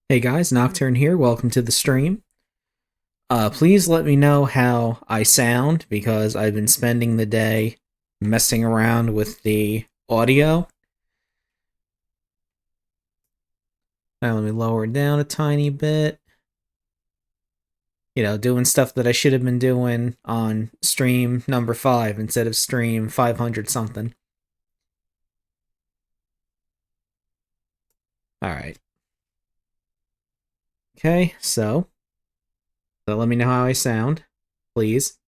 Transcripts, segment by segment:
Hey guys, Nocturne here. Welcome to the stream. Please let me know how I sound because I've been spending the day messing around with the audio. Now let me lower it down a tiny bit. Doing stuff that I should have been doing on stream number 5 instead of stream 500 something. Alright. Okay, so let me know how I sound, please.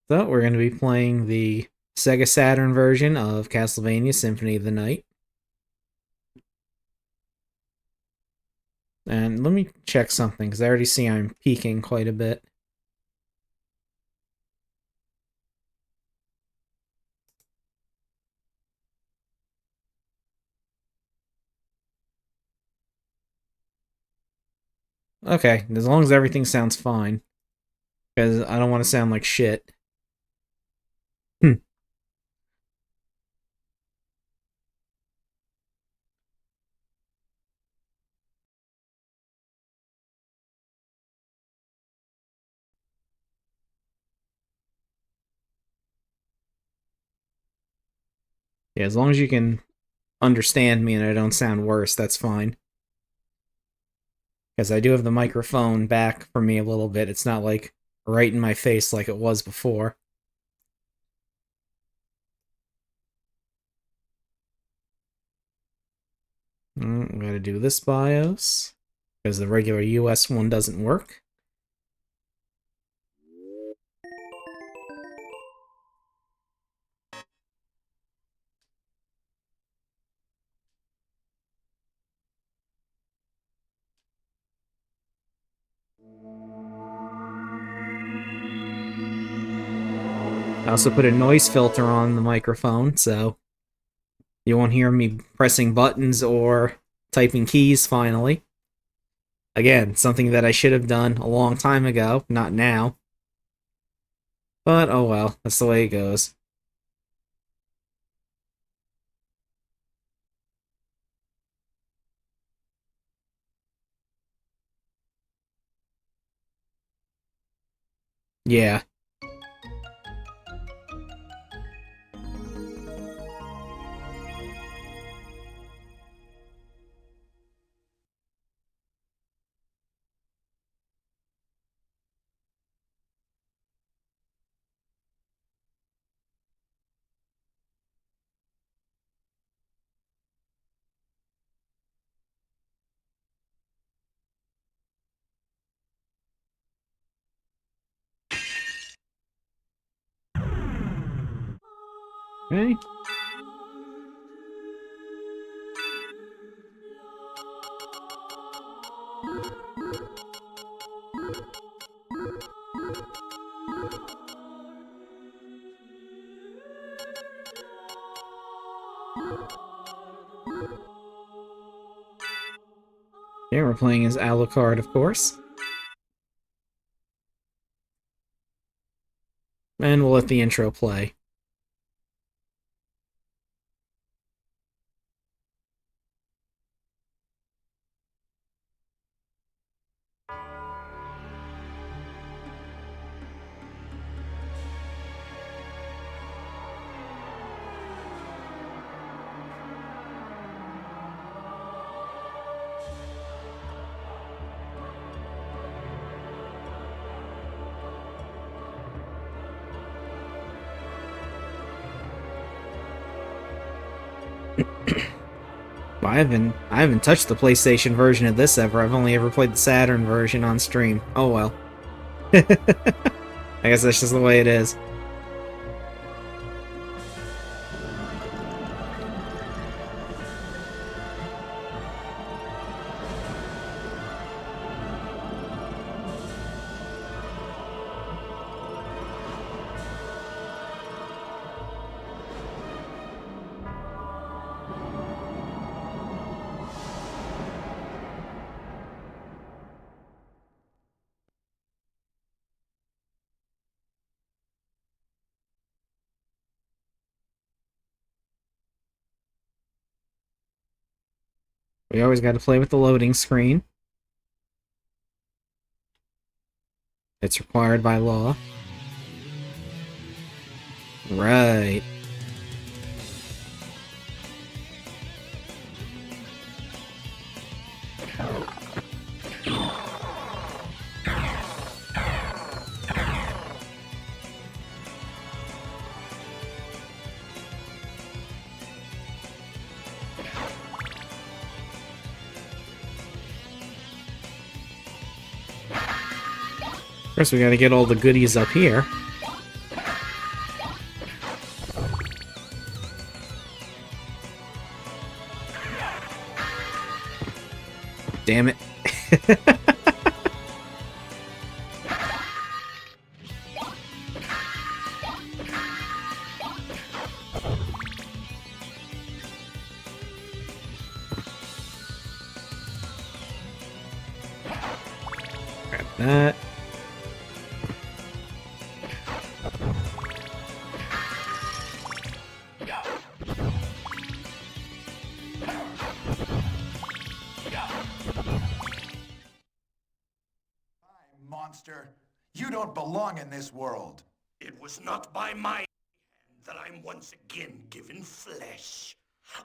So we're going to be playing the Sega Saturn version of Castlevania Symphony of the Night. And let me check something, because I already see I'm peaking quite a bit. Okay, as long as everything sounds fine. Because I don't want to sound like shit. Hmm. Yeah, as long as you can understand me and I don't sound worse, that's fine. Because I do have the microphone back from me a little bit. It's not like right in my face like it was before. I'm gotta do this BIOS. Because the regular US one doesn't work. I also put a noise filter on the microphone, so you won't hear me pressing buttons or typing keys finally. Again, something that I should have done a long time ago, not now. But oh well, that's the way it goes. Yeah. Okay. Yeah, we're playing as Alucard, of course. And we'll let the intro play. I haven't touched the PlayStation version of this ever. I've only ever played the Saturn version on stream. Oh well. I guess that's just the way it is. We always got to play with the loading screen. It's required by law. Right. First, we gotta get all the goodies up here. Damn it. Grab that. Monster, you don't belong in this world. It was not by my hand that I'm once again given flesh.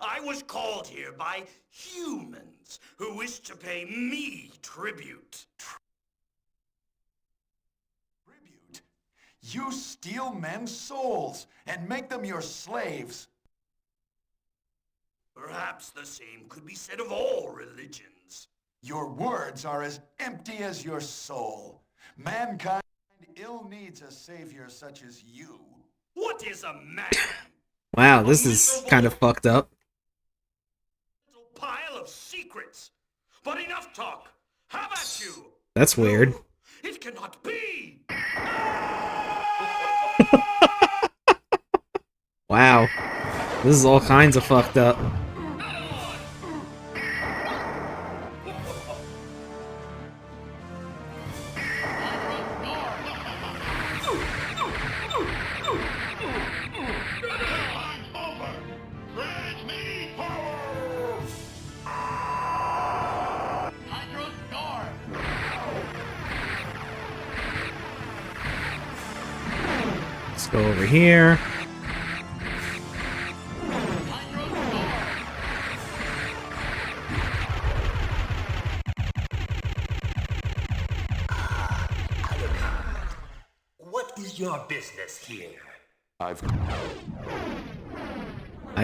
I was called here by humans who wish to pay me tribute. Tribute? You steal men's souls and make them your slaves. Perhaps the same could be said of all religions. Your words are as empty as your soul. Mankind ill needs a savior such as you. What is a man? Wow, this is kind of fucked up. Pile of secrets. But enough talk. How about you? That's weird. It cannot be. Wow. This is all kinds of fucked up. Let's go over here. What is your business here? I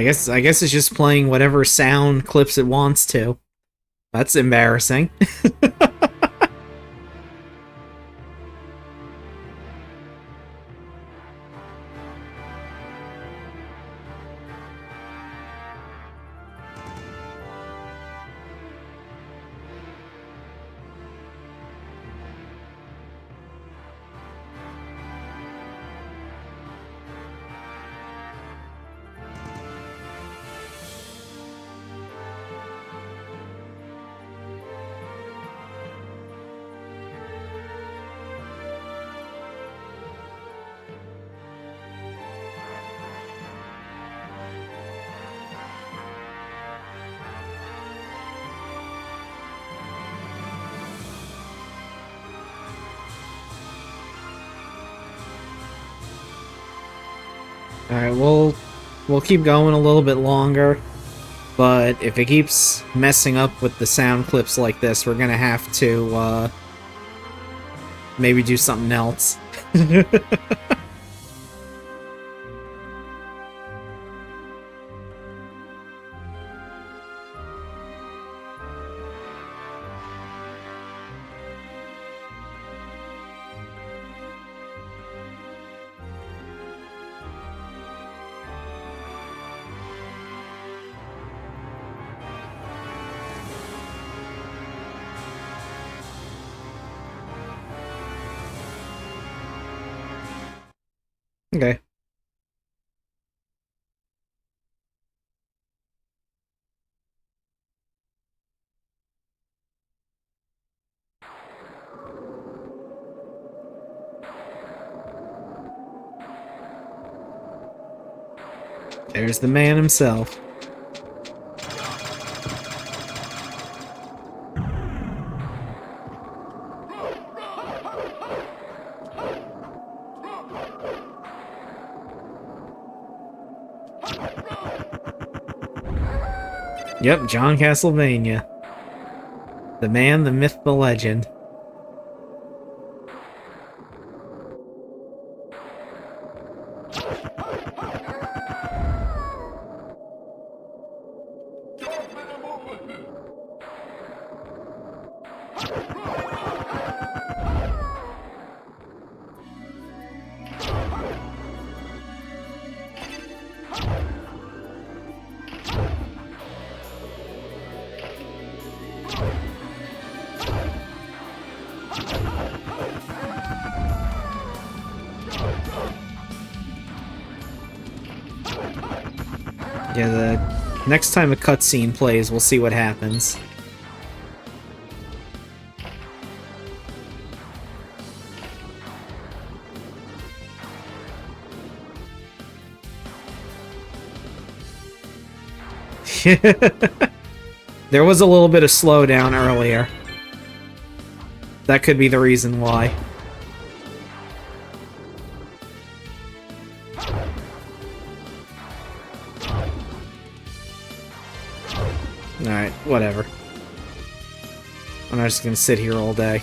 guess it's just playing whatever sound clips it wants to. That's embarrassing. Alright, we'll keep going a little bit longer, but if it keeps messing up with the sound clips like this, we're gonna have to, maybe do something else. Okay. There's the man himself. Yep, John Castlevania. The man, the myth, the legend. Yeah, the next time a cutscene plays, we'll see what happens. There was a little bit of slowdown earlier. That could be the reason why. Alright, whatever. I'm not just gonna sit here all day.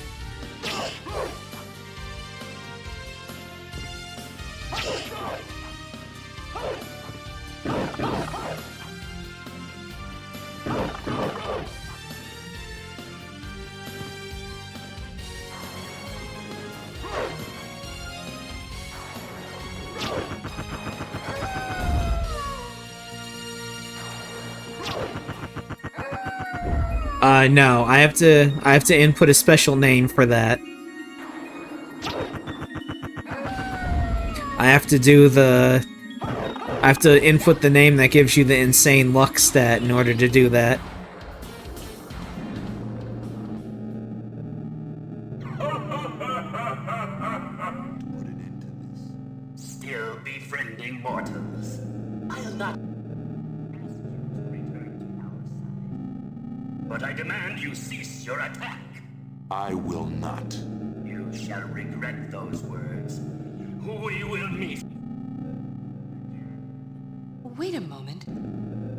No, I have to input a special name for that. I have to input the name that gives you the insane luck stat in order to do that. Put an end to this. Still befriending mortals. I'll not ask you to return to our side. But I demand you cease your attack. I will not. You shall regret those words. We will meet. Wait a moment.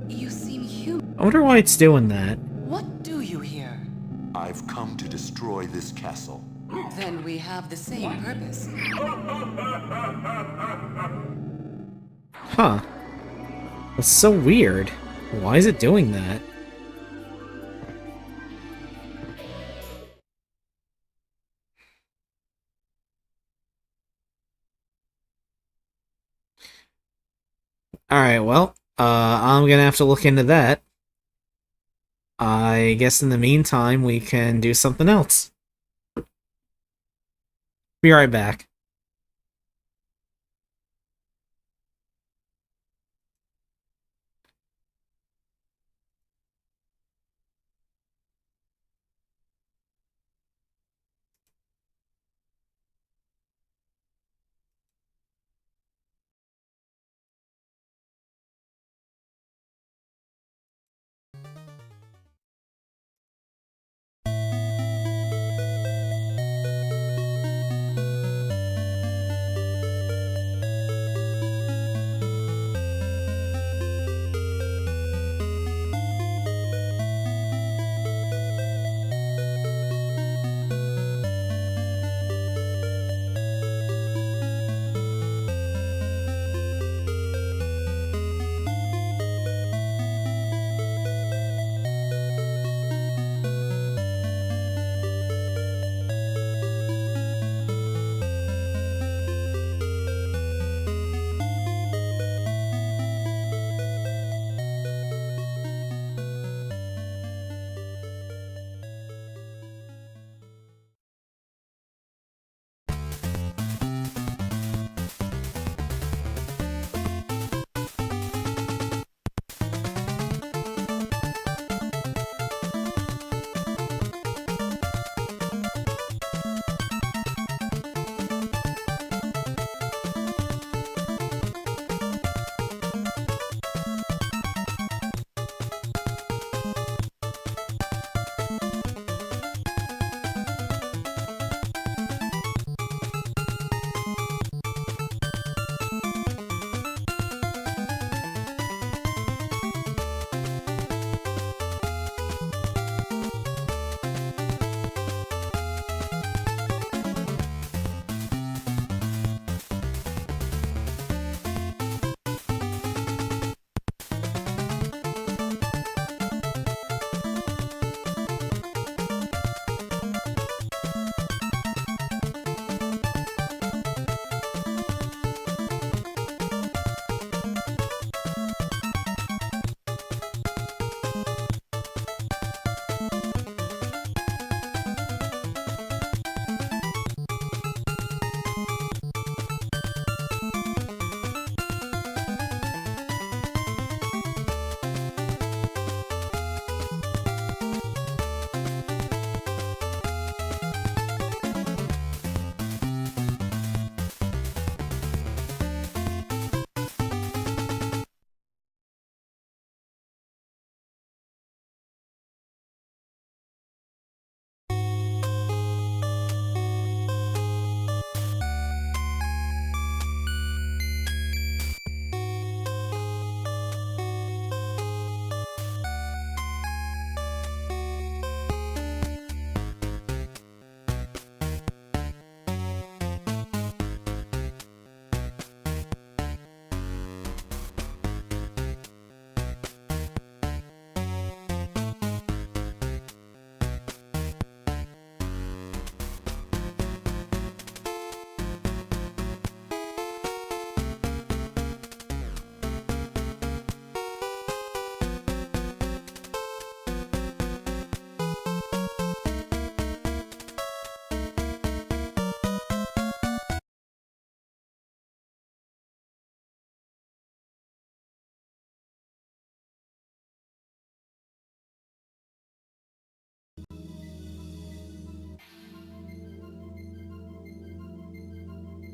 You seem human. I wonder why it's doing that. What do you here? I've come to destroy this castle. Then we have the same purpose. Huh. That's so weird. Why is it doing that? Alright, well, I'm gonna have to look into that. I guess in the meantime, we can do something else. Be right back.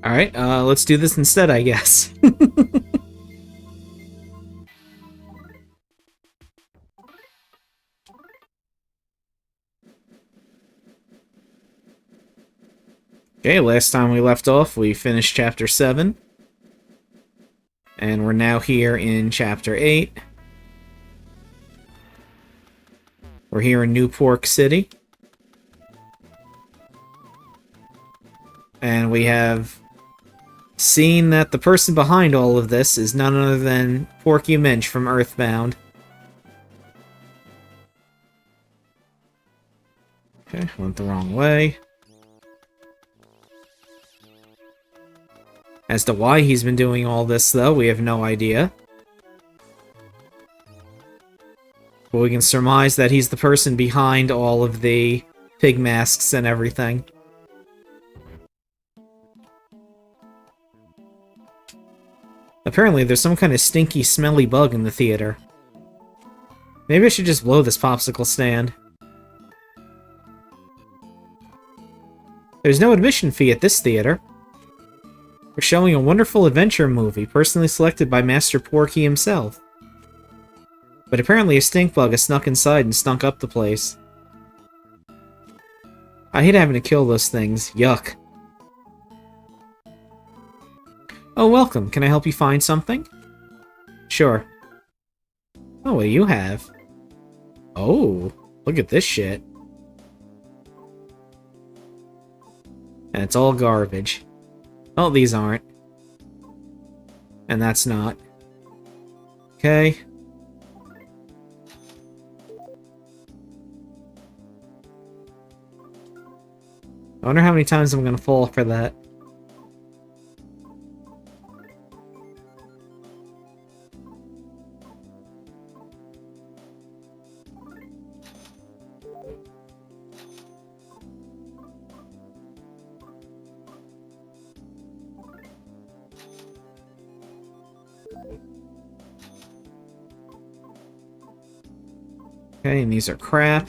Alright, let's do this instead, I guess. Okay, last time we left off, we finished Chapter 7. And we're now here in Chapter 8. We're here in New Pork City. And we have seen that the person behind all of this is none other than Porky Minch from Earthbound. Okay, went the wrong way. As to why he's been doing all this, though, we have no idea. But we can surmise that he's the person behind all of the pig masks and everything. Apparently, there's some kind of stinky, smelly bug in the theater. Maybe I should just blow this popsicle stand. There's no admission fee at this theater. We're showing a wonderful adventure movie, personally selected by Master Porky himself. But apparently a stink bug has snuck inside and stunk up the place. I hate having to kill those things. Yuck. Oh, welcome. Can I help you find something? Sure. Oh, what do you have? Oh, look at this shit. And it's all garbage. Oh, these aren't. And that's not. Okay. I wonder how many times I'm gonna fall for that. Okay, and these are crap.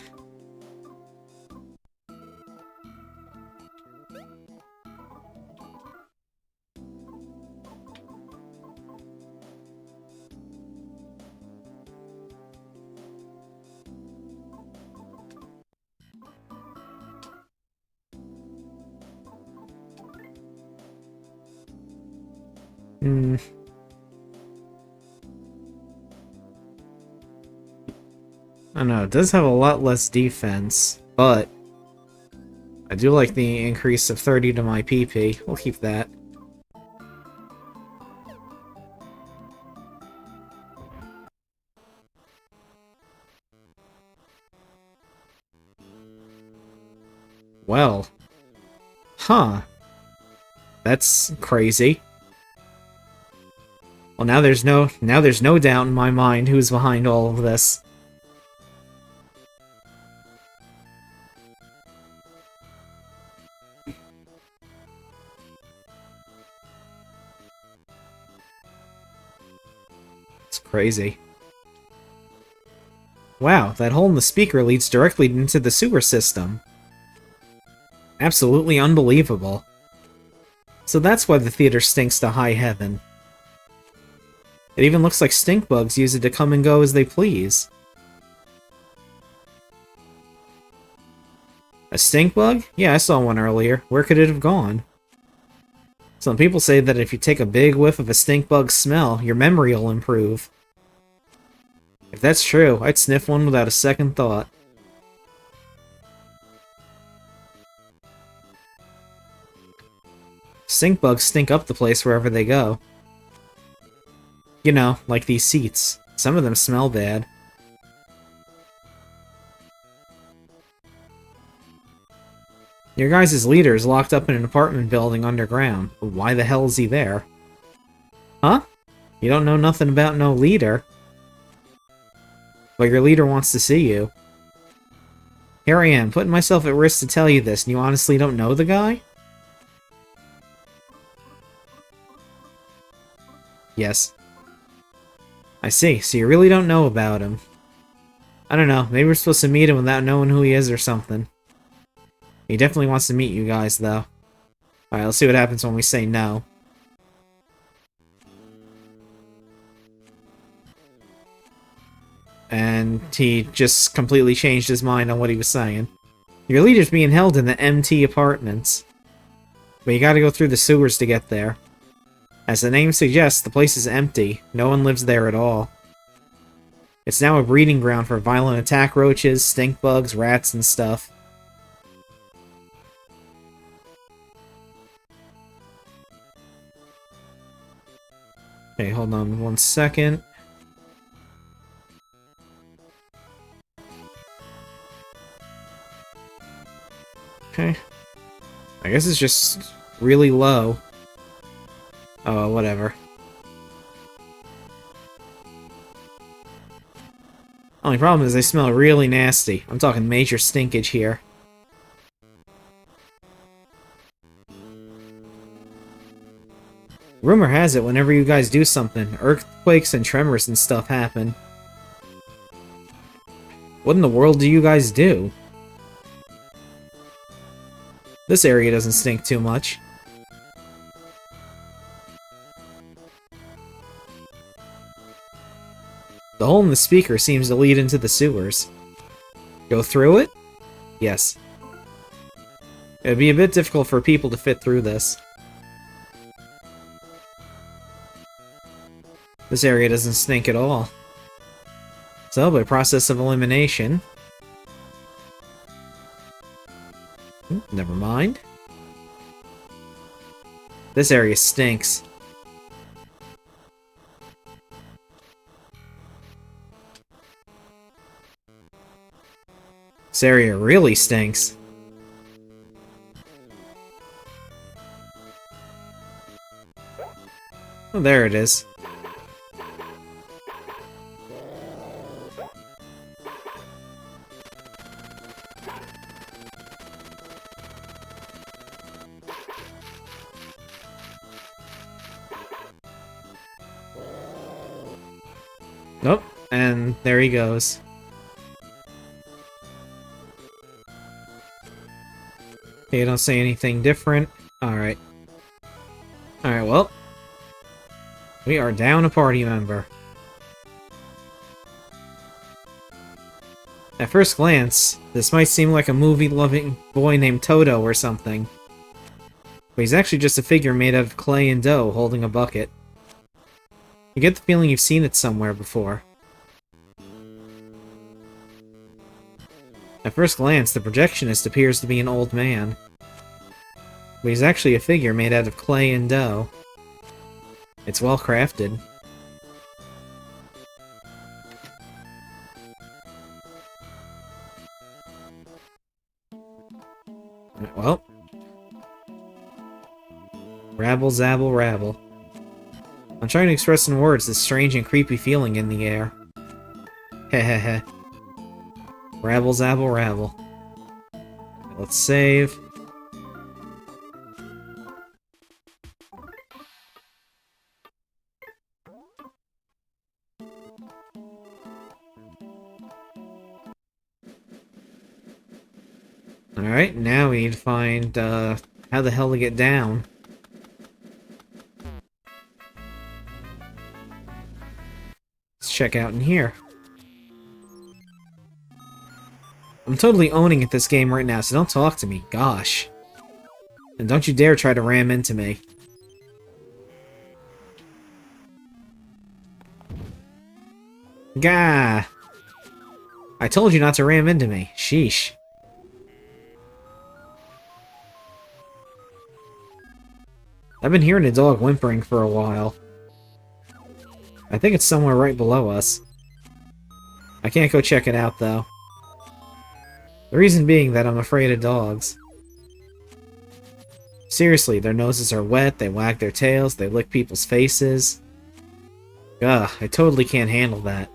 I don't know, it does have a lot less defense, but I do like the increase of 30 to my PP. We'll keep that. Well. Huh. That's crazy. Well, now there's no doubt in my mind who's behind all of this. It's crazy. Wow, that hole in the speaker leads directly into the sewer system. Absolutely unbelievable. So that's why the theater stinks to high heaven. It even looks like stink bugs use it to come and go as they please. A stink bug? Yeah, I saw one earlier. Where could it have gone? Some people say that if you take a big whiff of a stink bug smell, your memory will improve. If that's true, I'd sniff one without a second thought. Stink bugs stink up the place wherever they go. You know, like these seats. Some of them smell bad. Your guys' leader is locked up in an apartment building underground. Why the hell is he there? Huh? You don't know nothing about no leader. But your leader wants to see you. Here I am, putting myself at risk to tell you this, and you honestly don't know the guy? Yes. I see, so you really don't know about him. I don't know, maybe we're supposed to meet him without knowing who he is or something. He definitely wants to meet you guys, though. Alright, let's see what happens when we say no. And he just completely changed his mind on what he was saying. Your leader's being held in the MT apartments. But you gotta go through the sewers to get there. As the name suggests, the place is empty. No one lives there at all. It's now a breeding ground for violent attack roaches, stink bugs, rats, and stuff. Okay, hold on 1 second. Okay. I guess it's just really low. Oh, whatever. Only problem is they smell really nasty. I'm talking major stinkage here. Rumor has it, whenever you guys do something, earthquakes and tremors and stuff happen. What in the world do you guys do? This area doesn't stink too much. The hole in the speaker seems to lead into the sewers. Go through it? Yes. It'd be a bit difficult for people to fit through this. This area doesn't stink at all. So, by process of elimination... never mind. This area stinks. This area really stinks. Oh, there it is. Nope, and there he goes. Okay, don't say anything different. Alright. Alright, well. We are down a party member. At first glance, this might seem like a movie-loving boy named Toto or something. But he's actually just a figure made out of clay and dough holding a bucket. You get the feeling you've seen it somewhere before. At first glance, the projectionist appears to be an old man. But he's actually a figure made out of clay and dough. It's well crafted. Well. Rabble, zabble, rabble. I'm trying to express in words this strange and creepy feeling in the air. Hehehe. Rabble, zabble, rabble. Let's save. Alright, now we need to find, how the hell to get down. Let's check out in here. I'm totally owning at this game right now, so don't talk to me. Gosh. And don't you dare try to ram into me. Gah! I told you not to ram into me. Sheesh. I've been hearing a dog whimpering for a while. I think it's somewhere right below us. I can't go check it out, though. The reason being that I'm afraid of dogs. Seriously, their noses are wet, they wag their tails, they lick people's faces. Ugh, I totally can't handle that.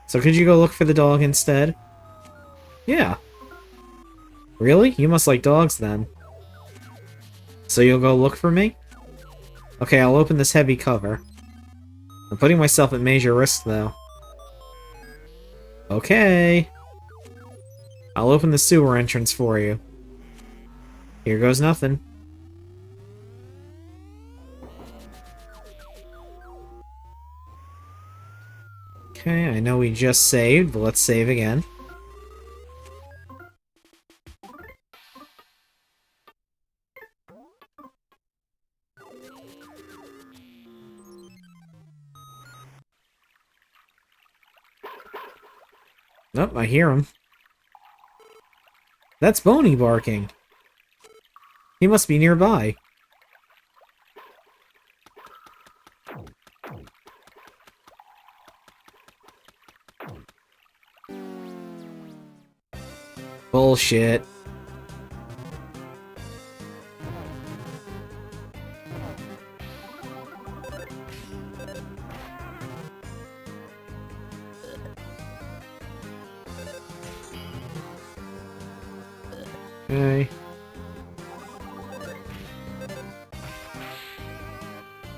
So could you go look for the dog instead? Yeah. Really? You must like dogs then. So you'll go look for me? Okay, I'll open this heavy cover. I'm putting myself at major risk, though. Okay. I'll open the sewer entrance for you. Here goes nothing. Okay, I know we just saved, but let's save again. Nope, I hear him. That's Boney barking. He must be nearby. Bullshit. Okay.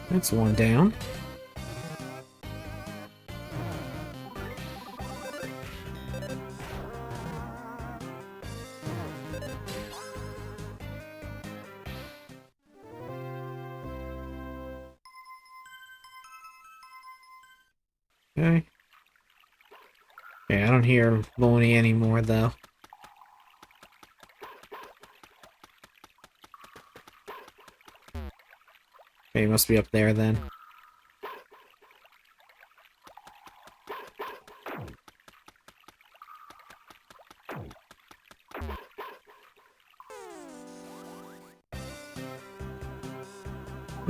That's one down. Okay. Okay, I don't hear Boney anymore, though. Okay, he must be up there, then.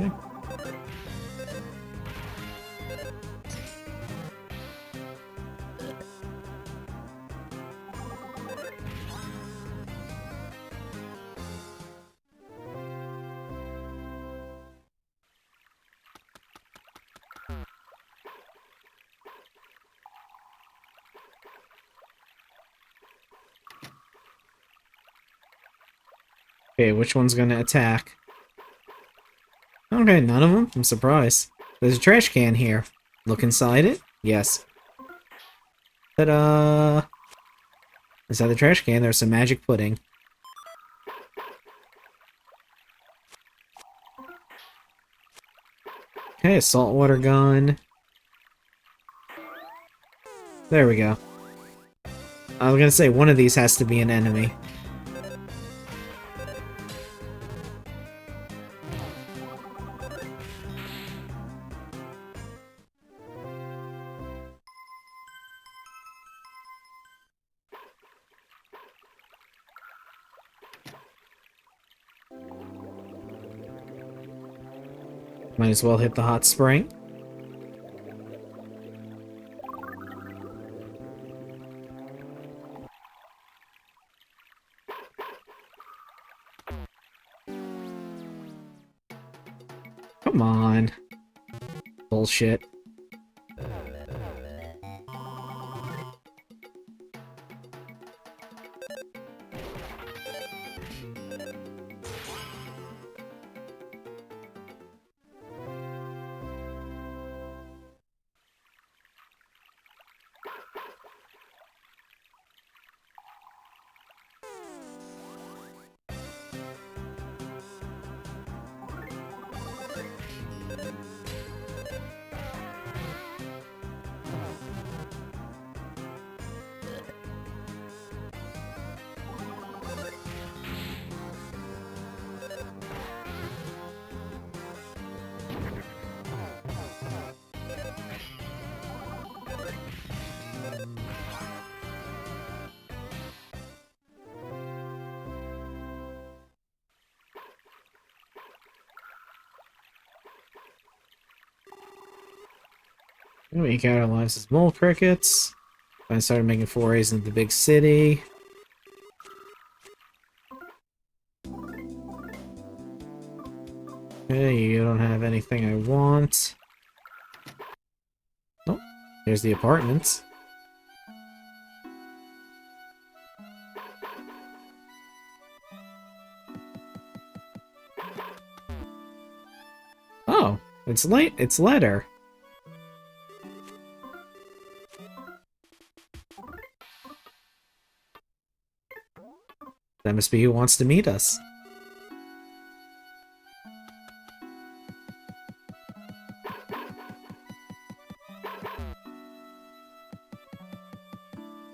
Okay. Okay, which one's gonna attack? Okay, none of them? I'm surprised. There's a trash can here. Look inside it? Yes. Ta-da! Inside the trash can, there's some magic pudding. Okay, a saltwater gun. There we go. I was gonna say, one of these has to be an enemy. Might as well hit the hot spring. Come on. Bullshit. We got our lives as mole crickets. I started making forays into the big city. Okay, you don't have anything I want. Oh, there's the apartments. Oh, it's late. It's letter. That must be who wants to meet us.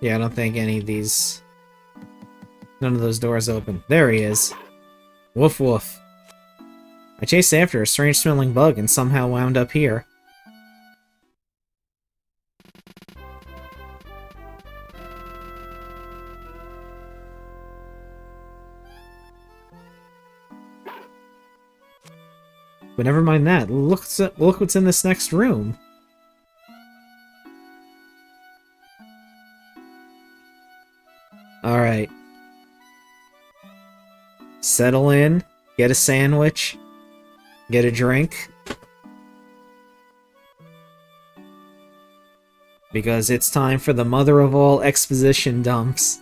Yeah, I don't think any of these... None of those doors open. There he is. Woof woof. I chased after a strange-smelling bug and somehow wound up here. But never mind that. Look what's in this next room. Alright. Settle in, get a sandwich, get a drink. Because it's time for the mother of all exposition dumps.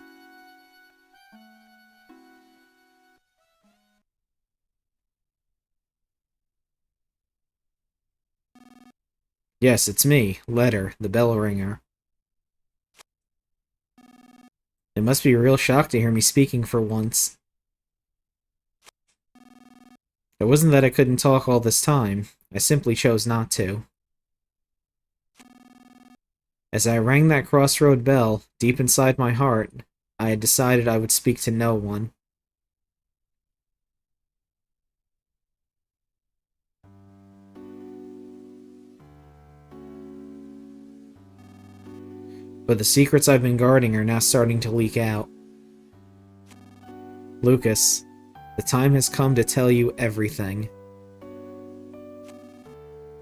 Yes, it's me, Letter, the bell ringer. It must be a real shock to hear me speaking for once. It wasn't that I couldn't talk all this time, I simply chose not to. As I rang that crossroad bell, deep inside my heart, I had decided I would speak to no one. But the secrets I've been guarding are now starting to leak out. Lucas, the time has come to tell you everything.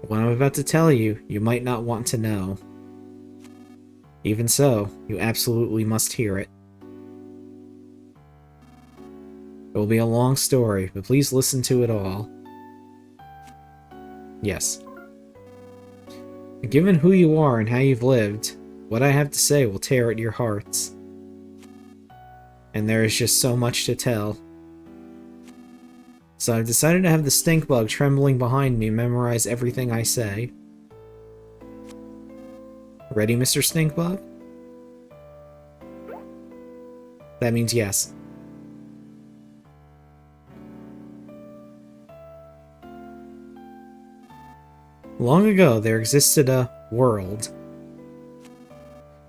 What I'm about to tell you, you might not want to know. Even so, you absolutely must hear it. It will be a long story, but please listen to it all. Yes. Given who you are and how you've lived, what I have to say will tear at your hearts. And there is just so much to tell. So I've decided to have the stink bug trembling behind me memorize everything I say. Ready, Mr. Stinkbug? That means yes. Long ago, there existed a world.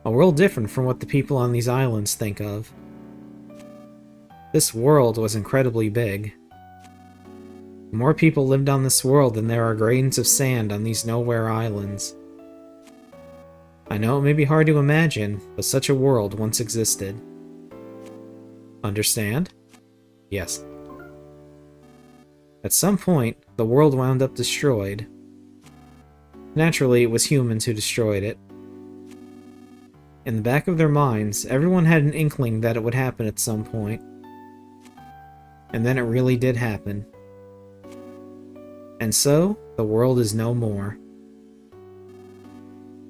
A world different from what the people on these islands think of. This world was incredibly big. More people lived on this world than there are grains of sand on these nowhere islands. I know it may be hard to imagine, but such a world once existed. Understand? Yes. At some point, the world wound up destroyed. Naturally, it was humans who destroyed it. In the back of their minds, everyone had an inkling that it would happen at some point. And then it really did happen. And so, the world is no more.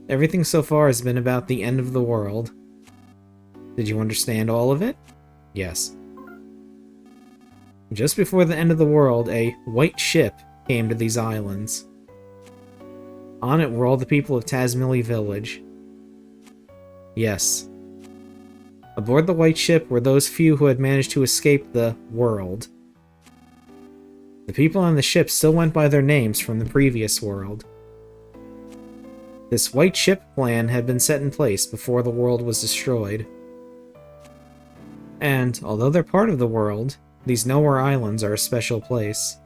Everything so far has been about the end of the world. Did you understand all of it? Yes. Just before the end of the world, a white ship came to these islands. On it were all the people of Tasmilly Village. Yes. Aboard the white ship were those few who had managed to escape the world. The people on the ship still went by their names from the previous world. This white ship plan had been set in place before the world was destroyed. And, although they're part of the world, these nowhere islands are a special place.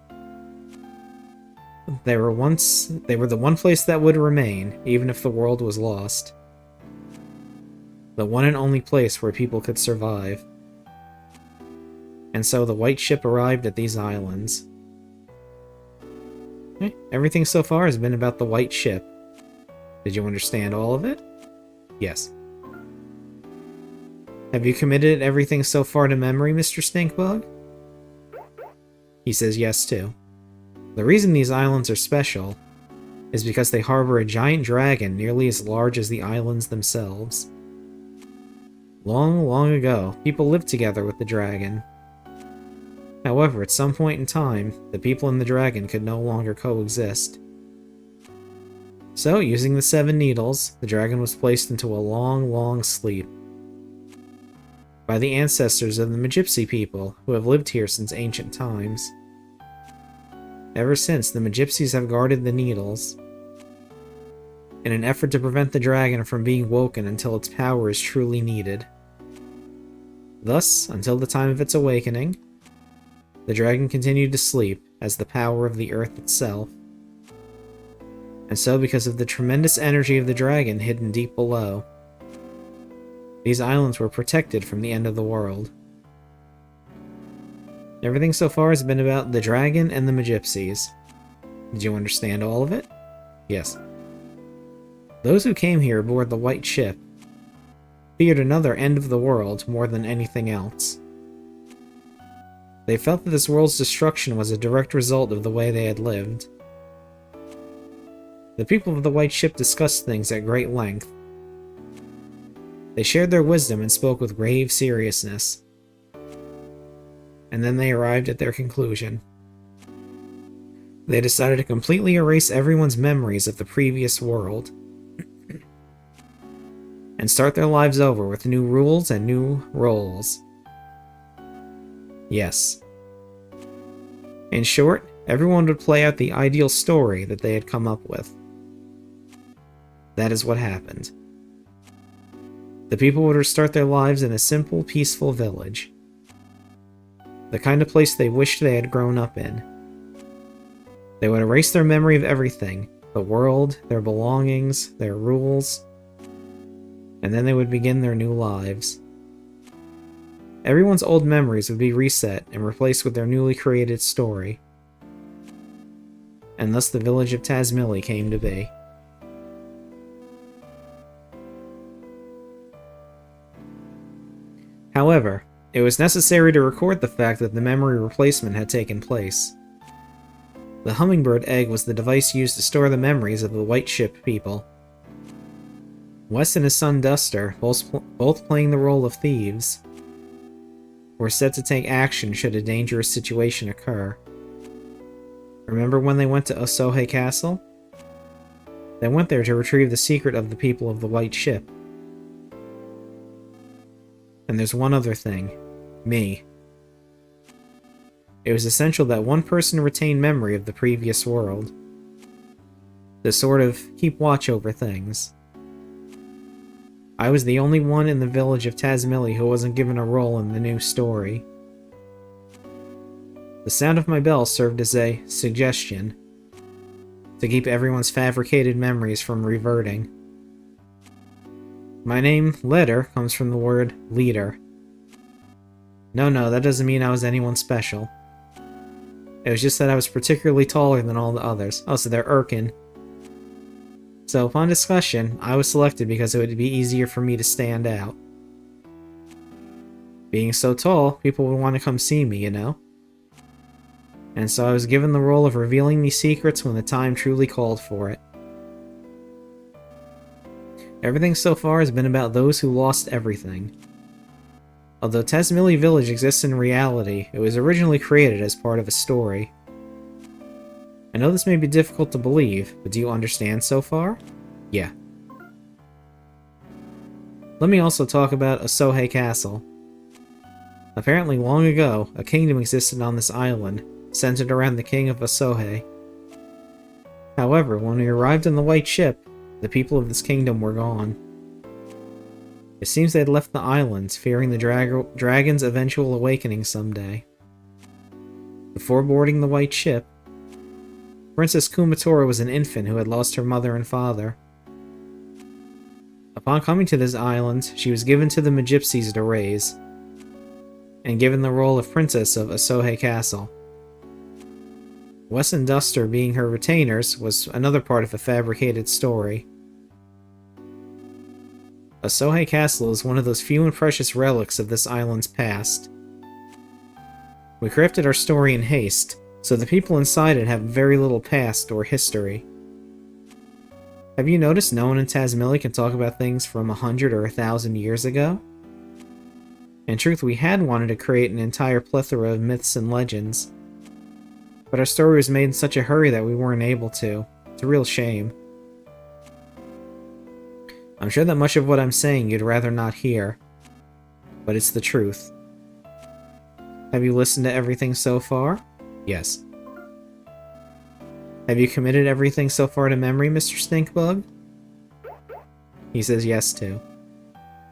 They were the one place that would remain, even if the world was lost. The one and only place where people could survive. And so the white ship arrived at these islands. Everything so far has been about the white ship. Did you understand all of it? Yes. Have you committed everything so far to memory, Mr. Stinkbug? He says yes too. The reason these islands are special is because they harbor a giant dragon nearly as large as the islands themselves. Long, long ago, people lived together with the dragon. However, at some point in time, the people and the dragon could no longer coexist. So, using the 7 needles, the dragon was placed into a long, long sleep. By the ancestors of the Magypsy people, who have lived here since ancient times. Ever since, the Magypsies have guarded the needles. in an effort to prevent the dragon from being woken until its power is truly needed. Thus, until the time of its awakening, the dragon continued to sleep as the power of the earth itself. And so, because of the tremendous energy of the dragon hidden deep below, these islands were protected from the end of the world. Everything so far has been about the dragon and the Magypsies. Did you understand all of it? Yes. Those who came here aboard the White Ship feared another end of the world more than anything else. They felt that this world's destruction was a direct result of the way they had lived. The people of the White Ship discussed things at great length. They shared their wisdom and spoke with grave seriousness. And then they arrived at their conclusion. They decided to completely erase everyone's memories of the previous world and start their lives over with new rules and new roles. Yes. In short, everyone would play out the ideal story that they had come up with. That is what happened. The people would restart their lives in a simple, peaceful village. The kind of place they wished they had grown up in. They would erase their memory of everything, the world, their belongings, their rules, and then they would begin their new lives. Everyone's old memories would be reset and replaced with their newly created story. And thus the village of Tazmily came to be. However, it was necessary to record the fact that the memory replacement had taken place. The hummingbird egg was the device used to store the memories of the White Ship people. Wes and his son Duster, both playing the role of thieves, were set to take action should a dangerous situation occur. Remember when they went to Osohe Castle? They went there to retrieve the secret of the people of the White Ship. And there's one other thing. Me. It was essential that one person retain memory of the previous world. To sort of keep watch over things. I was the only one in the village of Tazmily who wasn't given a role in the new story. The sound of my bell served as a suggestion to keep everyone's fabricated memories from reverting. My name, Letter, comes from the word leader. No, that doesn't mean I was anyone special. It was just that I was particularly taller than all the others. Oh, so they're Irkin. So upon discussion, I was selected because it would be easier for me to stand out. Being so tall, people would want to come see me, you know? And so I was given the role of revealing these secrets when the time truly called for it. Everything so far has been about those who lost everything. Although Tazmily Village exists in reality, it was originally created as part of a story. I know this may be difficult to believe, but do you understand so far? Yeah. Let me also talk about Osohe Castle. Apparently long ago, a kingdom existed on this island, centered around the king of Osohe. However, when we arrived on the White Ship, the people of this kingdom were gone. It seems they had left the islands, fearing the dragon's eventual awakening someday. Before boarding the White Ship, Princess Kumatora was an infant who had lost her mother and father. Upon coming to this island, she was given to the Magypsies to raise, and given the role of princess of Osohe Castle. Wes and Duster being her retainers was another part of a fabricated story. Osohe Castle is one of those few and precious relics of this island's past. We crafted our story in haste, so the people inside it have very little past or history. Have you noticed no one in Tazmily can talk about things from 100 or 1,000 years ago? In truth, we had wanted to create an entire plethora of myths and legends, but our story was made in such a hurry that we weren't able to. It's a real shame. I'm sure that much of what I'm saying you'd rather not hear, but it's the truth. Have you listened to everything so far? Yes. Have you committed everything so far to memory, Mr. Stinkbug? he says yes to.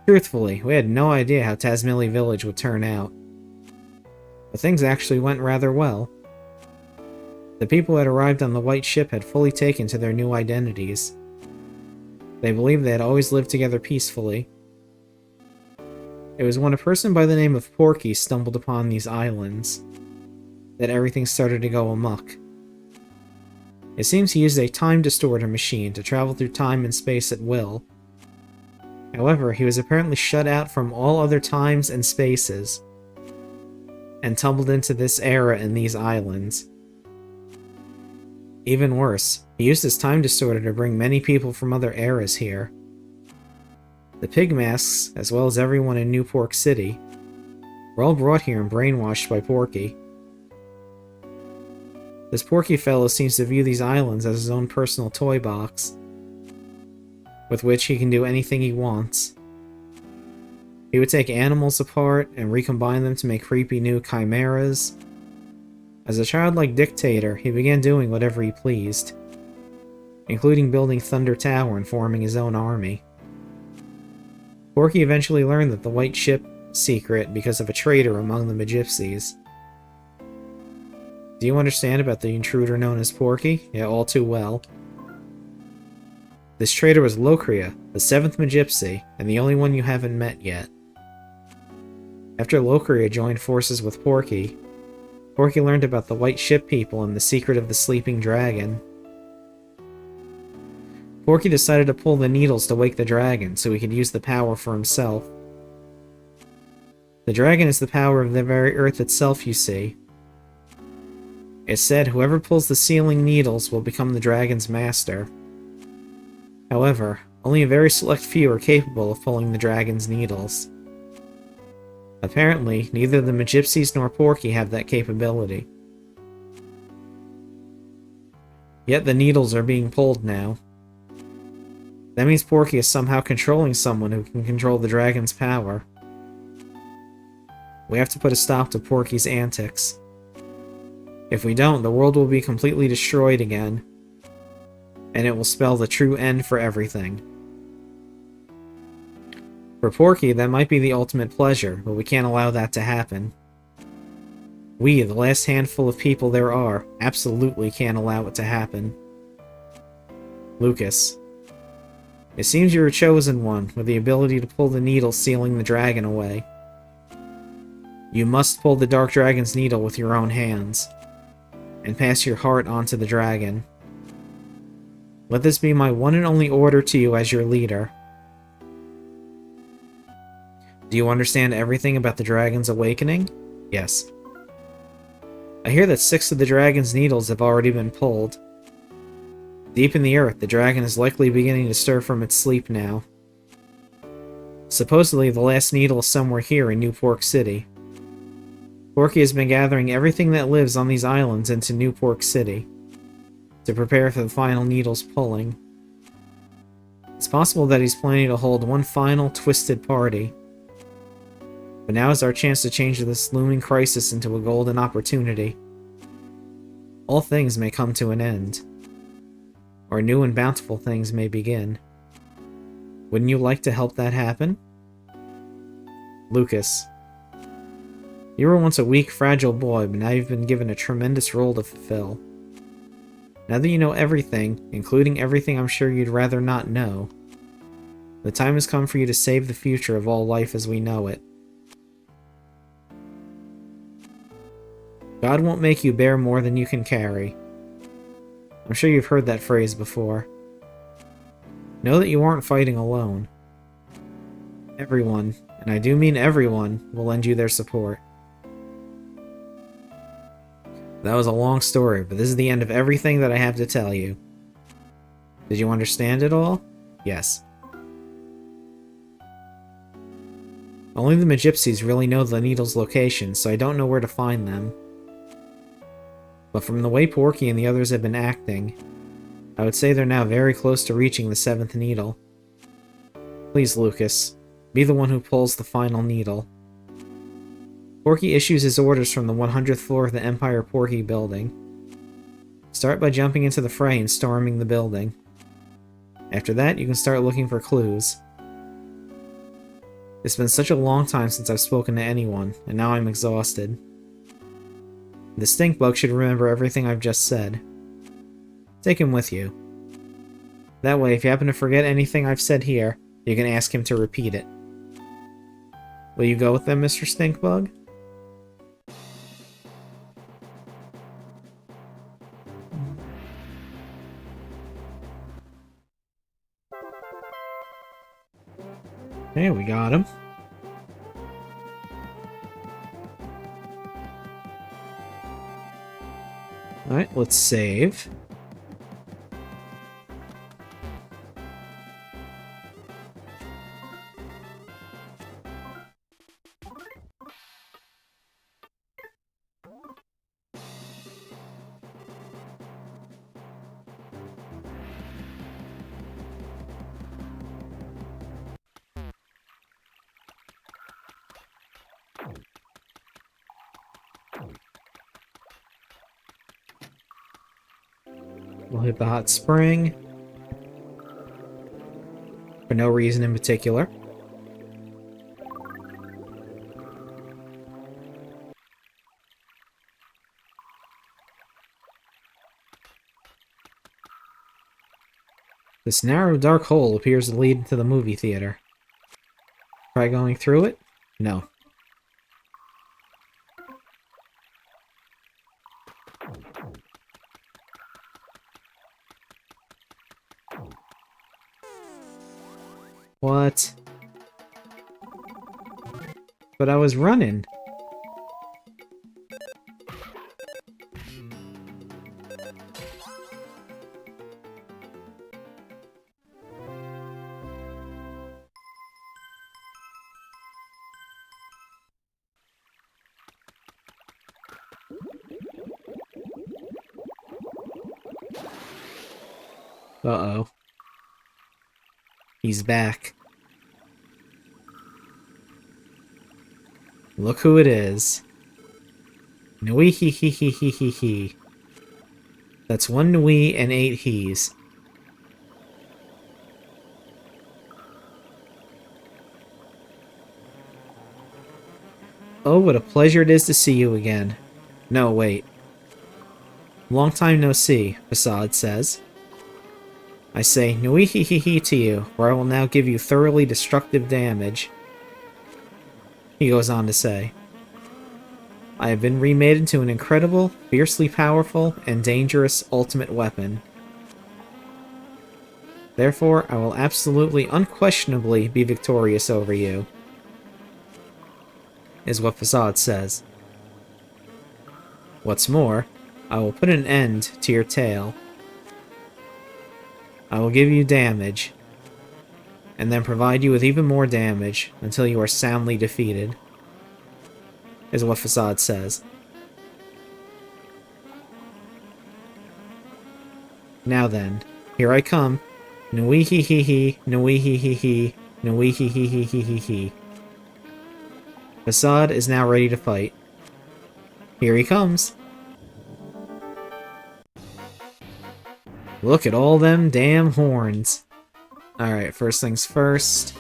Truthfully, we had no idea how Tazmily Village would turn out. But things actually went rather well. The people who had arrived on the white ship had fully taken to their new identities. They believed they had always lived together peacefully. It was when a person by the name of Porky stumbled upon these islands that everything started to go amok. It seems he used a time distorter machine to travel through time and space at will. However, he was apparently shut out from all other times and spaces, and tumbled into this era in these islands. Even worse, he used his time distorter to bring many people from other eras here. The pig masks, as well as everyone in New Pork City, were all brought here and brainwashed by Porky. This Porky fellow seems to view these islands as his own personal toy box, with which he can do anything he wants. He would take animals apart and recombine them to make creepy new chimeras. As a childlike dictator, he began doing whatever he pleased, including building Thunder Tower and forming his own army. Porky eventually learned that the white ship secret because of a traitor among the Magypsies. Do you understand about the intruder known as Porky? Yeah, all too well. This traitor was Locria, the 7th Magypsy, and the only one you haven't met yet. After Locria joined forces with Porky, Porky learned about the white ship people and the secret of the sleeping dragon. Porky decided to pull the needles to wake the dragon so he could use the power for himself. The dragon is the power of the very earth itself, you see. It's said whoever pulls the sealing needles will become the dragon's master. However, only a very select few are capable of pulling the dragon's needles. Apparently, neither the Magypsies nor Porky have that capability. Yet the needles are being pulled now. That means Porky is somehow controlling someone who can control the dragon's power. We have to put a stop to Porky's antics. If we don't, the world will be completely destroyed again, and it will spell the true end for everything. For Porky, that might be the ultimate pleasure, but we can't allow that to happen. We, the last handful of people there are, absolutely can't allow it to happen. Lucas. It seems you're a chosen one, with the ability to pull the needle sealing the dragon away. You must pull the Dark Dragon's needle with your own hands, and pass your heart onto the dragon. Let this be my one and only order to you as your leader. Do you understand everything about the dragon's awakening? Yes. I hear that 6 of the dragon's needles have already been pulled. Deep in the earth, the dragon is likely beginning to stir from its sleep now. Supposedly, the last needle is somewhere here in New Pork City. Porky has been gathering everything that lives on these islands into New Pork City, to prepare for the final needle's pulling. It's possible that he's planning to hold one final, twisted party. But now is our chance to change this looming crisis into a golden opportunity. All things may come to an end, or new and bountiful things may begin. Wouldn't you like to help that happen? Lucas. You were once a weak, fragile boy, but now you've been given a tremendous role to fulfill. Now that you know everything, including everything I'm sure you'd rather not know, the time has come for you to save the future of all life as we know it. God won't make you bear more than you can carry. I'm sure you've heard that phrase before. Know that you aren't fighting alone. Everyone, and I do mean everyone, will lend you their support. That was a long story, but this is the end of everything that I have to tell you. Did you understand it all? Yes. Only the Magypsies really know the needle's location, so I don't know where to find them. But from the way Porky and the others have been acting, I would say they're now very close to reaching the 7th needle. Please, Lucas, be the one who pulls the final needle. Porky issues his orders from the 100th floor of the Empire Porky building. Start by jumping into the fray and storming the building. After that, you can start looking for clues. It's been such a long time since I've spoken to anyone, and now I'm exhausted. The stink bug should remember everything I've just said. Take him with you. That way, if you happen to forget anything I've said here, you can ask him to repeat it. Will you go with them, Mr. Stinkbug? Okay, we got him. Alright, let's save. We'll hit the hot spring. For no reason in particular. This narrow, dark hole appears to lead to the movie theater. Try going through it? No. What? But I was running. Uh-oh. He's back. Look who it is. Nui hee hee hee hee hee hee. That's 1 Nui and 8 he's. Oh, what a pleasure it is to see you again. No, wait. Long time no see, Facade says. I say Nui hee hee hee to you, or I will now give you thoroughly destructive damage. He goes on to say, I have been remade into an incredible, fiercely powerful, and dangerous ultimate weapon. Therefore, I will absolutely, unquestionably be victorious over you. Is what Facade says. What's more, I will put an end to your tail. I will give you damage, and then provide you with even more damage until you are soundly defeated. Is what Facade says. Now then, here I come. Nui hee hee hee, nui hee hee hee, nui hee hee hee hee hee hee. Facade is now ready to fight. Here he comes. Look at all them damn horns. Alright, first things first.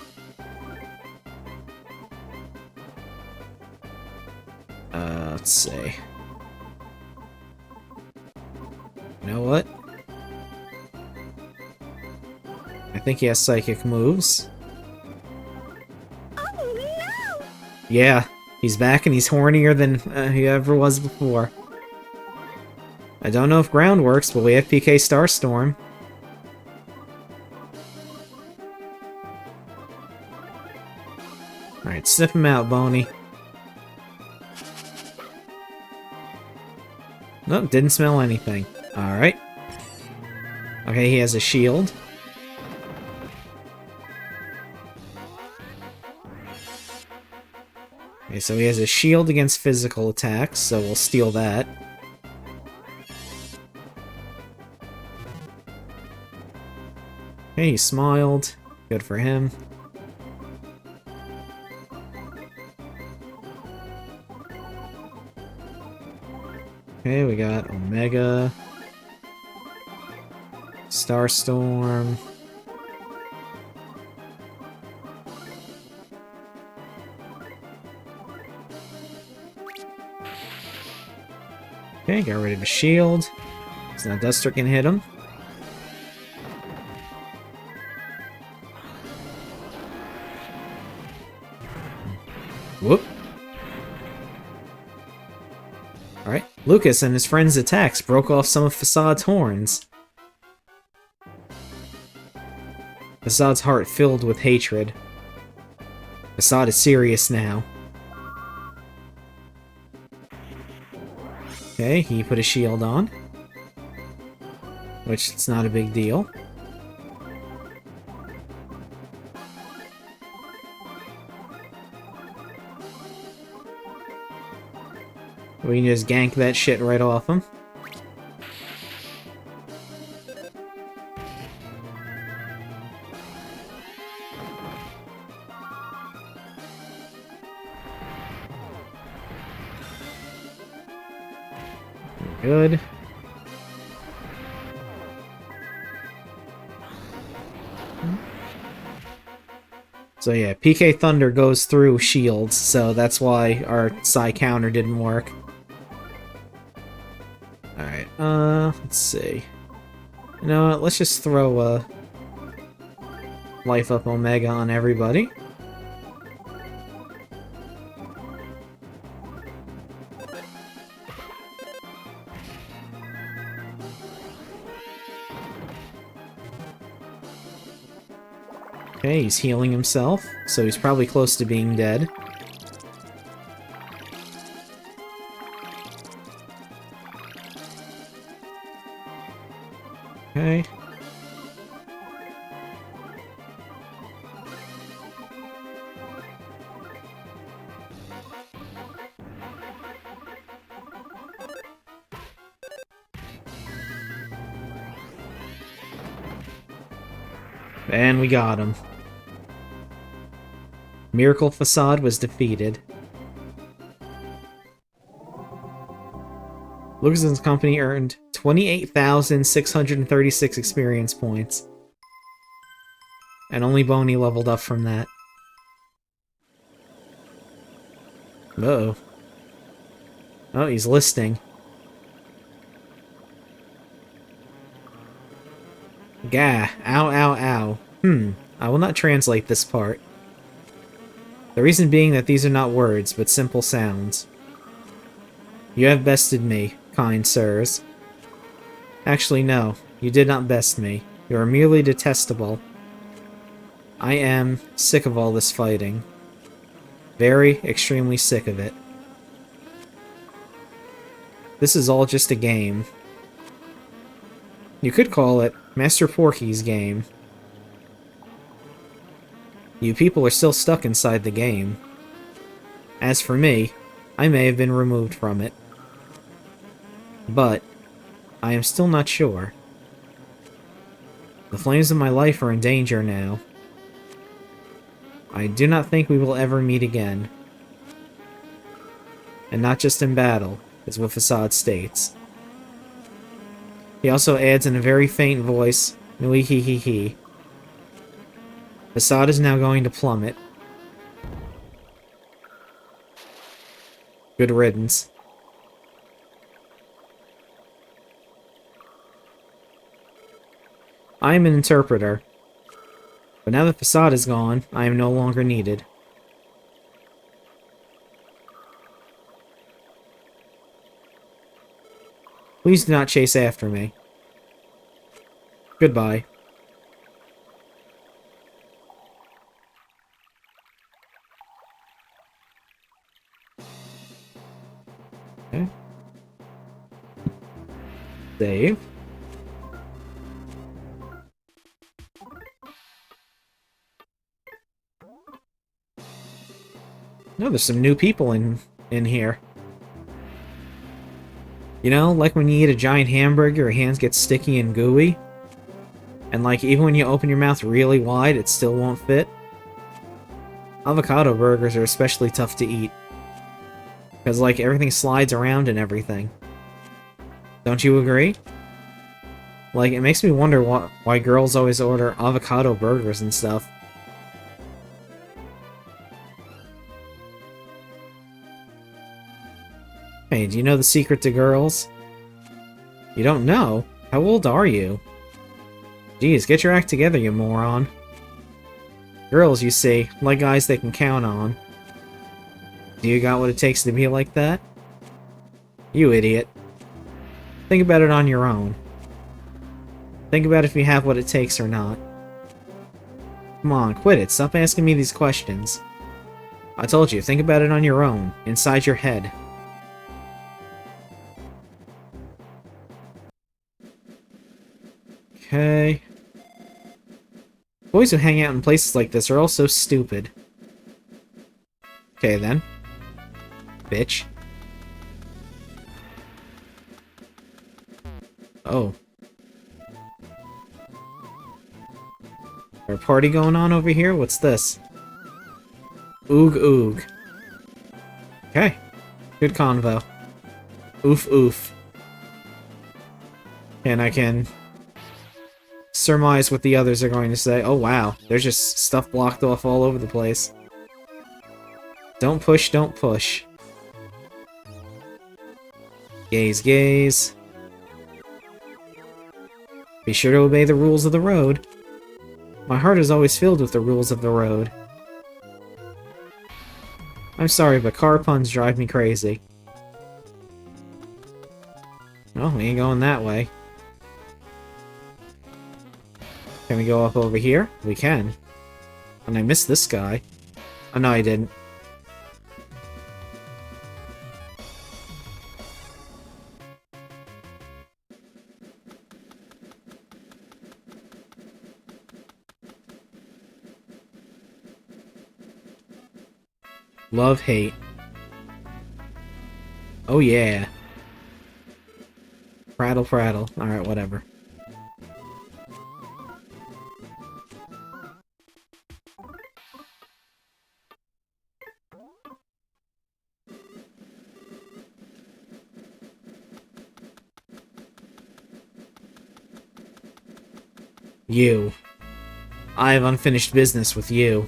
Let's see. You know what? I think he has psychic moves. Oh no! Yeah, he's back and he's hornier than he ever was before. I don't know if ground works, but we have PK Starstorm. Alright, sniff him out, Boney. Nope, didn't smell anything. Alright. Okay, he has a shield. Okay, so he has a shield against physical attacks, so we'll steal that. Okay, he smiled. Good for him. Okay, we got Omega. Starstorm. Okay, got rid of his shield. So now Duster can hit him. Whoop. Alright, Lucas and his friends' attacks broke off some of Facade's horns. Facade's heart filled with hatred. Facade is serious now. Okay, he put a shield on. Which, it's not a big deal. We can just gank that shit right off him. Good. So yeah, PK Thunder goes through shields, so that's why our Psy counter didn't work. Alright, let's see. You know what, let's just throw Life Up Omega on everybody. Okay, he's healing himself, so he's probably close to being dead. Okay. And we got him. Miracle Facade was defeated. Lucas's company earned 28,636 experience points. And only Boney leveled up from that. Uh-oh. Oh, he's listing. Gah. Ow, ow, ow. I will not translate this part. The reason being that these are not words, but simple sounds. You have bested me, kind sirs. Actually, no. You did not best me. You are merely detestable. I am sick of all this fighting. Very, extremely sick of it. This is all just a game. You could call it Master Porky's game. You people are still stuck inside the game. As for me, I may have been removed from it. But, I am still not sure. The flames of my life are in danger now. I do not think we will ever meet again. And not just in battle, as what Facade states. He also adds in a very faint voice, "Nui hee hee hee." Facade is now going to plummet. Good riddance. I am an interpreter. But now that Facade is gone, I am no longer needed. Please do not chase after me. Goodbye. Okay. Save. No, there's some new people in here. You know, like when you eat a giant hamburger, your hands get sticky and gooey. And like, even when you open your mouth really wide, it still won't fit. Avocado burgers are especially tough to eat. Because, like, everything slides around and everything. Don't you agree? Like, it makes me wonder why girls always order avocado burgers and stuff. Hey, do you know the secret to girls? You don't know? How old are you? Geez, get your act together, you moron. Girls, you see, like guys they can count on. Do you got what it takes to be like that? You idiot. Think about it on your own. Think about if you have what it takes or not. Come on, quit it. Stop asking me these questions. I told you, think about it on your own, inside your head. Okay. Boys who hang out in places like this are all so stupid. Okay, then. Bitch. Oh. Is there a party going on over here? What's this? Oog oog. Okay. Good convo. Oof oof. And I can surmise what the others are going to say. Oh wow, there's just stuff blocked off all over the place. Don't push, don't push. Gaze, gaze. Be sure to obey the rules of the road. My heart is always filled with the rules of the road. I'm sorry, but car puns drive me crazy. Well, we ain't going that way. Can we go up over here? We can. And I missed this guy. Oh, no, I didn't. Love, hate. Oh, yeah. Prattle, prattle. Alright, whatever. You. I have unfinished business with you.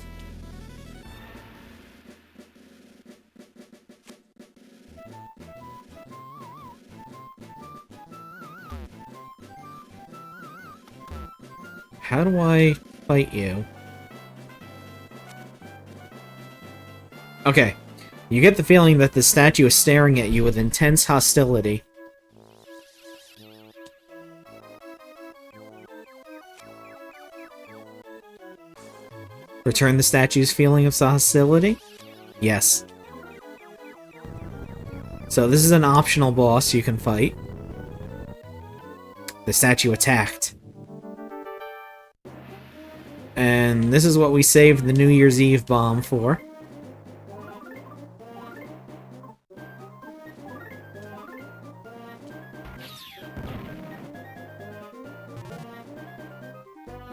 How do I fight you? Okay. You get the feeling that the statue is staring at you with intense hostility. Return the statue's feeling of hostility? Yes. So this is an optional boss you can fight. The statue attacked. And this is what we saved the New Year's Eve bomb for.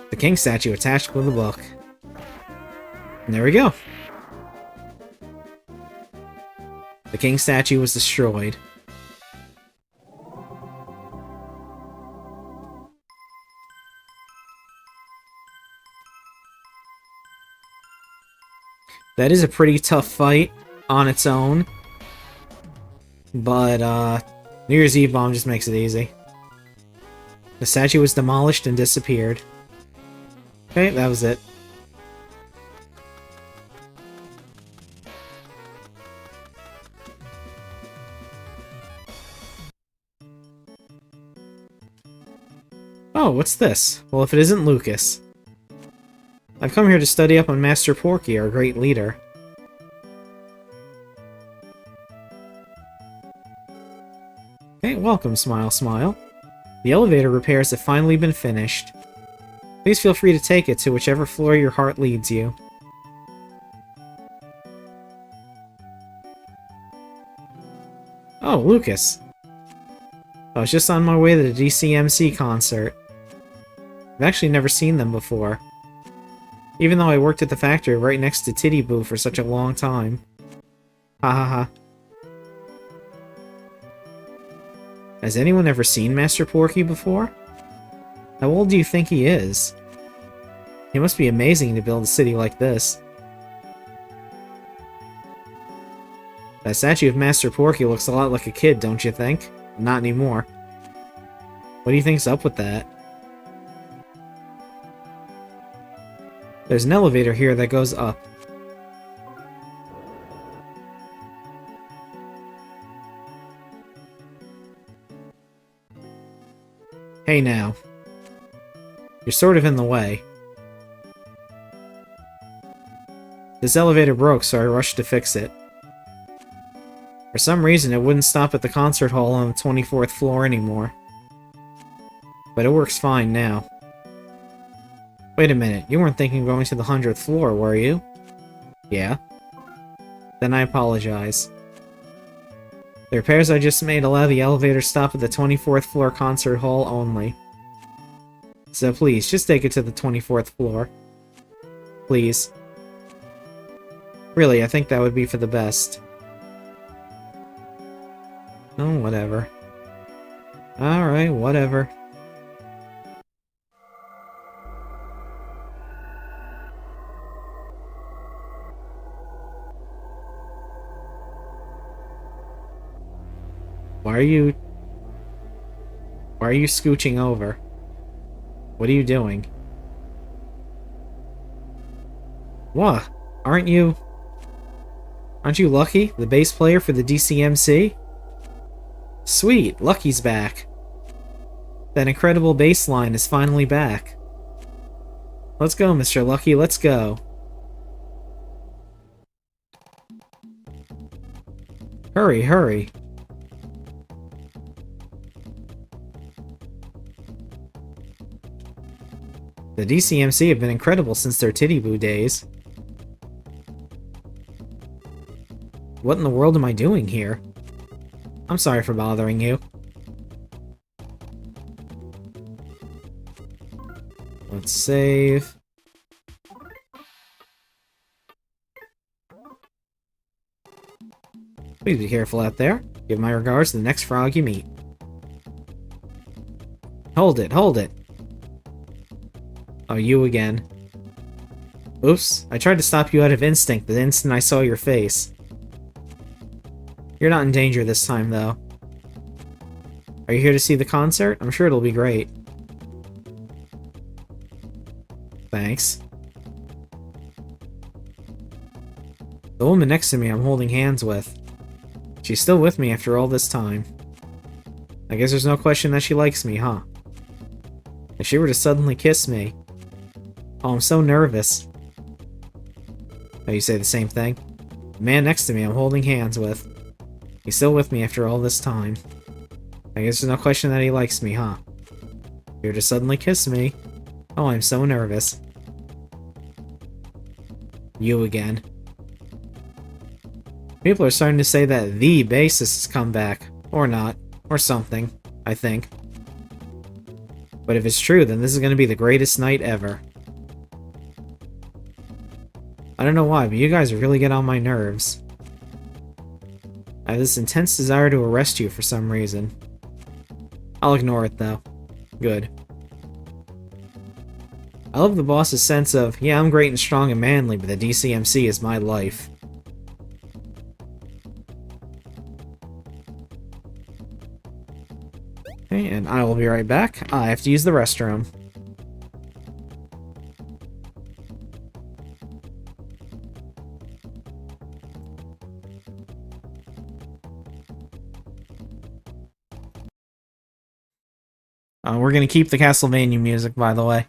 The king statue attached with a book. And there we go. The king statue was destroyed. That is a pretty tough fight on its own. But, New Year's Eve bomb just makes it easy. The statue was demolished and disappeared. Okay, that was it. Oh, what's this? Well, if it isn't Lucas. I've come here to study up on Master Porky, our great leader. Hey, welcome, Smile Smile. The elevator repairs have finally been finished. Please feel free to take it to whichever floor your heart leads you. Oh, Lucas. I was just on my way to the DCMC concert. I've actually never seen them before. Even though I worked at the factory right next to Titty Boo for such a long time. Ha ha ha. Has anyone ever seen Master Porky before? How old do you think he is? It must be amazing to build a city like this. That statue of Master Porky looks a lot like a kid, don't you think? Not anymore. What do you think's up with that? There's an elevator here that goes up. Hey now. You're sort of in the way. This elevator broke, so I rushed to fix it. For some reason, it wouldn't stop at the concert hall on the 24th floor anymore. But it works fine now. Wait a minute, you weren't thinking of going to the 100th floor, were you? Yeah? Then I apologize. The repairs I just made allow the elevator to stop at the 24th floor concert hall only. So please, just take it to the 24th floor. Please. Really, I think that would be for the best. Oh, whatever. Alright, whatever. Why are you scooching over? What are you doing? What? Aren't you Lucky, the bass player for the DCMC? Sweet, Lucky's back. That incredible bass line is finally back. Let's go, Mr. Lucky, let's go. Hurry, hurry. The DCMC have been incredible since their Titty Boo days. What in the world am I doing here? I'm sorry for bothering you. Let's save. Please be careful out there. Give my regards to the next frog you meet. Hold it, hold it. Oh, you again. Oops, I tried to stop you out of instinct the instant I saw your face. You're not in danger this time, though. Are you here to see the concert? I'm sure it'll be great. Thanks. The woman next to me I'm holding hands with. She's still with me after all this time. I guess there's no question that she likes me, huh? If she were to suddenly kiss me... Oh, I'm so nervous. Oh, you say the same thing? The man next to me I'm holding hands with. He's still with me after all this time. I guess there's no question that he likes me, huh? If you were to suddenly kiss me... Oh, I'm so nervous. You again. People are starting to say that the bassist has come back. Or not. Or something, I think. But if it's true, then this is going to be the greatest night ever. I don't know why, but you guys really get on my nerves. I have this intense desire to arrest you for some reason. I'll ignore it, though. Good. I love the boss's sense of, yeah, I'm great and strong and manly, but the DCMC is my life. Okay, and I will be right back. I have to use the restroom. We're gonna keep the Castlevania music, by the way.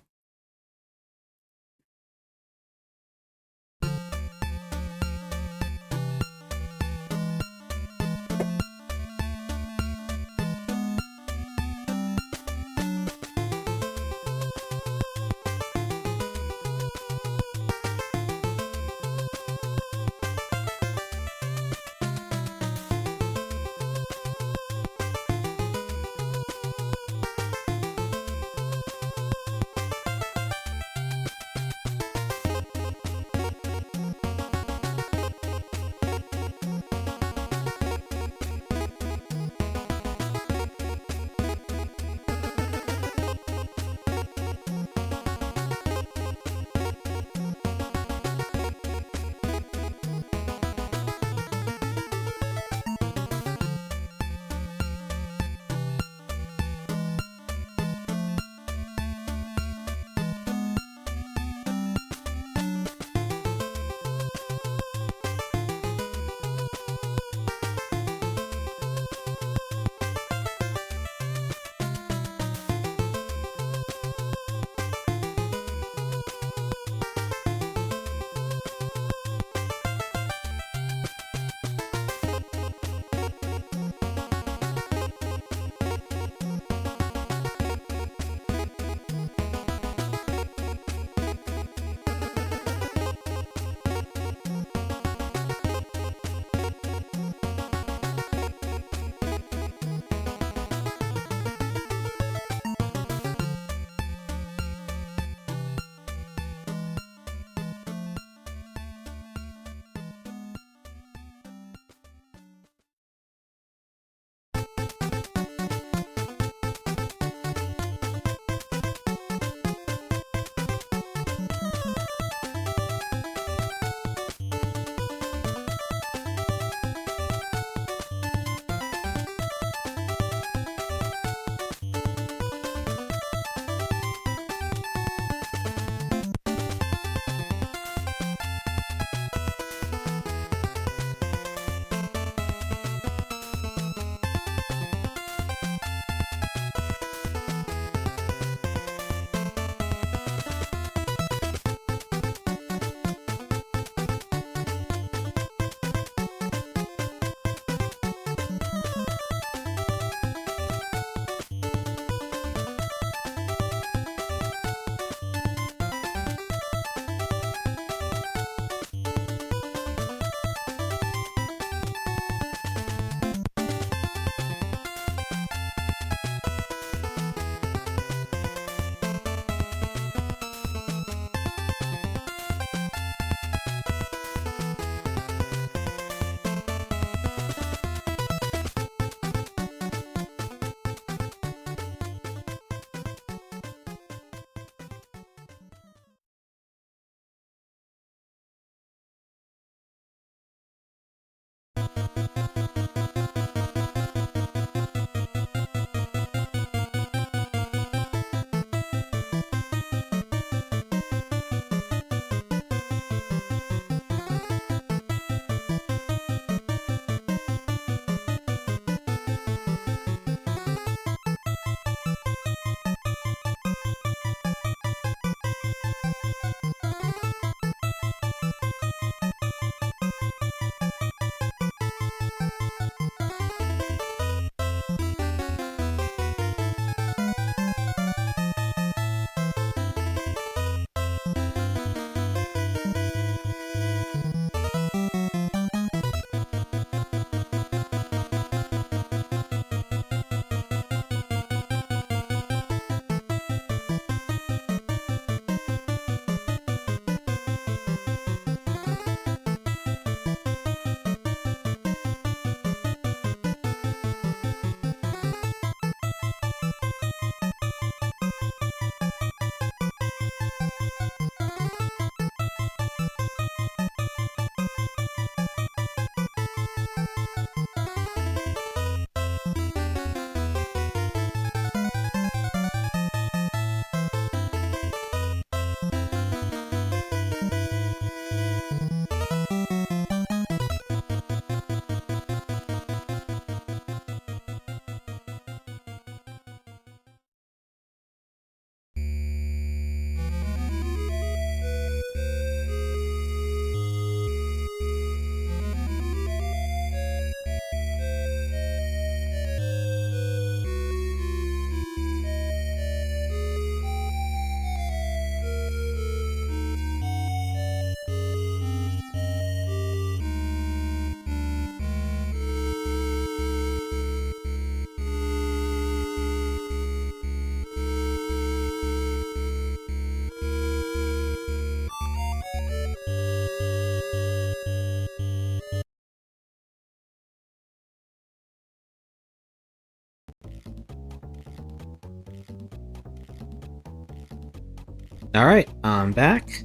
Alright, I'm back.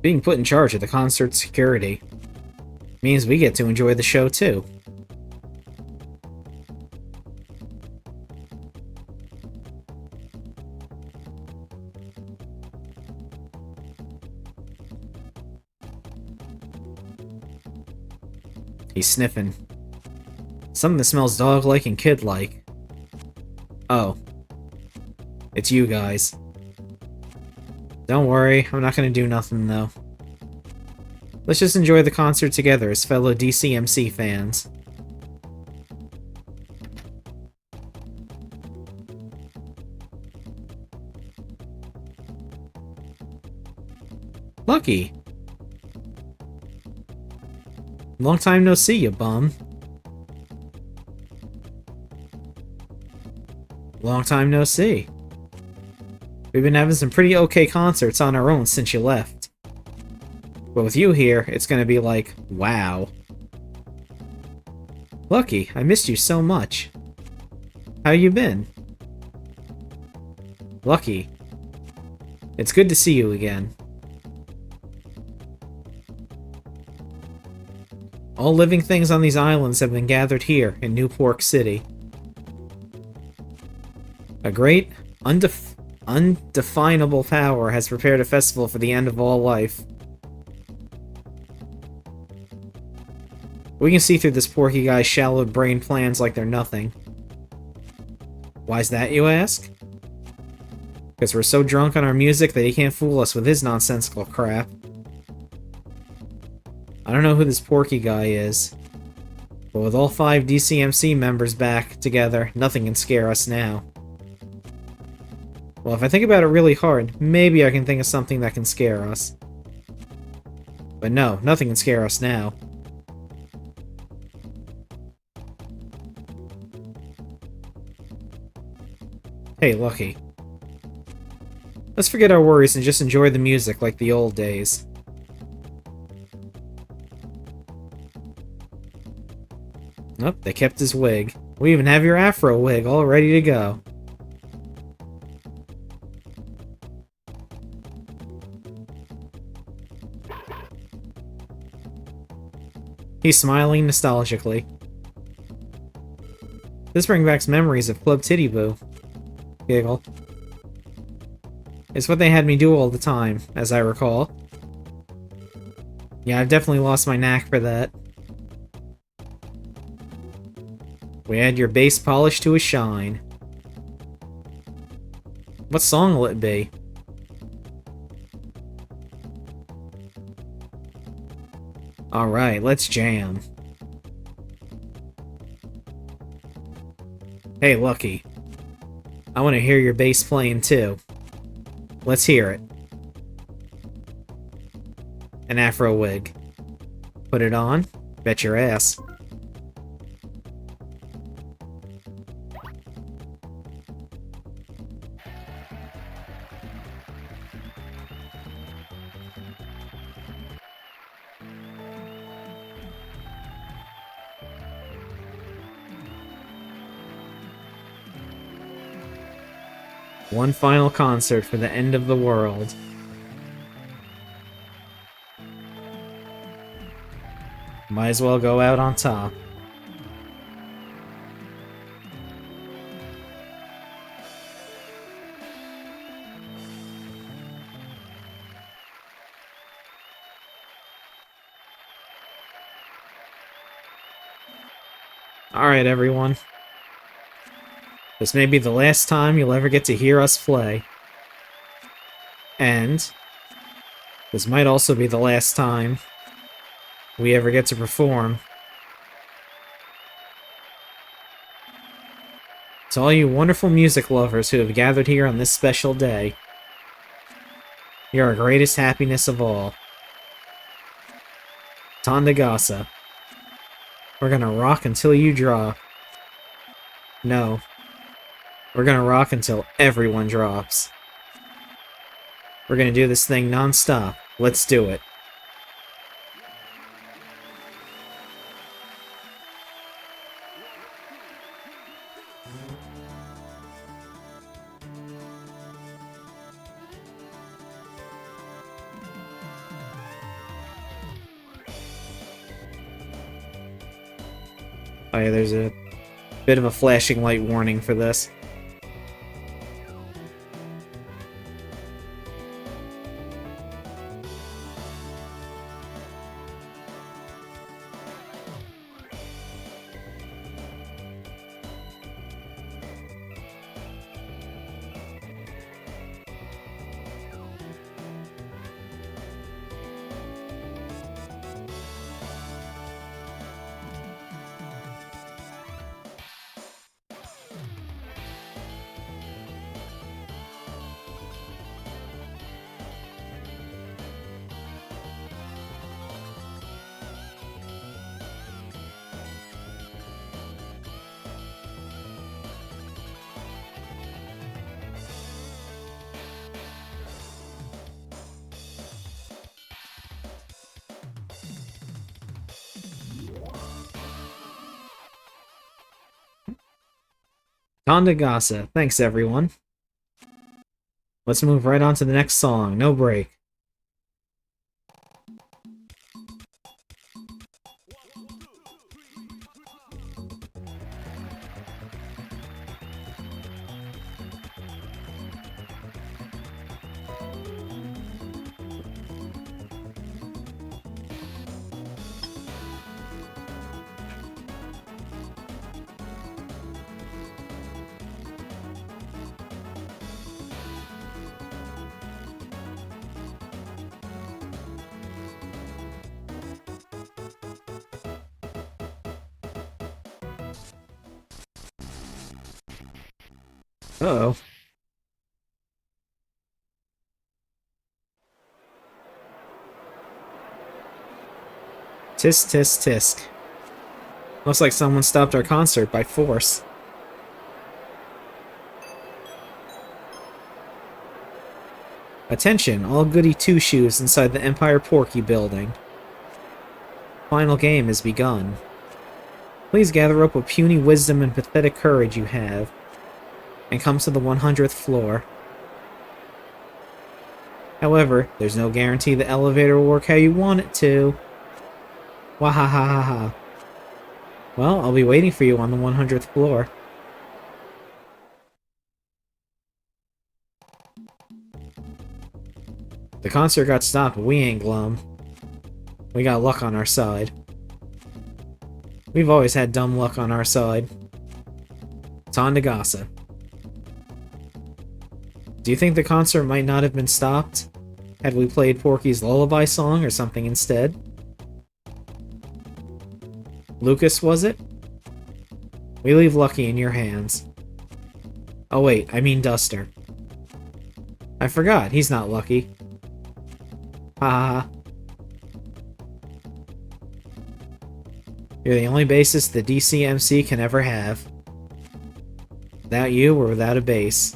Being put in charge of the concert security means we get to enjoy the show too. He's sniffing. Something that smells dog-like and kid-like. Oh. It's you guys. Don't worry, I'm not gonna do nothing, though. Let's just enjoy the concert together as fellow DCMC fans. Lucky! Long time no see, you bum. Long time no see. We've been having some pretty okay concerts on our own since you left. But with you here, it's gonna be like, wow. Lucky, I missed you so much. How you been? Lucky. It's good to see you again. All living things on these islands have been gathered here in New Pork City. A great, undefinable power has prepared a festival for the end of all life. We can see through this Porky guy's shallow-brained plans like they're nothing. Why's that, you ask? Because we're so drunk on our music that he can't fool us with his nonsensical crap. I don't know who this Porky guy is, but with all 5 DCMC members back together, nothing can scare us now. Well, if I think about it really hard, maybe I can think of something that can scare us. But no, nothing can scare us now. Hey, Lucky. Let's forget our worries and just enjoy the music like the old days. Nope, they kept his wig. We even have your afro wig all ready to go. He's smiling nostalgically. This brings back memories of Club Titty Boo. Giggle. It's what they had me do all the time, as I recall. Yeah, I've definitely lost my knack for that. We had your bass polished to a shine. What song will it be? Alright, let's jam. Hey, Lucky. I want to hear your bass playing too. Let's hear it. An afro wig. Put it on? Bet your ass. One final concert for the end of the world. Might as well go out on top. Alright, everyone. This may be the last time you'll ever get to hear us play. And this might also be the last time we ever get to perform. To all you wonderful music lovers who have gathered here on this special day, you're our greatest happiness of all. Tandagasa. We're gonna rock until you drop. No. We're gonna rock until everyone drops. We're gonna do this thing non-stop. Let's do it. Oh yeah, there's a bit of a flashing light warning for this. Tandagasa. Thanks, everyone. Let's move right on to the next song. No break. Uh-oh. Tisk, tisk, tisk. Looks like someone stopped our concert by force. Attention, all goody two-shoes inside the Empire Porky building. Final game has begun. Please gather up what puny wisdom and pathetic courage you have, and come to the 100th floor. However, there's no guarantee the elevator will work how you want it to. Wahahaha. Well, I'll be waiting for you on the 100th floor. The concert got stopped, but we ain't glum. We got luck on our side. We've always had dumb luck on our side. Tandagasa. Do you think the concert might not have been stopped had we played Porky's Lullaby song or something instead? Lucas, was it? We leave Lucky in your hands. Oh wait, I mean Duster. I forgot, he's not Lucky. Ha ha ha. You're the only bassist the DCMC can ever have. Without you, we're without a bass.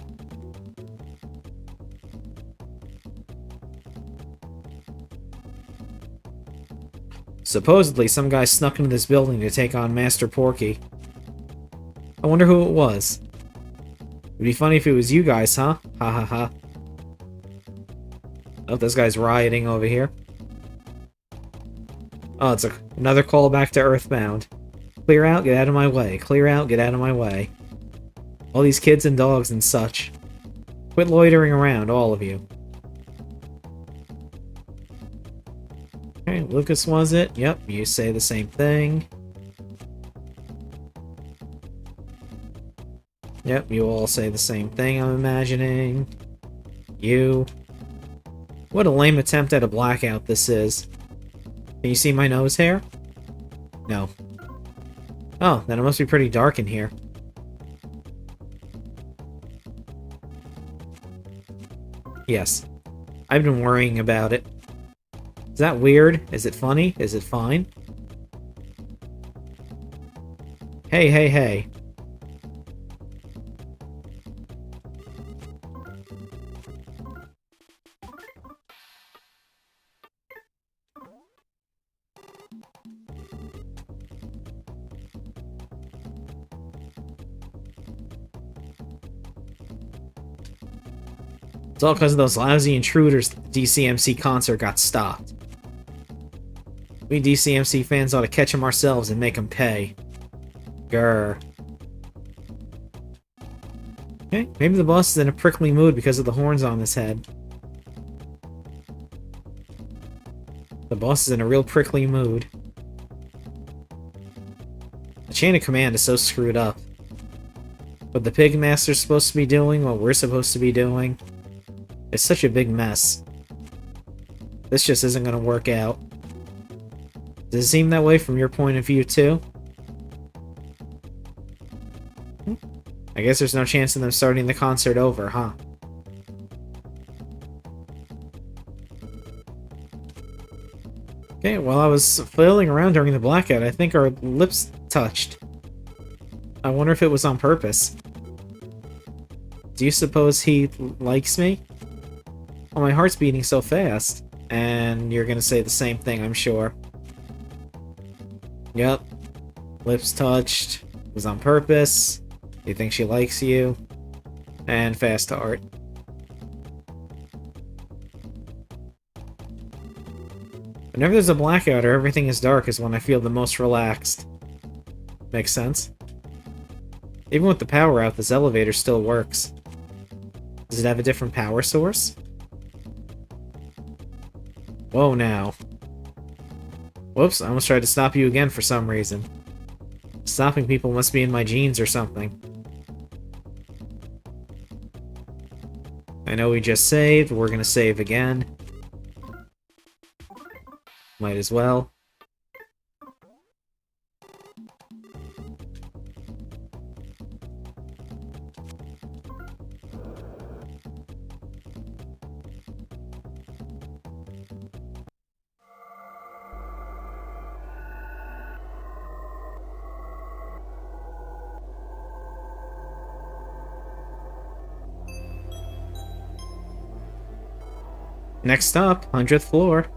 Supposedly, some guy snuck into this building to take on Master Porky. I wonder who it was. It'd be funny if it was you guys, huh? Ha ha ha. Oh, this guy's rioting over here. Oh, it's another callback to Earthbound. Clear out, get out of my way. Clear out, get out of my way. All these kids and dogs and such. Quit loitering around, all of you. Okay, Lucas, was it? Yep, you say the same thing. Yep, you all say the same thing, I'm imagining. You. What a lame attempt at a blackout this is. Can you see my nose hair? No. Oh, then it must be pretty dark in here. Yes. I've been worrying about it. Is that weird? Is it funny? Is it fine? Hey, hey, hey. It's all because of those lousy intruders that the DCMC concert got stopped. We DCMC fans ought to catch them ourselves and make them pay. Grr. Okay, maybe the boss is in a prickly mood because of the horns on his head. The boss is in a real prickly mood. The chain of command is so screwed up. What the Pig Master's supposed to be doing, what we're supposed to be doing. It's such a big mess. This just isn't going to work out. Does it seem that way from your point of view, too? I guess there's no chance of them starting the concert over, huh? Okay, while I was flailing around during the blackout, I think our lips touched. I wonder if it was on purpose. Do you suppose he likes me? Well, my heart's beating so fast. And you're gonna say the same thing, I'm sure. Yep. Lips touched. It was on purpose. You think she likes you. And fast heart. Whenever there's a blackout or everything is dark is when I feel the most relaxed. Makes sense. Even with the power out, this elevator still works. Does it have a different power source? Whoa, now. Whoops, I almost tried to stop you again for some reason. Stopping people must be in my genes or something. I know we just saved, we're gonna save again. Might as well. Next up, 100th floor.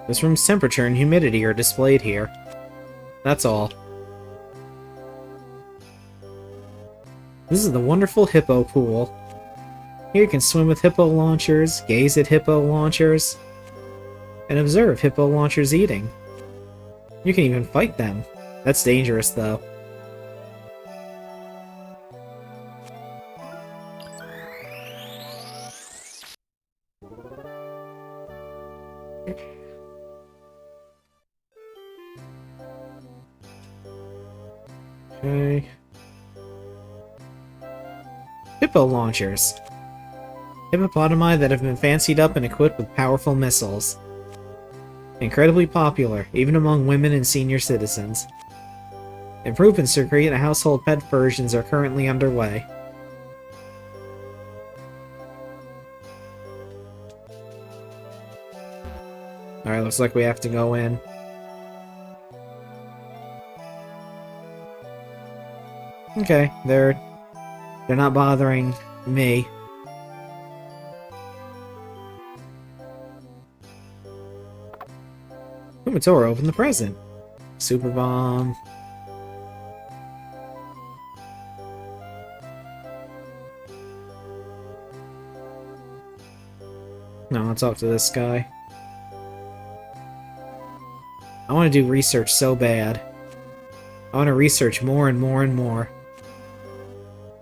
This room's temperature and humidity are displayed here. That's all. This is the wonderful hippo pool. Here you can swim with hippo launchers, gaze at hippo launchers, and observe hippo launchers eating. You can even fight them. That's dangerous, though. Okay. Hippo launchers. Hippopotami that have been fancied up and equipped with powerful missiles. Incredibly popular, even among women and senior citizens. Improvements to create a household pet versions are currently underway. Alright, looks like we have to go in. Okay, they're not bothering me. Kumatora opened the present. Super bomb. No, I'll talk to this guy. I want to do research so bad. I want to research more and more and more.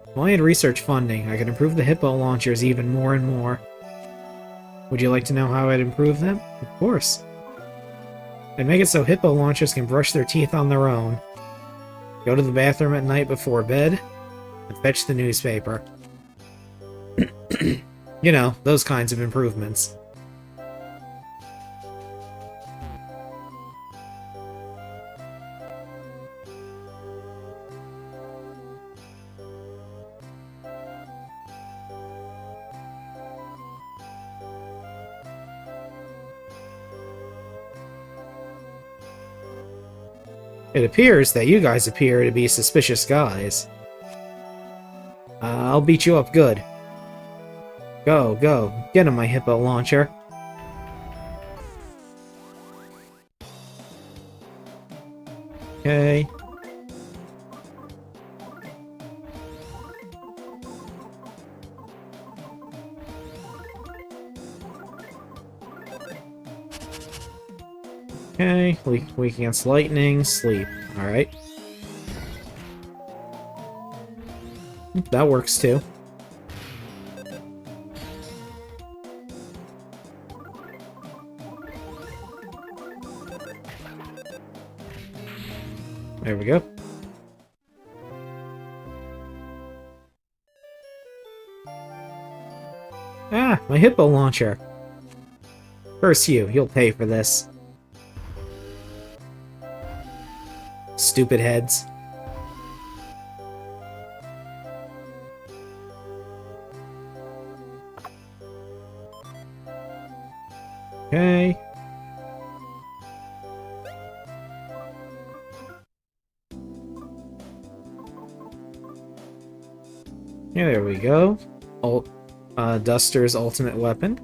If I had research funding, I could improve the hippo launchers even more and more. Would you like to know how I'd improve them? Of course. I'd make it so hippo launchers can brush their teeth on their own. Go to the bathroom at night before bed, and fetch the newspaper. You know, those kinds of improvements. It appears that you guys appear to be suspicious guys. I'll beat you up good. Go, go. Get him, my hippo launcher. Okay. Okay, weak against lightning, sleep. Alright. That works too. There we go. Ah, my hippo launcher. Curse you, you'll pay for this. Stupid heads. Okay. Yeah, there we go. Duster's ultimate weapon.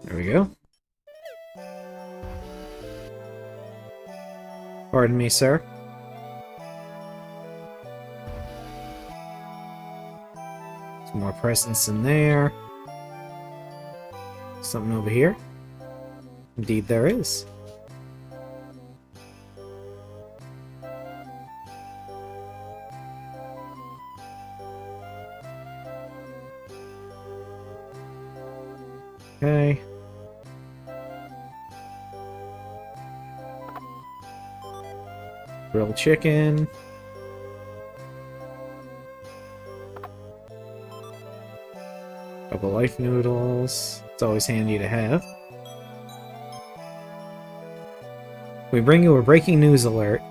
There we go. Pardon me, sir. Some more presents in there. Something over here. Indeed there is. Okay. Grilled chicken. Couple life noodles. It's always handy to have. We bring you a breaking news alert.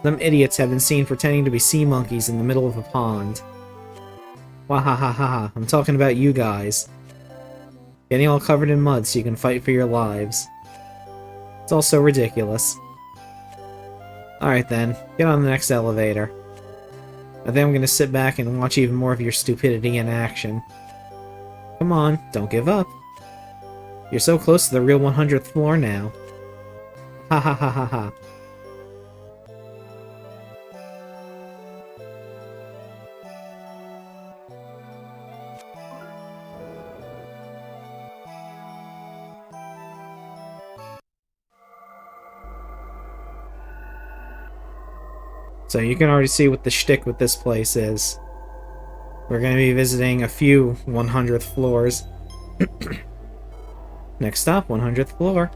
Some idiots have been seen pretending to be sea monkeys in the middle of a pond. Wahahaha, I'm talking about you guys. Getting all covered in mud so you can fight for your lives. It's all so ridiculous. Alright then, get on the next elevator. I think I'm gonna sit back and watch even more of your stupidity in action. Come on, don't give up. You're so close to the real 100th floor now. Ha ha ha ha ha. So you can already see what the shtick with this place is. We're going to be visiting a few 100th floors. Next stop, 100th floor.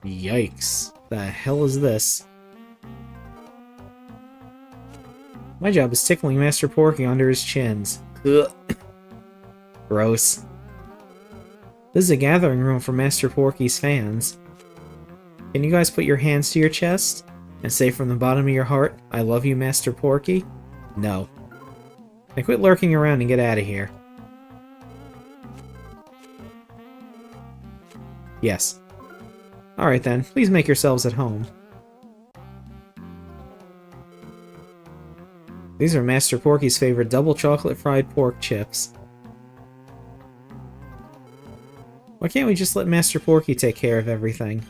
Yikes. The hell is this? My job is tickling Master Porky under his chins. Ugh. Gross. This is a gathering room for Master Porky's fans. Can you guys put your hands to your chest and say from the bottom of your heart, I love you, Master Porky? No. Now quit lurking around and get out of here. Yes. Alright then, please make yourselves at home. These are Master Porky's favorite double chocolate fried pork chips. Why can't we just let Master Porky take care of everything?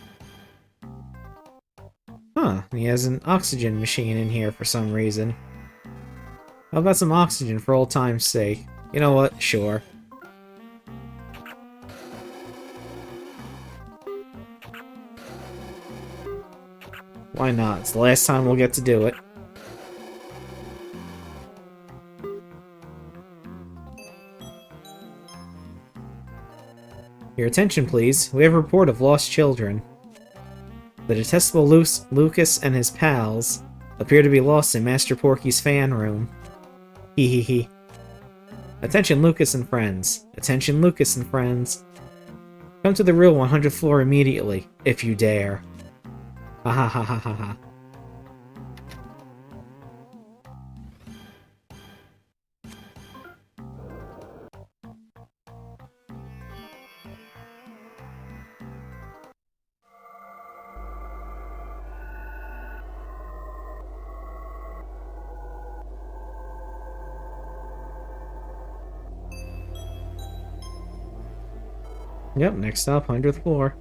Huh, he has an oxygen machine in here for some reason. How about some oxygen for old time's sake? You know what? Sure. Why not? It's the last time we'll get to do it. Your attention, please. We have a report of lost children. The detestable Lucas and his pals appear to be lost in Master Porky's fan room. Hee hee hee. Attention, Lucas and friends. Attention, Lucas and friends. Come to the real 100th floor immediately, if you dare. Ha ha ha ha ha ha. Yep, next up, 100th floor.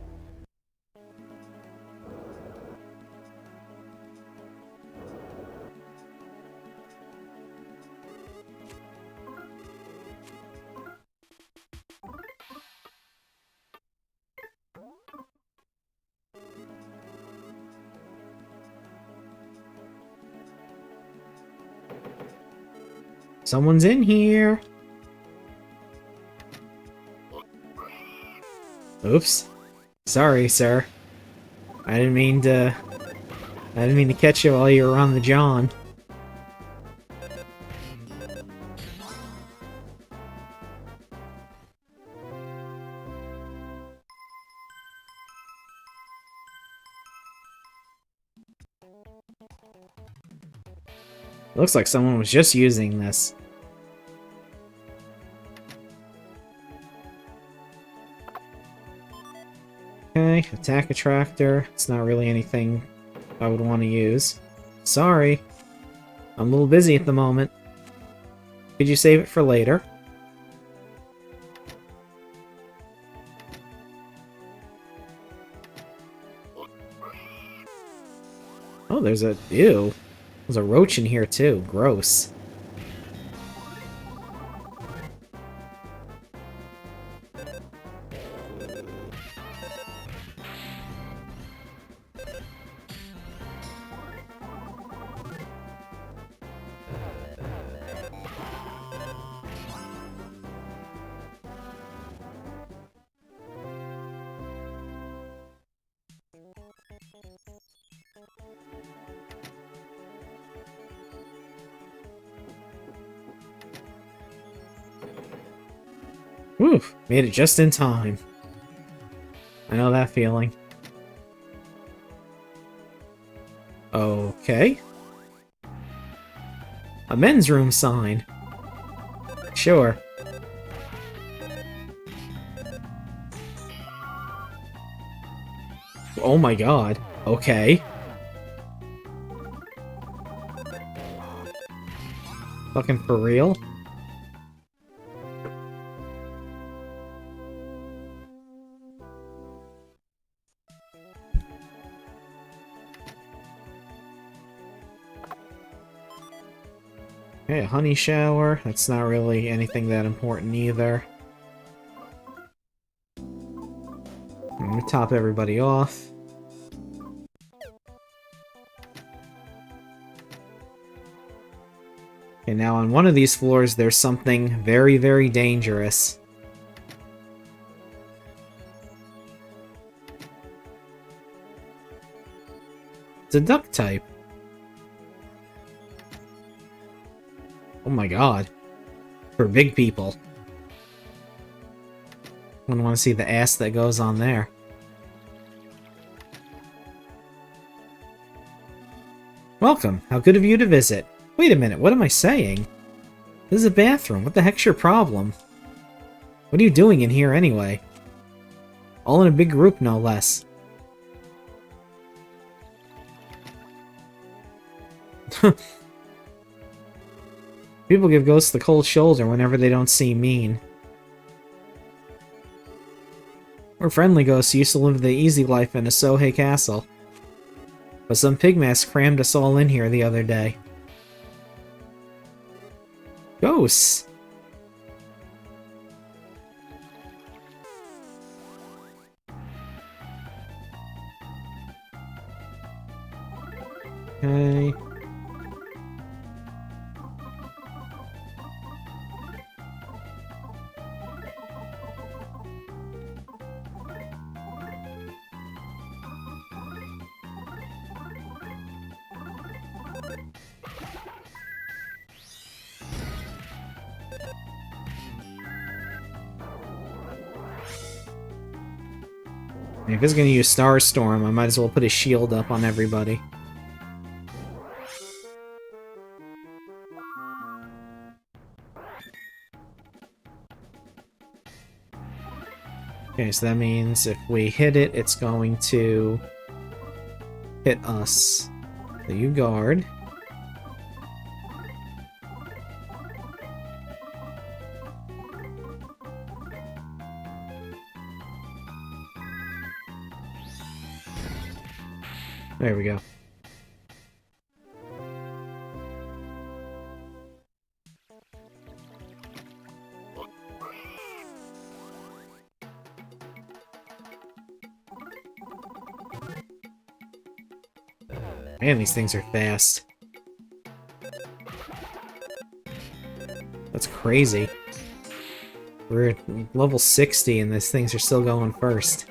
Someone's in here! Oops. Sorry, sir. I didn't mean to catch you while you were on the John. Looks like someone was just using this. Okay, attack attractor. It's not really anything I would want to use. Sorry. I'm a little busy at the moment. Could you save it for later? Oh, there's a... Ew. There's a roach in here, too. Gross. Whew, made it just in time. I know that feeling. Okay. A men's room sign. Sure. Oh my god. Okay. Fucking for real? Okay, a honey shower. That's not really anything that important either. I'm gonna top everybody off. Okay, now on one of these floors, there's something very, very dangerous. It's a duck type. Oh my god. For big people. Wouldn't want to see the ass that goes on there. Welcome. How good of you to visit. Wait a minute, what am I saying? This is a bathroom. What the heck's your problem? What are you doing in here anyway? All in a big group, no less. People give ghosts the cold shoulder whenever they don't seem mean. We're friendly ghosts who used to live the easy life in a Sohei castle. But some pigmask crammed us all in here the other day. Ghosts! Okay. If he's gonna use Starstorm, I might as well put a shield up on everybody. Okay, so that means if we hit it, it's going to hit us. So you guard. There we go. Man, these things are fast. That's crazy. We're at level 60 and these things are still going first.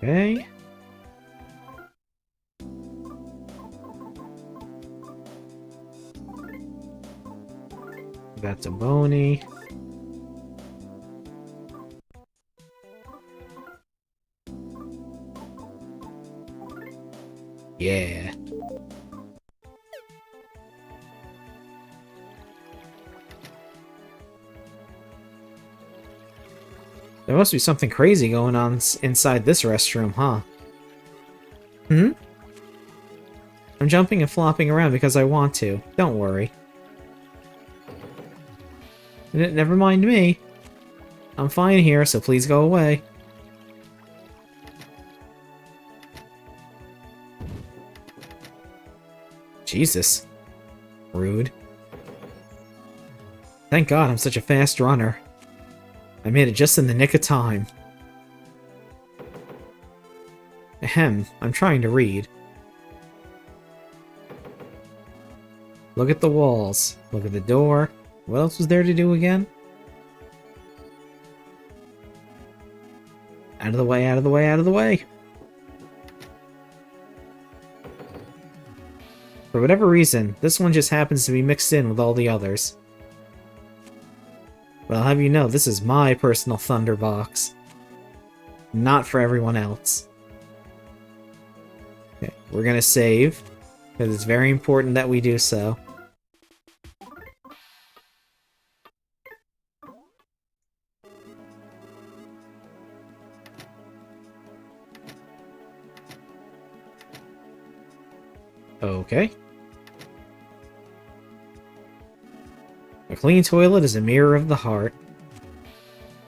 Okay. That's a bony. Yeah. There must be something crazy going on inside this restroom, huh? Hmm? I'm jumping and flopping around because I want to. Don't worry. Never mind me. I'm fine here, so please go away. Jesus. Rude. Thank God I'm such a fast runner. I made it just in the nick of time. Ahem, I'm trying to read. Look at the walls. Look at the door. What else was there to do again? Out of the way, out of the way, out of the way! For whatever reason, this one just happens to be mixed in with all the others. But I'll have you know, this is my personal Thunderbox. Not for everyone else. Okay, we're gonna save, because it's very important that we do so. Okay. A clean toilet is a mirror of the heart.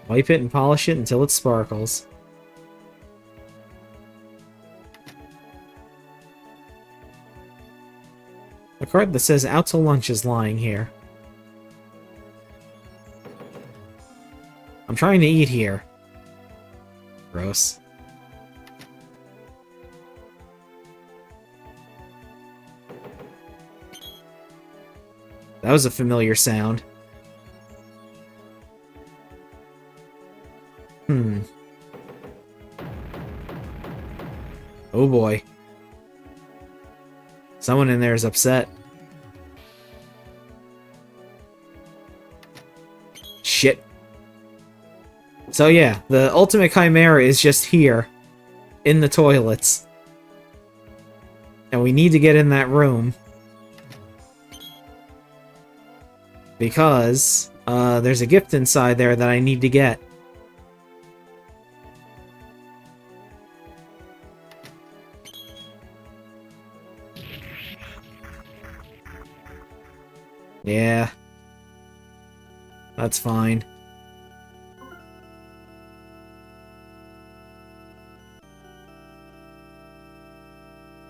Wipe it and polish it until it sparkles. A card that says out to lunch is lying here. I'm trying to eat here. Gross. That was a familiar sound. Oh boy. Someone in there is upset. Shit. So yeah, the Ultimate Chimera is just here. In the toilets. And we need to get in that room. Because there's a gift inside there that I need to get. Yeah. That's fine.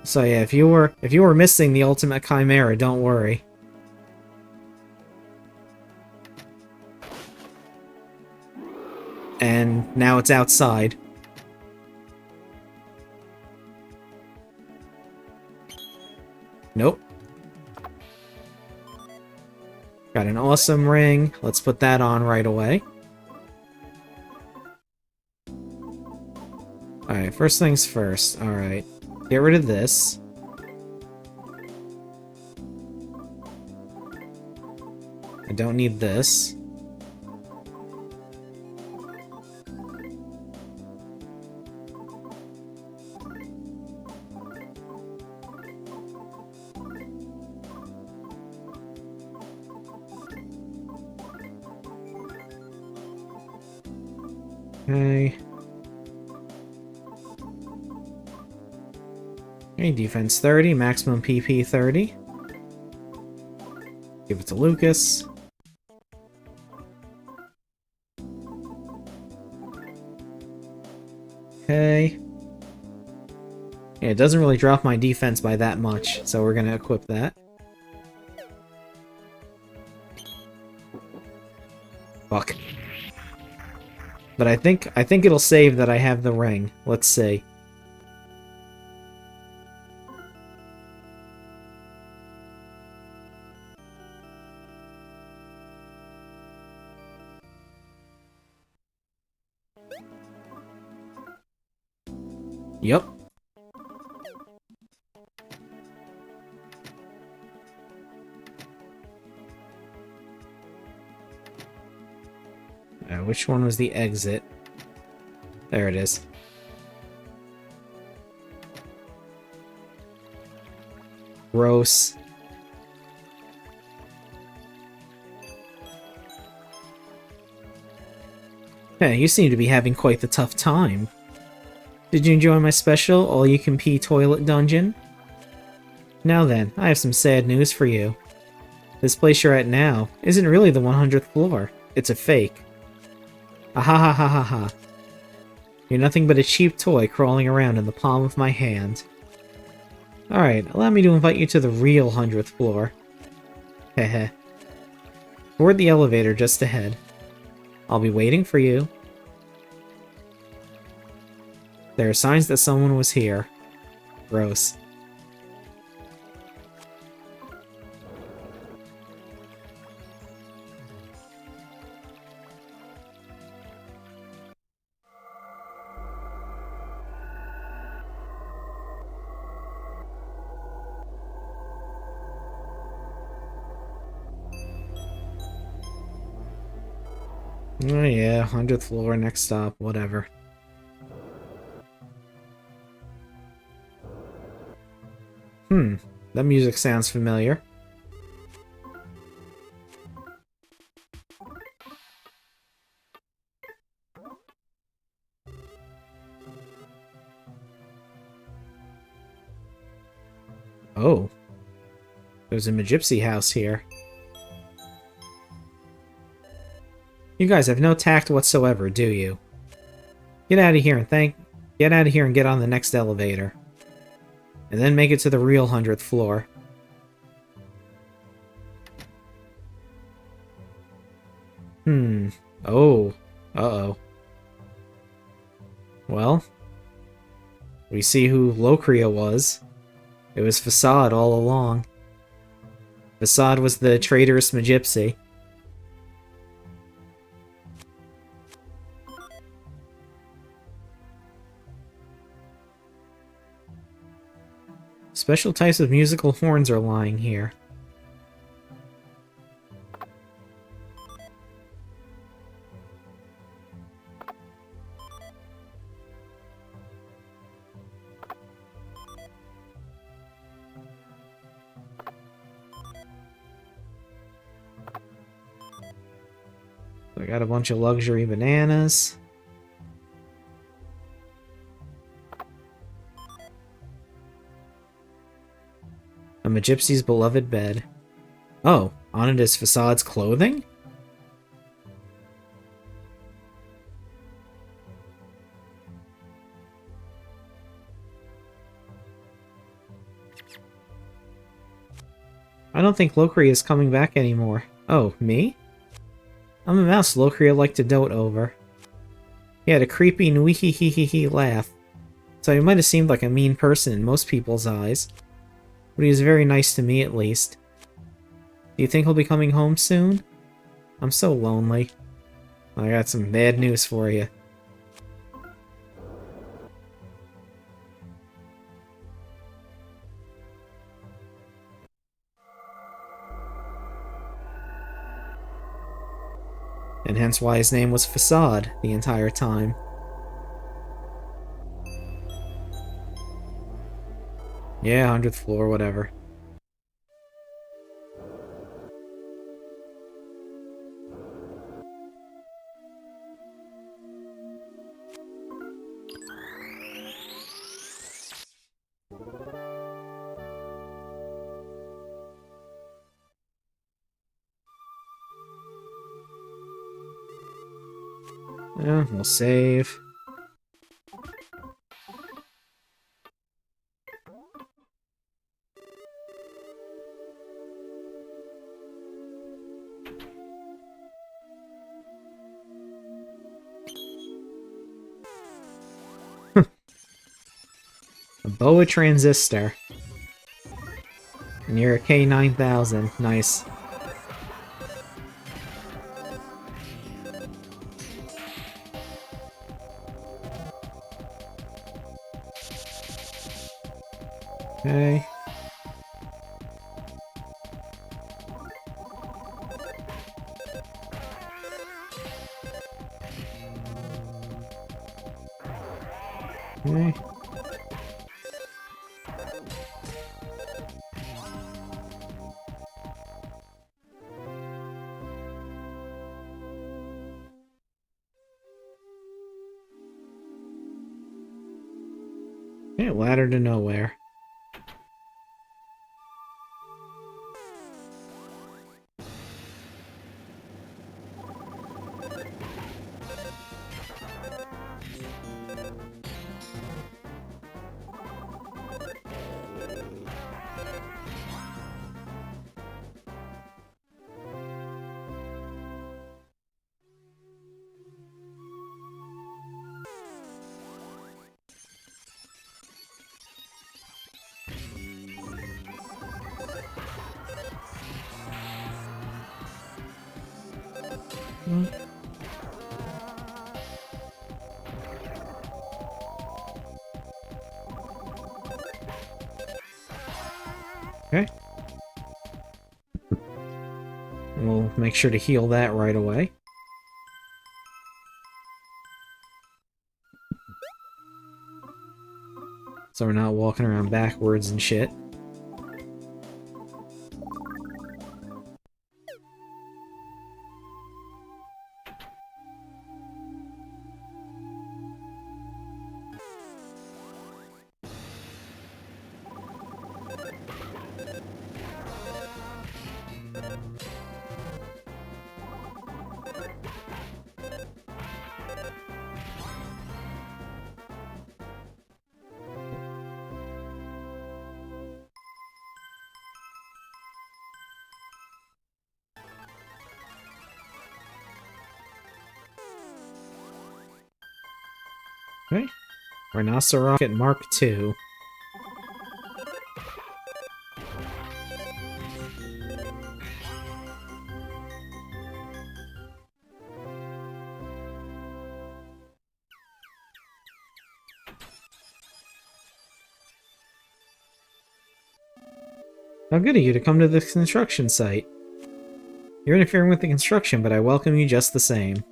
So yeah, if you were missing the Ultimate Chimera, don't worry. And now it's outside. Nope. Got an awesome ring. Let's put that on right away. Alright, first things first. Alright. Get rid of this. I don't need this. Okay. Okay, defense 30, maximum PP 30. Give it to Lucas. Okay. Yeah, it doesn't really drop my defense by that much, so we're gonna equip that. Fuck. But I think it'll save that I have the ring. Let's see. Yep. Which one was the exit? There it is. Gross. Hey, you seem to be having quite the tough time. Did you enjoy my special all-you-can-pee toilet dungeon? Now then, I have some sad news for you. This place you're at now isn't really the 100th floor. It's a fake. Ah ha ha ha ha ha. You're nothing but a cheap toy crawling around in the palm of my hand. Alright, allow me to invite you to the real 100th floor. Heh. Board the elevator just ahead. I'll be waiting for you. There are signs that someone was here. Gross. Oh yeah, 100th floor, next stop, whatever. That music sounds familiar. Oh. There's a Magypsy house here. You guys have no tact whatsoever, do you? Get out of here and get on the next elevator. And then make it to the real 100th floor. Oh. Uh-oh. Well, we see who Locria was. It was Facade all along. Facade was the traitorous Magypsy. Special types of musical horns are lying here. I got a bunch of luxury bananas. A Magypsy's beloved bed. Oh, on it is Facade's clothing? I don't think Locria is coming back anymore. Oh, me? I'm a mouse Locria liked to dote over. He had a creepy nwee-hee-hee-hee laugh, so he might have seemed like a mean person in most people's eyes. But he was very nice to me, at least. Do you think he'll be coming home soon? I'm so lonely. I got some bad news for you. And hence why his name was Facade the entire time. Yeah, 100th floor, whatever. Yeah, we'll save. A boa transistor. And you're a K9000. Nice. Okay. Okay. Okay, ladder to nowhere. Hmm. Okay. And we'll make sure to heal that right away. So we're not walking around backwards and shit. Okay. Rhinocerocket Mark II. How good of you to come to the construction site. You're interfering with the construction, but I welcome you just the same.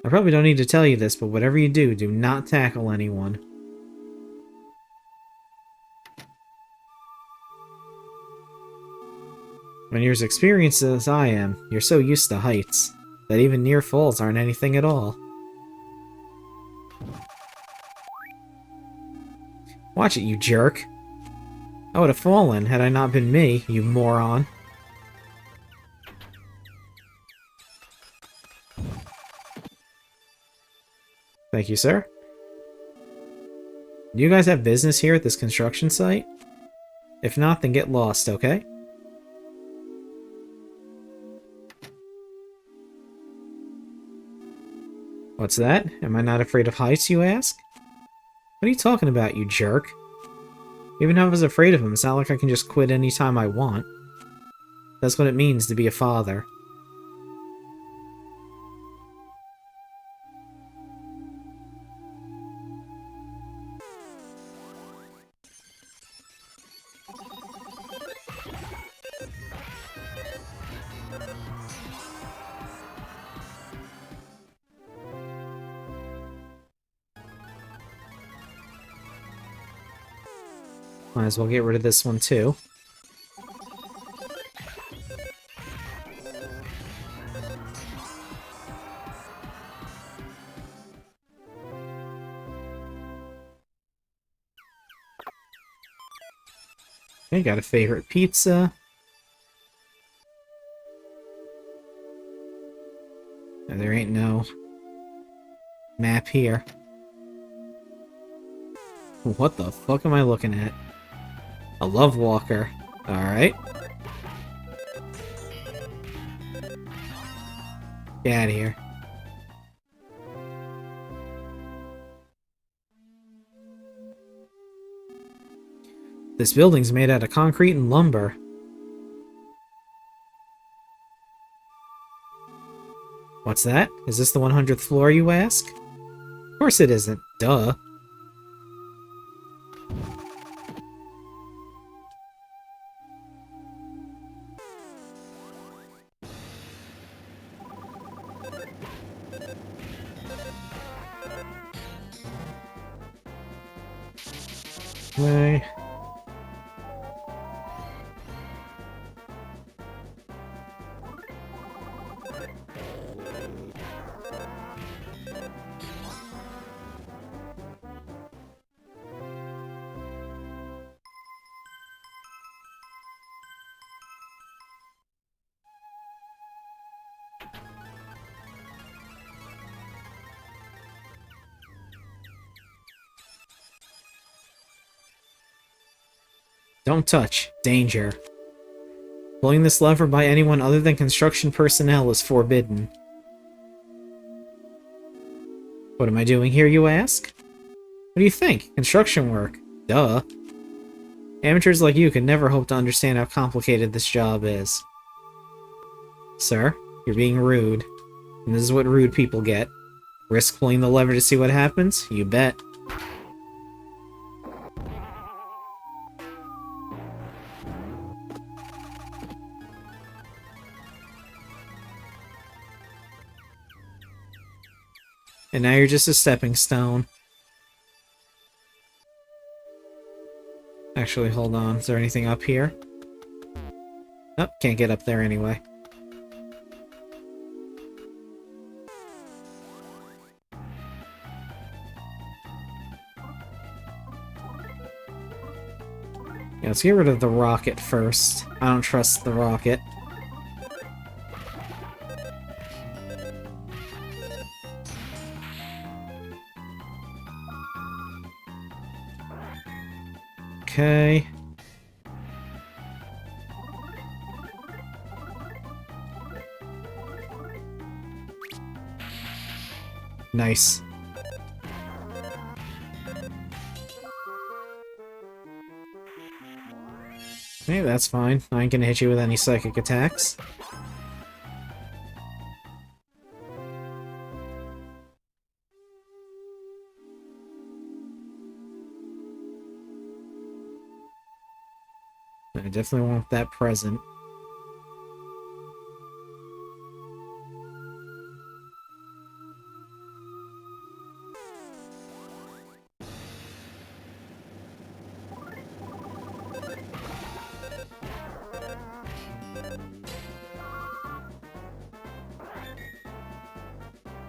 I probably don't need to tell you this, but whatever you do, do not tackle anyone. When you're as experienced as I am, you're so used to heights, that even near falls aren't anything at all. Watch it, you jerk. I would have fallen had I not been me, you moron. Thank you, sir. Do you guys have business here at this construction site? If not, then get lost, okay? What's that? Am I not afraid of heights, you ask? What are you talking about, you jerk? Even if I was afraid of him, it's not like I can just quit any time I want. That's what it means to be a father. Might as well get rid of this one too. Okay, got a favorite pizza. And there ain't no map here. What the fuck am I looking at? A love walker. Alright. Get out of here. This building's made out of concrete and lumber. What's that? Is this the 100th floor, you ask? Of course it isn't. Duh. Okay. Don't touch. Danger. Pulling this lever by anyone other than construction personnel is forbidden. What am I doing here, you ask? What do you think? Construction work. Duh. Amateurs like you can never hope to understand how complicated this job is. Sir, you're being rude. And this is what rude people get. Risk pulling the lever to see what happens? You bet. And now you're just a stepping stone. Actually, hold on. Is there anything up here? Nope, can't get up there anyway. Yeah, let's get rid of the rocket first. I don't trust the rocket. Okay. Nice. Hey, that's fine. I ain't gonna hit you with any psychic attacks. I definitely want that present.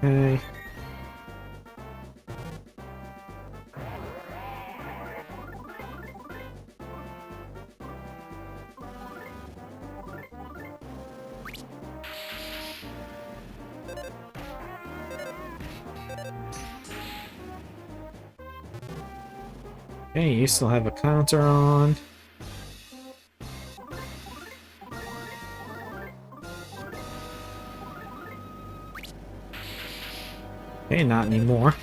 Okay. Okay, you still have a counter on. Okay, not anymore.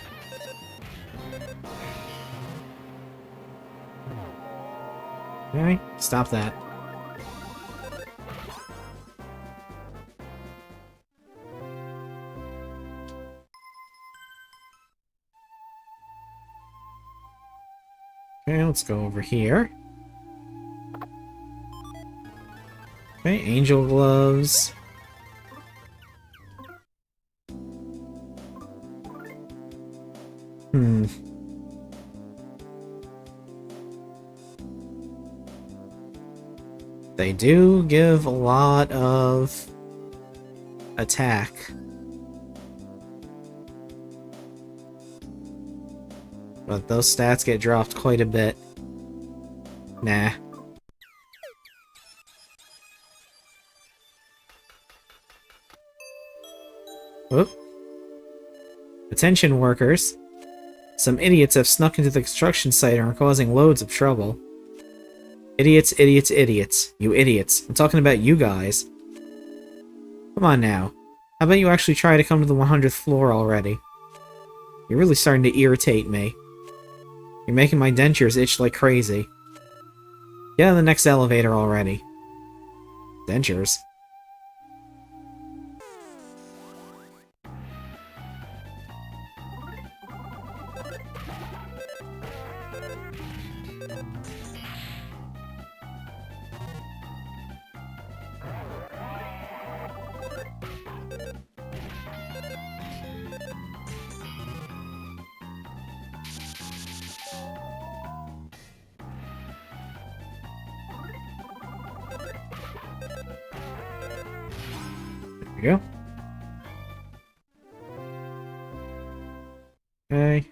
Okay, stop that. Okay, let's go over here. Okay, angel gloves. They do give a lot of attack. But those stats get dropped quite a bit. Nah. Whoop. Attention workers. Some idiots have snuck into the construction site and are causing loads of trouble. Idiots, idiots, idiots. You idiots. I'm talking about you guys. Come on now. How about you actually try to come to the 100th floor already? You're really starting to irritate me. You're making my dentures itch like crazy. Get on the next elevator already. Dentures? There we go. Okay.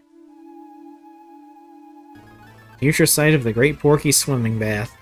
Future site of the Great Porky Swimming Bath.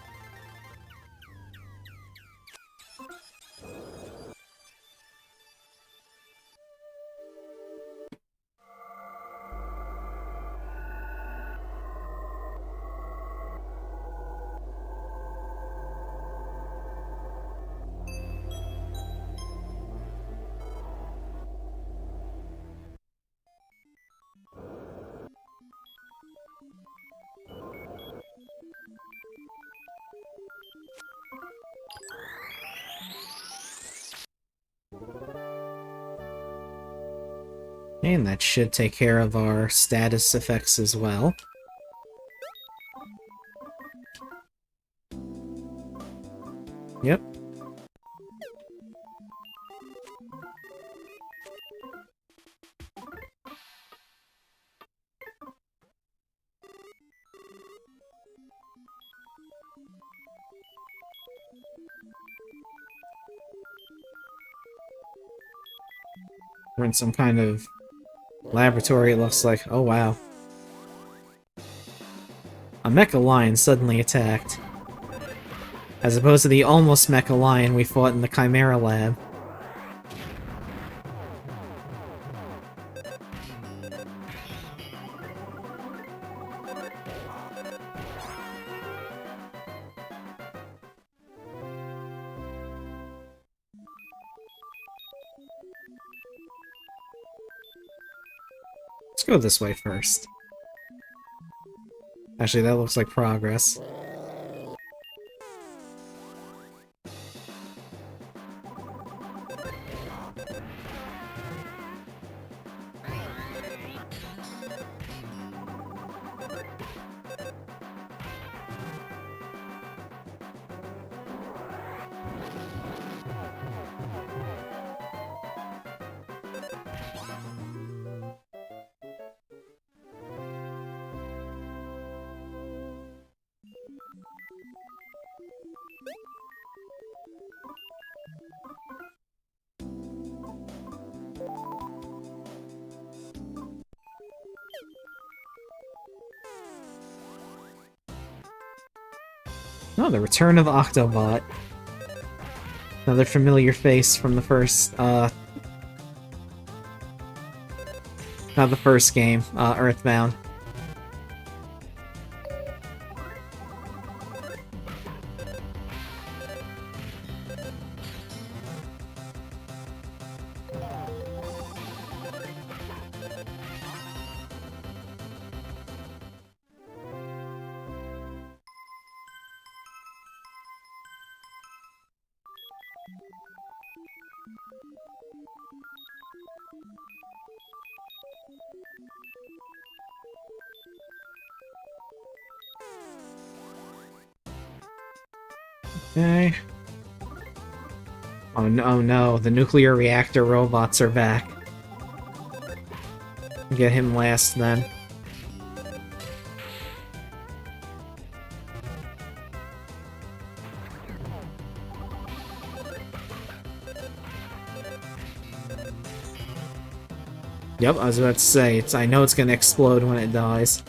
And that should take care of our status effects as well. Yep. We're in some kind of laboratory, it looks like. Oh, wow. A mecha lion suddenly attacked. As opposed to the almost mecha lion we fought in the Chimera lab. Let's go this way first. Actually, that looks like progress. Oh, the return of Octobot. Another familiar face from the first, not the first game, Earthbound. Okay. Oh no, the nuclear reactor robots are back. Get him last then. Yep, I was about to say, I know it's gonna explode when it dies.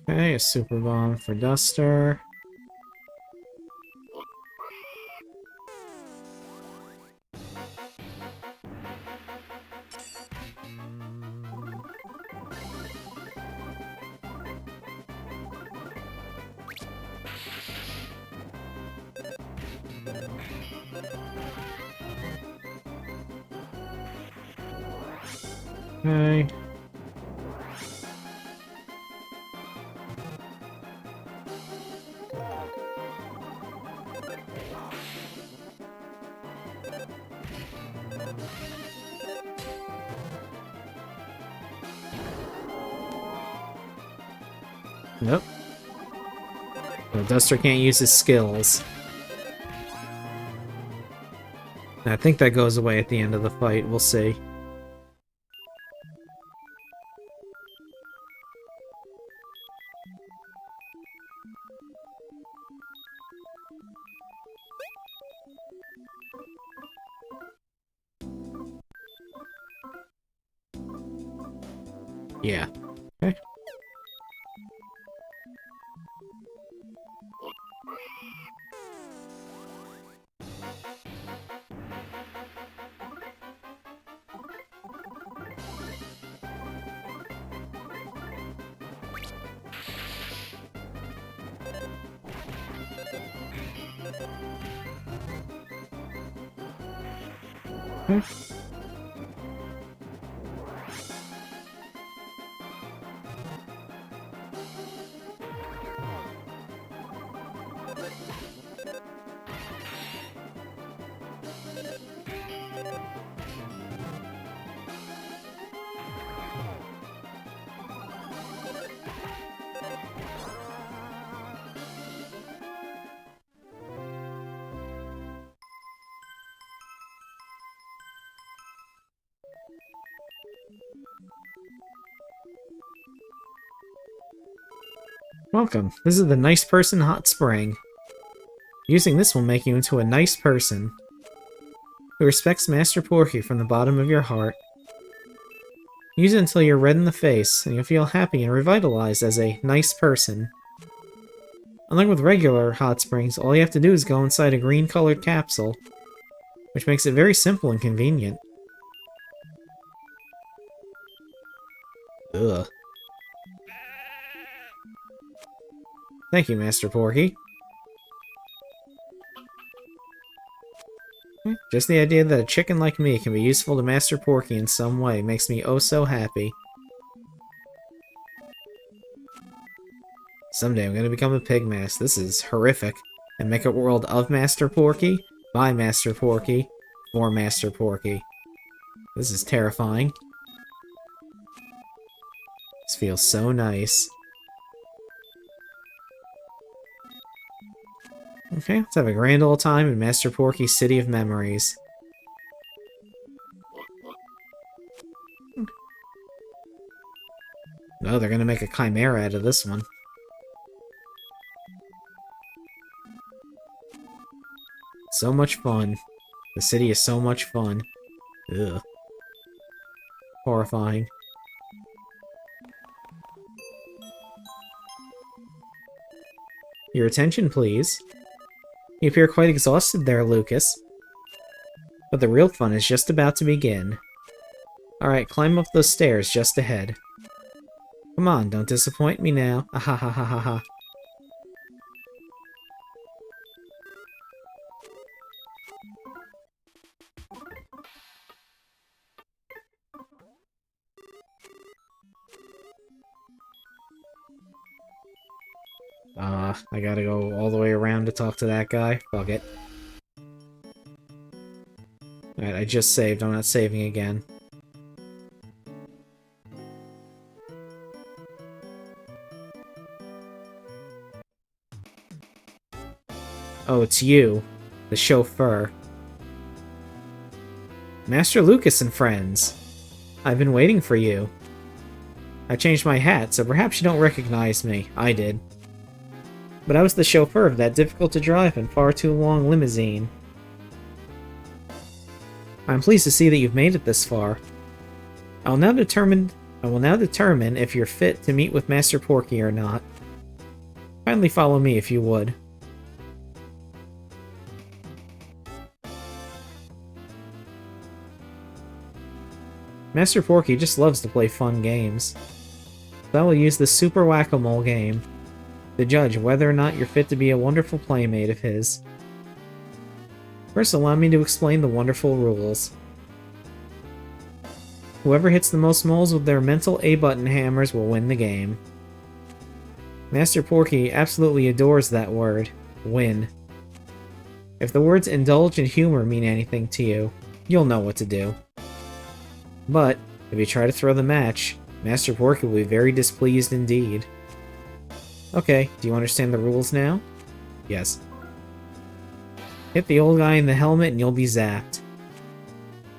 Okay, a super bomb for Duster. Okay. Nope. The Duster can't use his skills. I think that goes away at the end of the fight, we'll see. Yeah. Okay. Okay. Welcome. This is the Nice Person Hot Spring. Using this will make you into a nice person who respects Master Porky from the bottom of your heart. Use it until you're red in the face, and you'll feel happy and revitalized as a nice person. Unlike with regular hot springs, all you have to do is go inside a green-colored capsule, which makes it very simple and convenient. Ugh. Thank you, Master Porky. Just the idea that a chicken like me can be useful to Master Porky in some way makes me oh so happy. Someday I'm gonna become a pigmaster. This is horrific. And make a world of Master Porky, by Master Porky, for Master Porky. This is terrifying. This feels so nice. Okay, let's have a grand old time in Master Porky's City of Memories. No, they're gonna make a chimera out of this one. So much fun. The city is so much fun. Ugh. Horrifying. Your attention, please. You appear quite exhausted there, Lucas. But the real fun is just about to begin. Alright, climb up those stairs just ahead. Come on, don't disappoint me now. Ah ha ha ha ha ha. I gotta go all the way around to talk to that guy. Fuck it. Alright, I just saved. I'm not saving again. Oh, it's you. The chauffeur. Master Lucas and friends. I've been waiting for you. I changed my hat, so perhaps you don't recognize me. I did. But I was the chauffeur of that difficult-to-drive and far-too-long limousine. I'm pleased to see that you've made it this far. I will I will now determine if you're fit to meet with Master Porky or not. Kindly follow me if you would. Master Porky just loves to play fun games. So I will use the Super Whack-A-Mole game to judge whether or not you're fit to be a wonderful playmate of his. First, allow me to explain the wonderful rules. Whoever hits the most moles with their mental A-button hammers will win the game. Master Porky absolutely adores that word, win. If the words indulge and humor mean anything to you, you'll know what to do. But, if you try to throw the match, Master Porky will be very displeased indeed. Okay, do you understand the rules now? Yes. Hit the old guy in the helmet and you'll be zapped.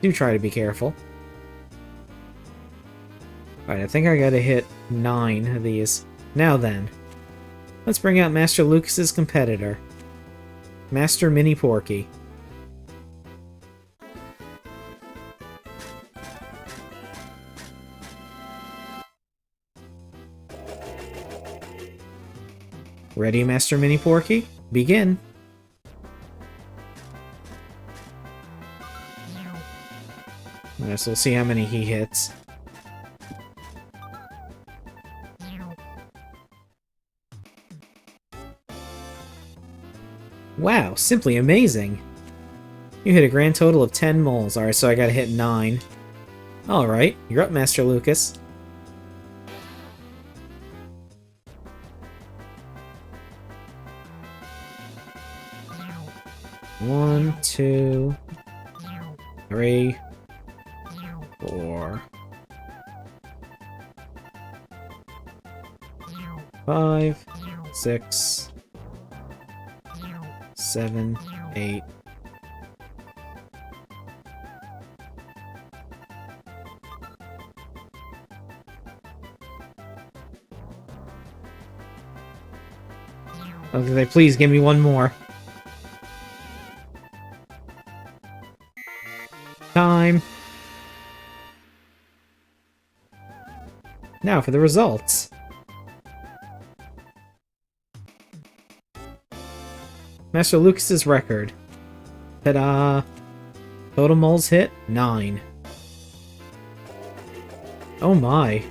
Do try to be careful. Alright, I think I gotta hit 9 of these. Now then, let's bring out Master Lucas's competitor, Master Mini Porky. Ready, Master Mini Porky? Begin! Alright, so we'll see how many he hits. Wow, simply amazing! You hit a grand total of 10 moles. Alright, so I gotta hit 9. Alright, you're up, Master Lucas. One, 2, 3, 4, 5, 6, 7, 8. Okay, please give me one more. Time. Now for the results. Master Lucas's record. Ta-da! Total moles hit, 9. Oh my.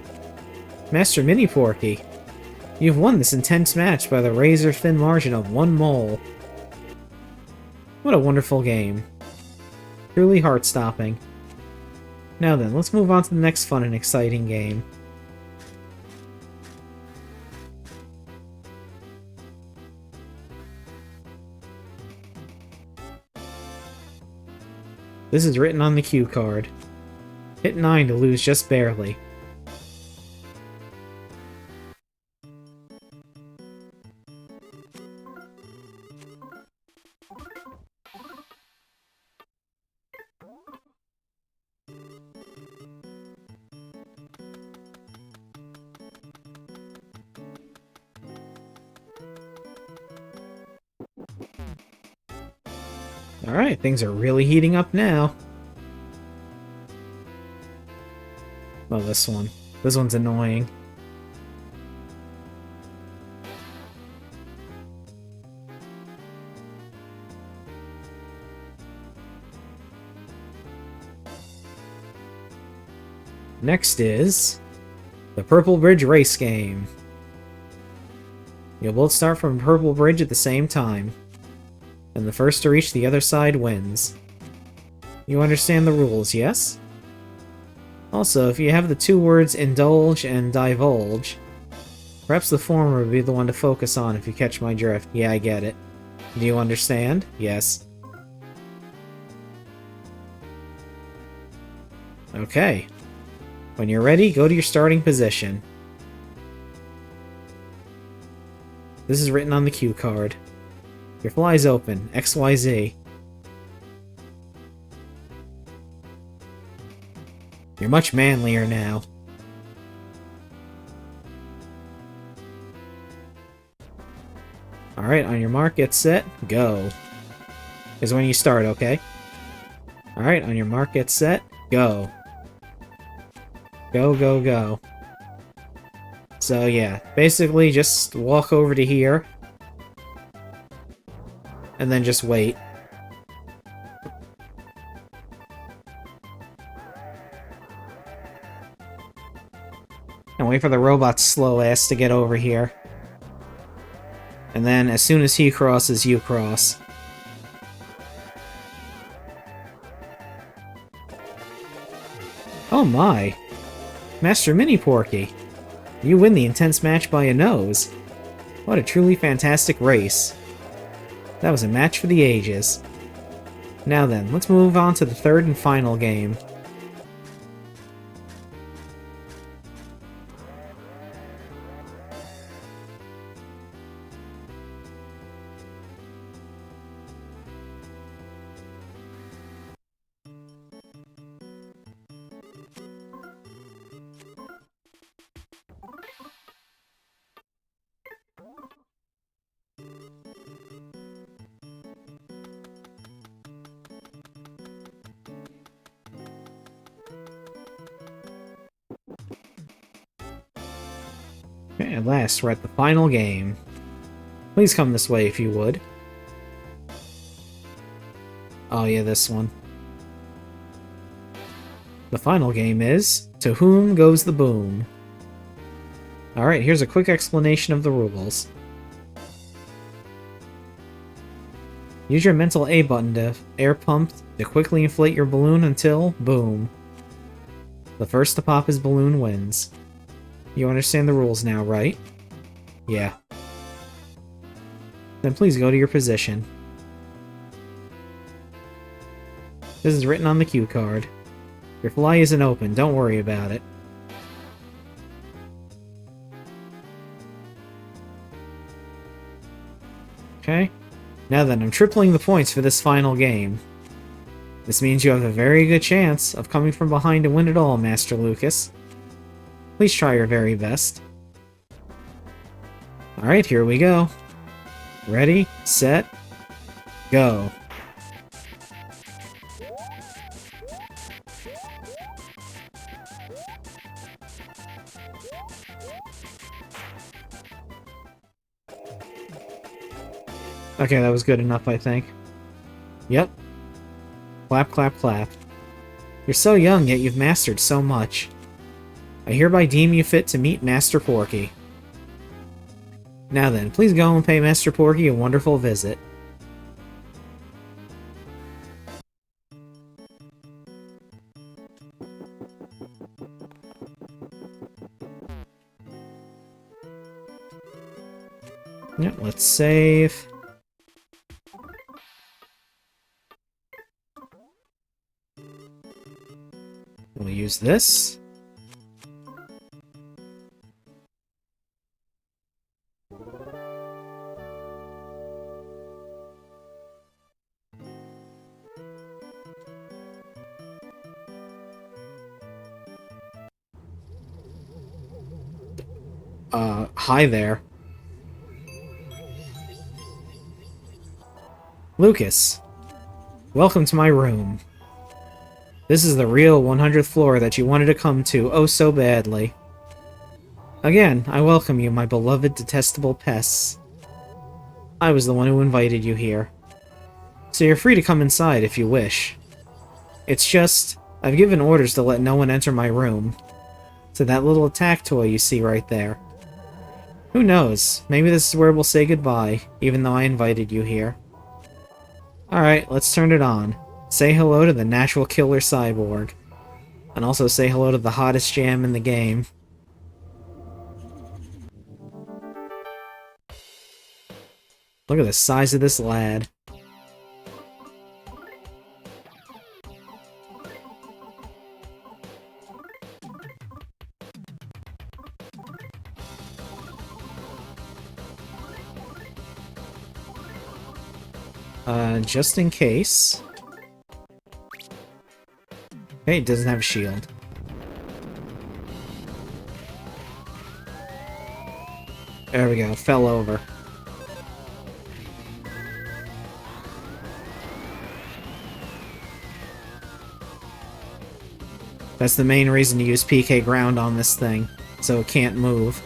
Master Mini Porky, you've won this intense match by the razor-thin margin of 1 mole. What a wonderful game. Truly heart-stopping. Now then, let's move on to the next fun and exciting game. This is written on the cue card. Hit 9 to lose just barely. Alright, things are really heating up now. Oh, this one. This one's annoying. Next is the Purple Bridge Race Game. You'll both start from Purple Bridge at the same time, and the first to reach the other side wins. You understand the rules, yes? Also, if you have the 2 words indulge and divulge, perhaps the former would be the one to focus on if you catch my drift. Yeah, I get it. Do you understand? Yes. Okay. When you're ready, go to your starting position. This is written on the cue card. Your fly's open. XYZ. You're much manlier now. Alright, on your mark, get set, go. Is when you start, okay? Alright, on your mark, get set, go. Go, go, go. So yeah, basically just walk over to here. And then just wait. And wait for the robot's slow ass to get over here. And then as soon as he crosses, you cross. Oh my! Master Mini Porky! You win the intense match by a nose. What a truly fantastic race. That was a match for the ages. Now then, let's move on to the third and final game. Okay, at last, we're at the final game. Please come this way if you would. Oh yeah, this one. The final game is To Whom Goes the Boom? Alright, here's a quick explanation of the rules. Use your mental A button to air pump to quickly inflate your balloon until boom. The first to pop his balloon wins. You understand the rules now, right? Yeah. Then please go to your position. This is written on the cue card. Your fly isn't open, don't worry about it. Okay. Now then, I'm tripling the points for this final game. This means you have a very good chance of coming from behind to win it all, Master Lucas. Please try your very best. Alright, here we go. Ready, set, go. Okay, that was good enough, I think. Yep. Clap, clap, clap. You're so young, yet you've mastered so much. I hereby deem you fit to meet Master Porky. Now then, please go and pay Master Porky a wonderful visit. Yep, let's save. We'll use this. Hi there. Lucas, welcome to my room. This is the real 100th floor that you wanted to come to oh so badly. Again, I welcome you, my beloved detestable pests. I was the one who invited you here. So you're free to come inside if you wish. It's just, I've given orders to let no one enter my room. To that little attack toy you see right there. Who knows, maybe this is where we'll say goodbye, even though I invited you here. Alright, let's turn it on. Say hello to the natural killer cyborg. And also say hello to the hottest jam in the game. Look at the size of this lad. Just in case. Okay, it doesn't have a shield. There we go, it fell over. That's the main reason to use PK ground on this thing, so it can't move.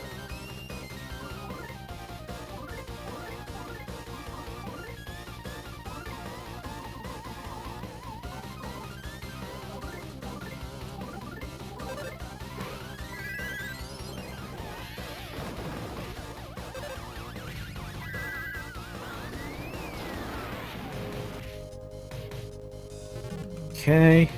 Okay.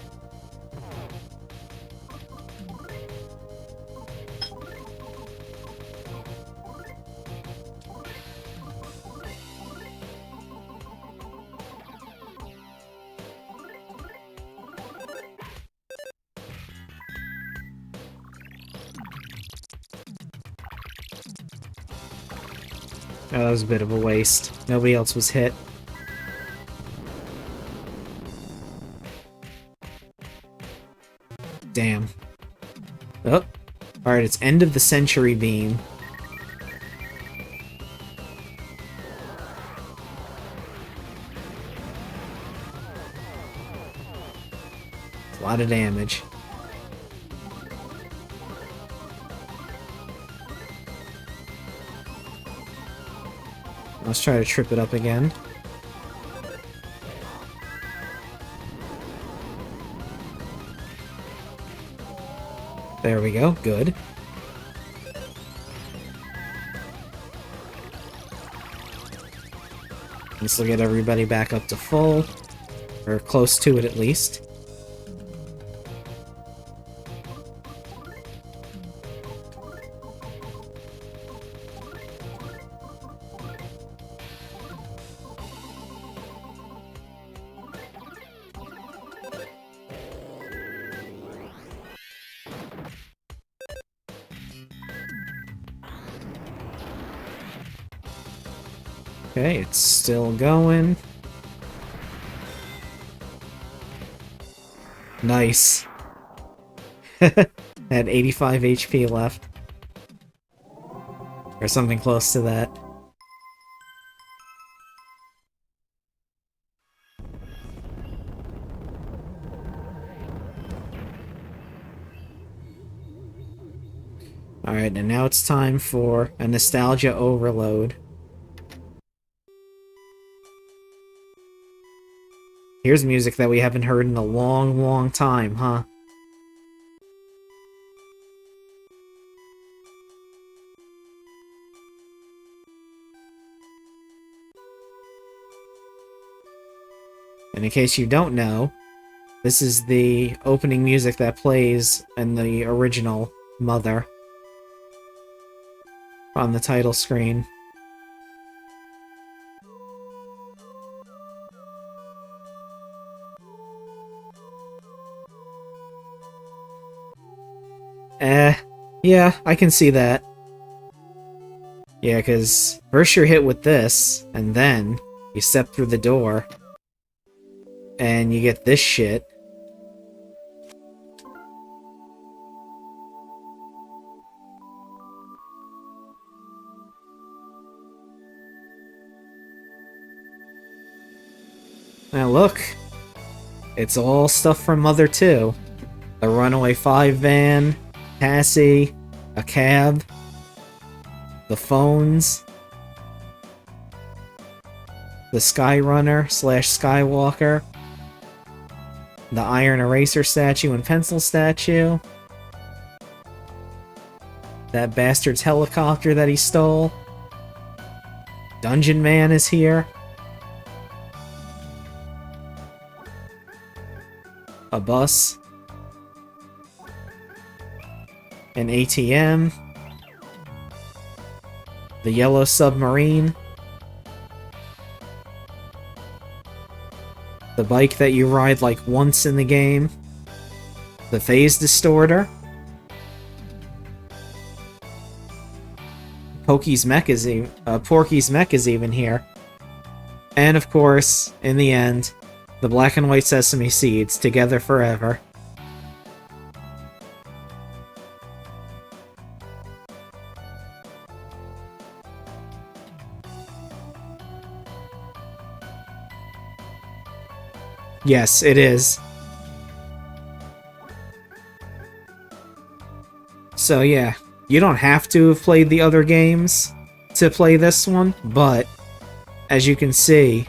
Oh, that was a bit of a waste. Nobody else was hit. Damn. Oh. Alright, it's end of the century beam. It's a lot of damage. Let's try to trip it up again. There we go, good. This will get everybody back up to full, or close to it at least. Okay, it's still going. Nice. Had 85 HP left. Or something close to that. Alright, and now it's time for a nostalgia overload. Here's music that we haven't heard in a long, long time, huh? And in case you don't know, this is the opening music that plays in the original Mother on the title screen. Yeah, I can see that. Yeah, because first you're hit with this, and then you step through the door, and you get this shit. Now look, it's all stuff from Mother 2. The Runaway 5 van, Cassie, a cab, the phones, the Skyrunner / Skywalker, the Iron Eraser statue and pencil statue, that bastard's helicopter that he stole, Dungeon Man is here, a bus, an ATM, the yellow submarine, the bike that you ride like once in the game, the phase distorter, Porky's mech is even here, and of course, in the end, the black and white sesame seeds, together forever. Yes, it is. So yeah, you don't have to have played the other games to play this one, but as you can see,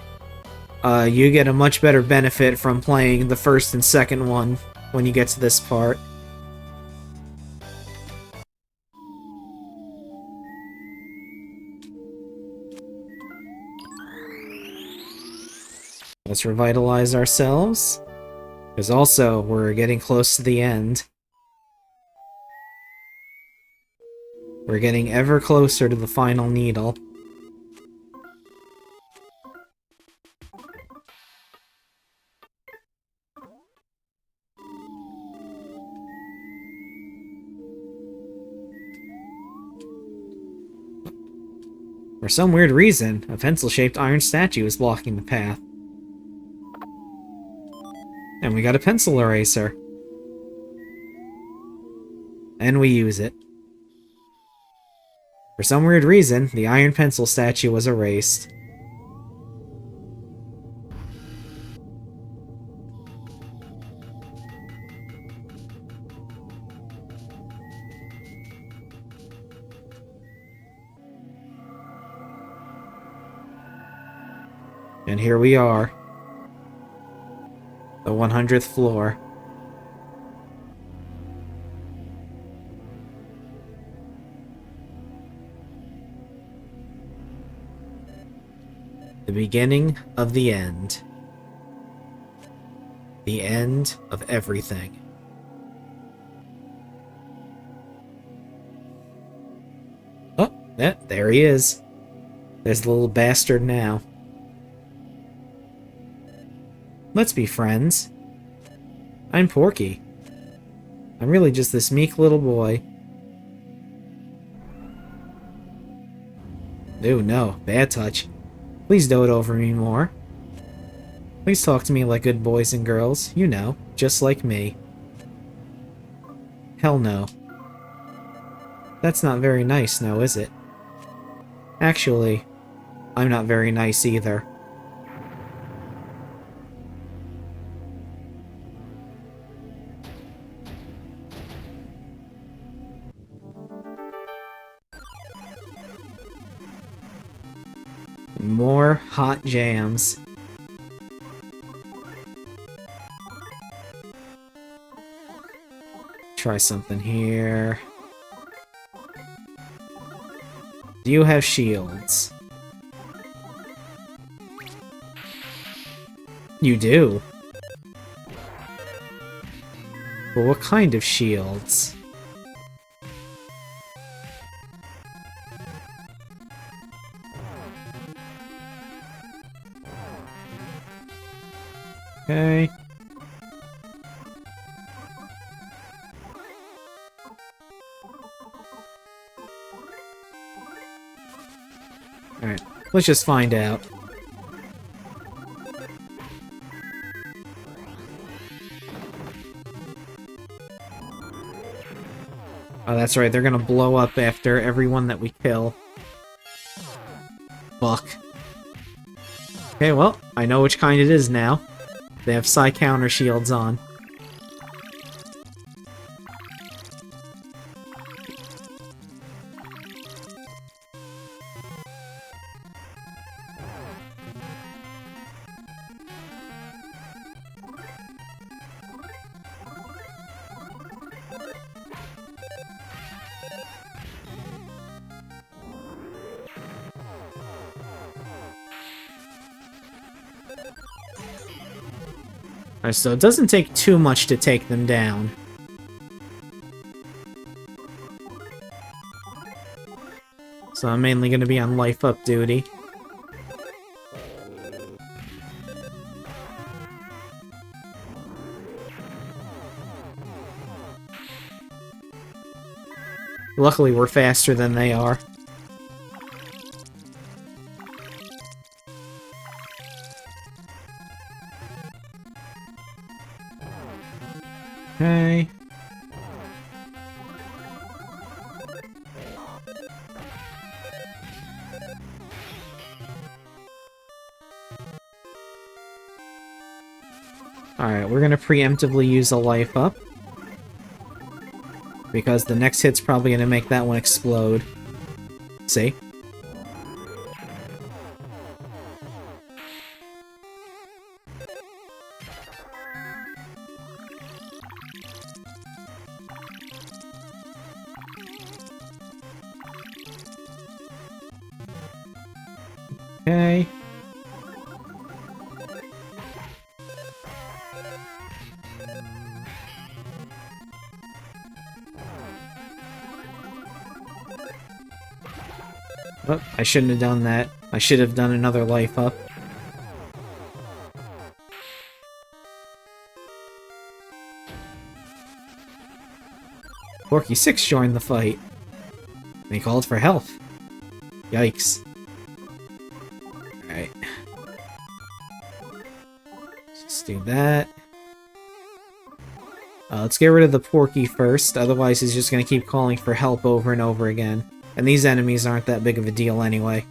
you get a much better benefit from playing the first and second one when you get to this part. Let's revitalize ourselves, because also we're getting close to the end. We're getting ever closer to the final needle. For some weird reason, a pencil-shaped iron statue is blocking the path. And we got a pencil eraser. And we use it. For some weird reason, the iron pencil statue was erased. And here we are. The 100th floor. The beginning of the end. The end of everything. Oh, yeah, there he is. There's the little bastard now. Let's be friends. I'm Porky. I'm really just this meek little boy. Ooh, no. Bad touch. Please dote over me more. Please talk to me like good boys and girls. You know, just like me. Hell no. That's not very nice, now is it? Actually, I'm not very nice either. More hot jams. Try something here. Do you have shields? You do. But what kind of shields? Okay. Alright, let's just find out. Oh, that's right, they're gonna blow up after everyone that we kill. Fuck. Okay, well, I know which kind it is now. They have psi counter shields on. Alright, so it doesn't take too much to take them down. So I'm mainly going to be on life up duty. Luckily, we're faster than they are. Okay. Alright, we're gonna preemptively use a life up. because the next hit's probably gonna make that one explode. See? Okay. Oh, I shouldn't have done that. I should have done another life up. Porky 6 joined the fight. And he called for help. Yikes. Alright. Let's do that. Let's get rid of the Porky first, otherwise he's just gonna keep calling for help over and over again. And these enemies aren't that big of a deal anyway.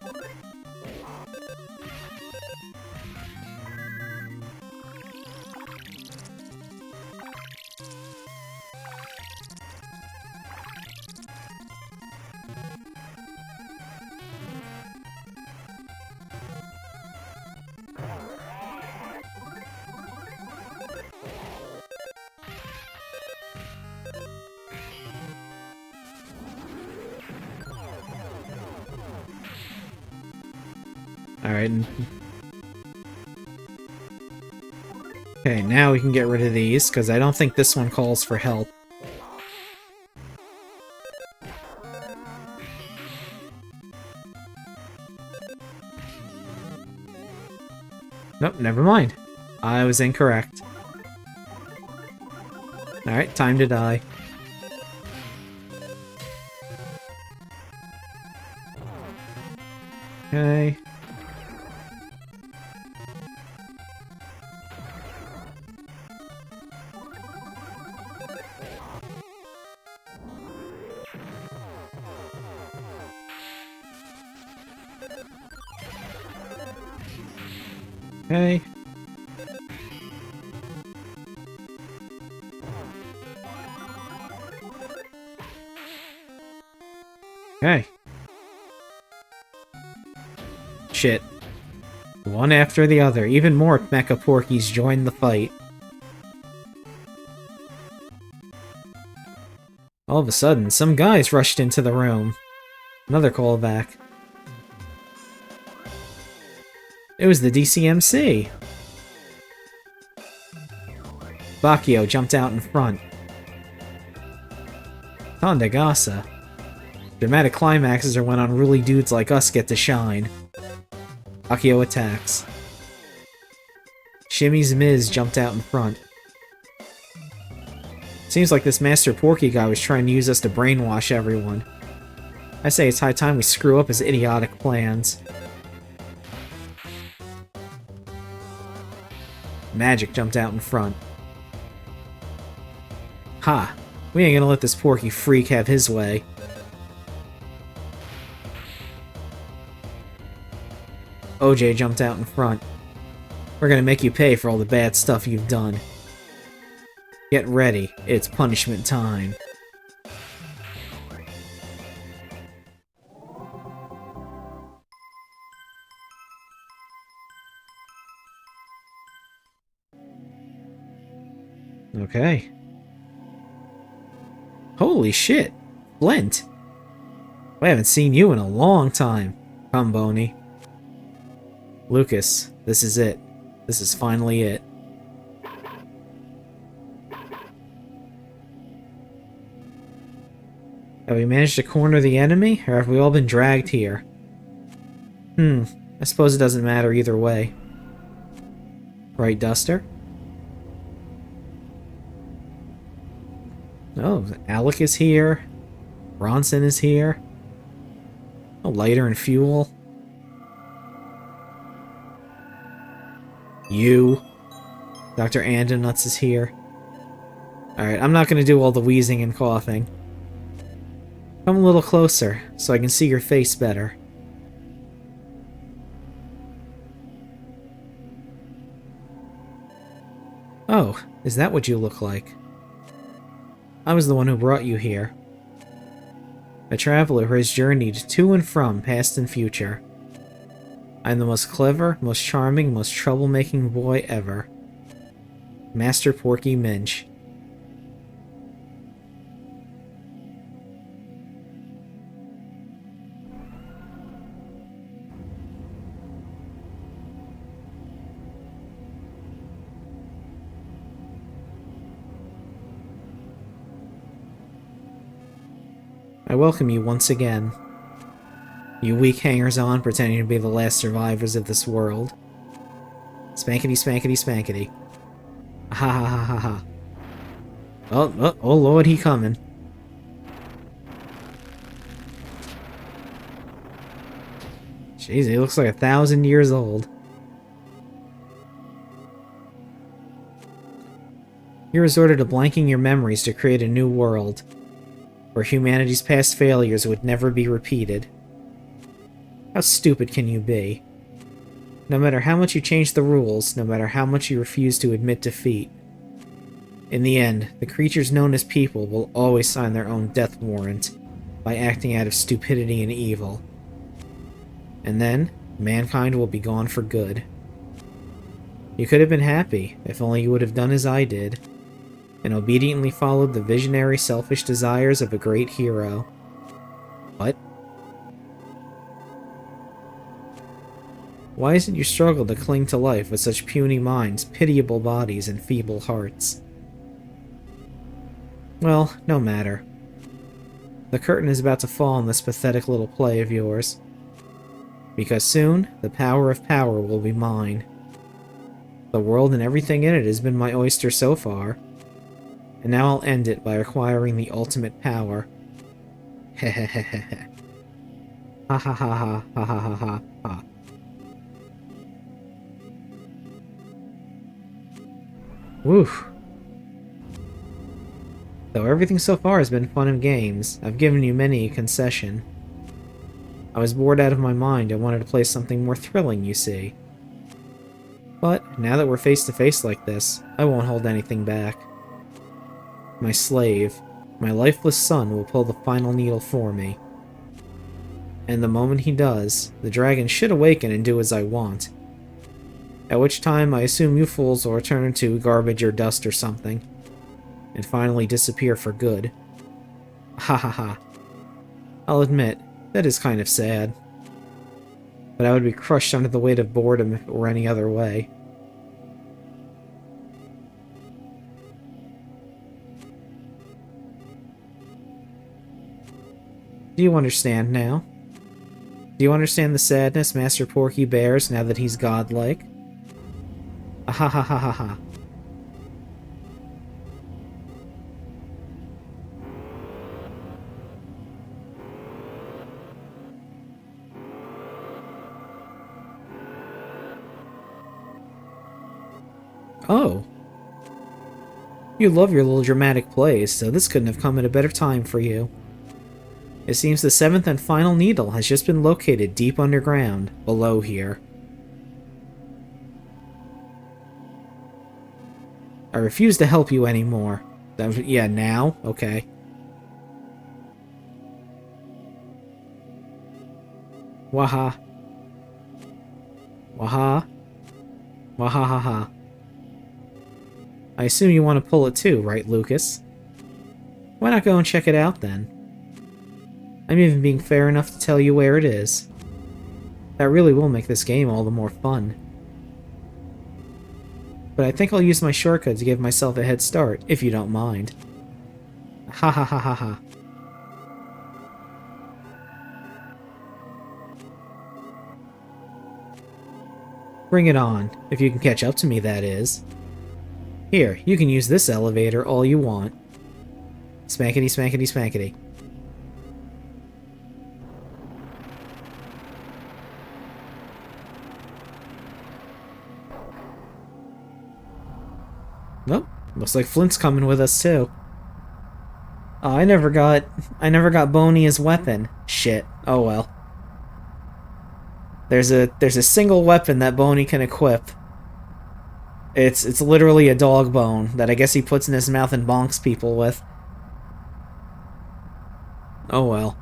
Alright. Okay, now we can get rid of these, because I don't think this one calls for help. Nope, never mind. I was incorrect. Alright, time to die. Okay. Okay. Okay. Shit. One after the other. Even more Mecha Porkies joined the fight. All of a sudden, some guys rushed into the room. Another callback. It was the DCMC. Bakio jumped out in front. Tandagasa. Dramatic climaxes are when unruly dudes like us get to shine. Bakio attacks. Shimmy's Miz jumped out in front. Seems like this Master Porky guy was trying to use us to brainwash everyone. I say it's high time we screw up his idiotic plans. Magic jumped out in front. Ha! We ain't gonna let this Porky freak have his way. OJ jumped out in front. We're gonna make you pay for all the bad stuff you've done. Get ready, it's punishment time. Okay. Holy shit! Flint! I haven't seen you in a long time. Come, Boney. Lucas, this is it. This is finally it. Have we managed to corner the enemy, or have we all been dragged here? I suppose it doesn't matter either way. Right, Duster? Oh, Alec is here. Bronson is here. Oh, lighter and fuel. You. Dr. Andonuts is here. Alright, I'm not gonna do all the wheezing and coughing. Come a little closer, so I can see your face better. Oh, is that what you look like? I was the one who brought you here. A traveler who has journeyed to and from past and future. I'm the most clever, most charming, most troublemaking boy ever. Master Porky Minch. I welcome you once again. You weak hangers-on pretending to be the last survivors of this world. Spankety spankety spankety. Ha ha ha ha ha. Oh lord, he coming. Jeez, he looks like 1,000 years old. You resorted to blanking your memories to create a new world, where humanity's past failures would never be repeated. How stupid can you be? No matter how much you change the rules, no matter how much you refuse to admit defeat, in the end, the creatures known as people will always sign their own death warrant by acting out of stupidity and evil. And then, mankind will be gone for good. You could have been happy if only you would have done as I did, and obediently followed the visionary, selfish desires of a great hero. What? Why isn't your struggle to cling to life with such puny minds, pitiable bodies, and feeble hearts? Well, no matter. The curtain is about to fall on this pathetic little play of yours. Because soon, the power of power will be mine. The world and everything in it has been my oyster so far, and now I'll end it by acquiring the ultimate power. Hehehehe. Ha ha ha ha ha ha ha ha ha. Woo. Though everything so far has been fun and games, I've given you many a concession. I was bored out of my mind and wanted to play something more thrilling, you see. But, now that we're face to face like this, I won't hold anything back. My slave, my lifeless son, will pull the final needle for me. And the moment he does, the dragon should awaken and do as I want. At which time I assume you fools will return into garbage or dust or something, and finally disappear for good. Ha ha ha. I'll admit, that is kind of sad. But I would be crushed under the weight of boredom if it were any other way. Do you understand now? Do you understand the sadness Master Porky bears now that he's godlike? Ah ha ha ha ha ha. Oh. You love your little dramatic plays, so this couldn't have come at a better time for you. It seems the 7th and final needle has just been located deep underground, below here. I refuse to help you anymore. Yeah, now? Okay. Waha. Waha. Wahahaha. I assume you want to pull it too, right, Lucas? Why not go and check it out, then? I'm even being fair enough to tell you where it is. That really will make this game all the more fun. But I think I'll use my shortcut to give myself a head start, if you don't mind. Ha ha ha ha ha. Bring it on, if you can catch up to me, that is. Here, you can use this elevator all you want. Spankety spankety spankety. Nope, looks like Flint's coming with us too. Oh, I never got Boney as weapon. Shit. Oh well. There's a single weapon that Boney can equip. It's literally a dog bone that I guess he puts in his mouth and bonks people with. Oh well.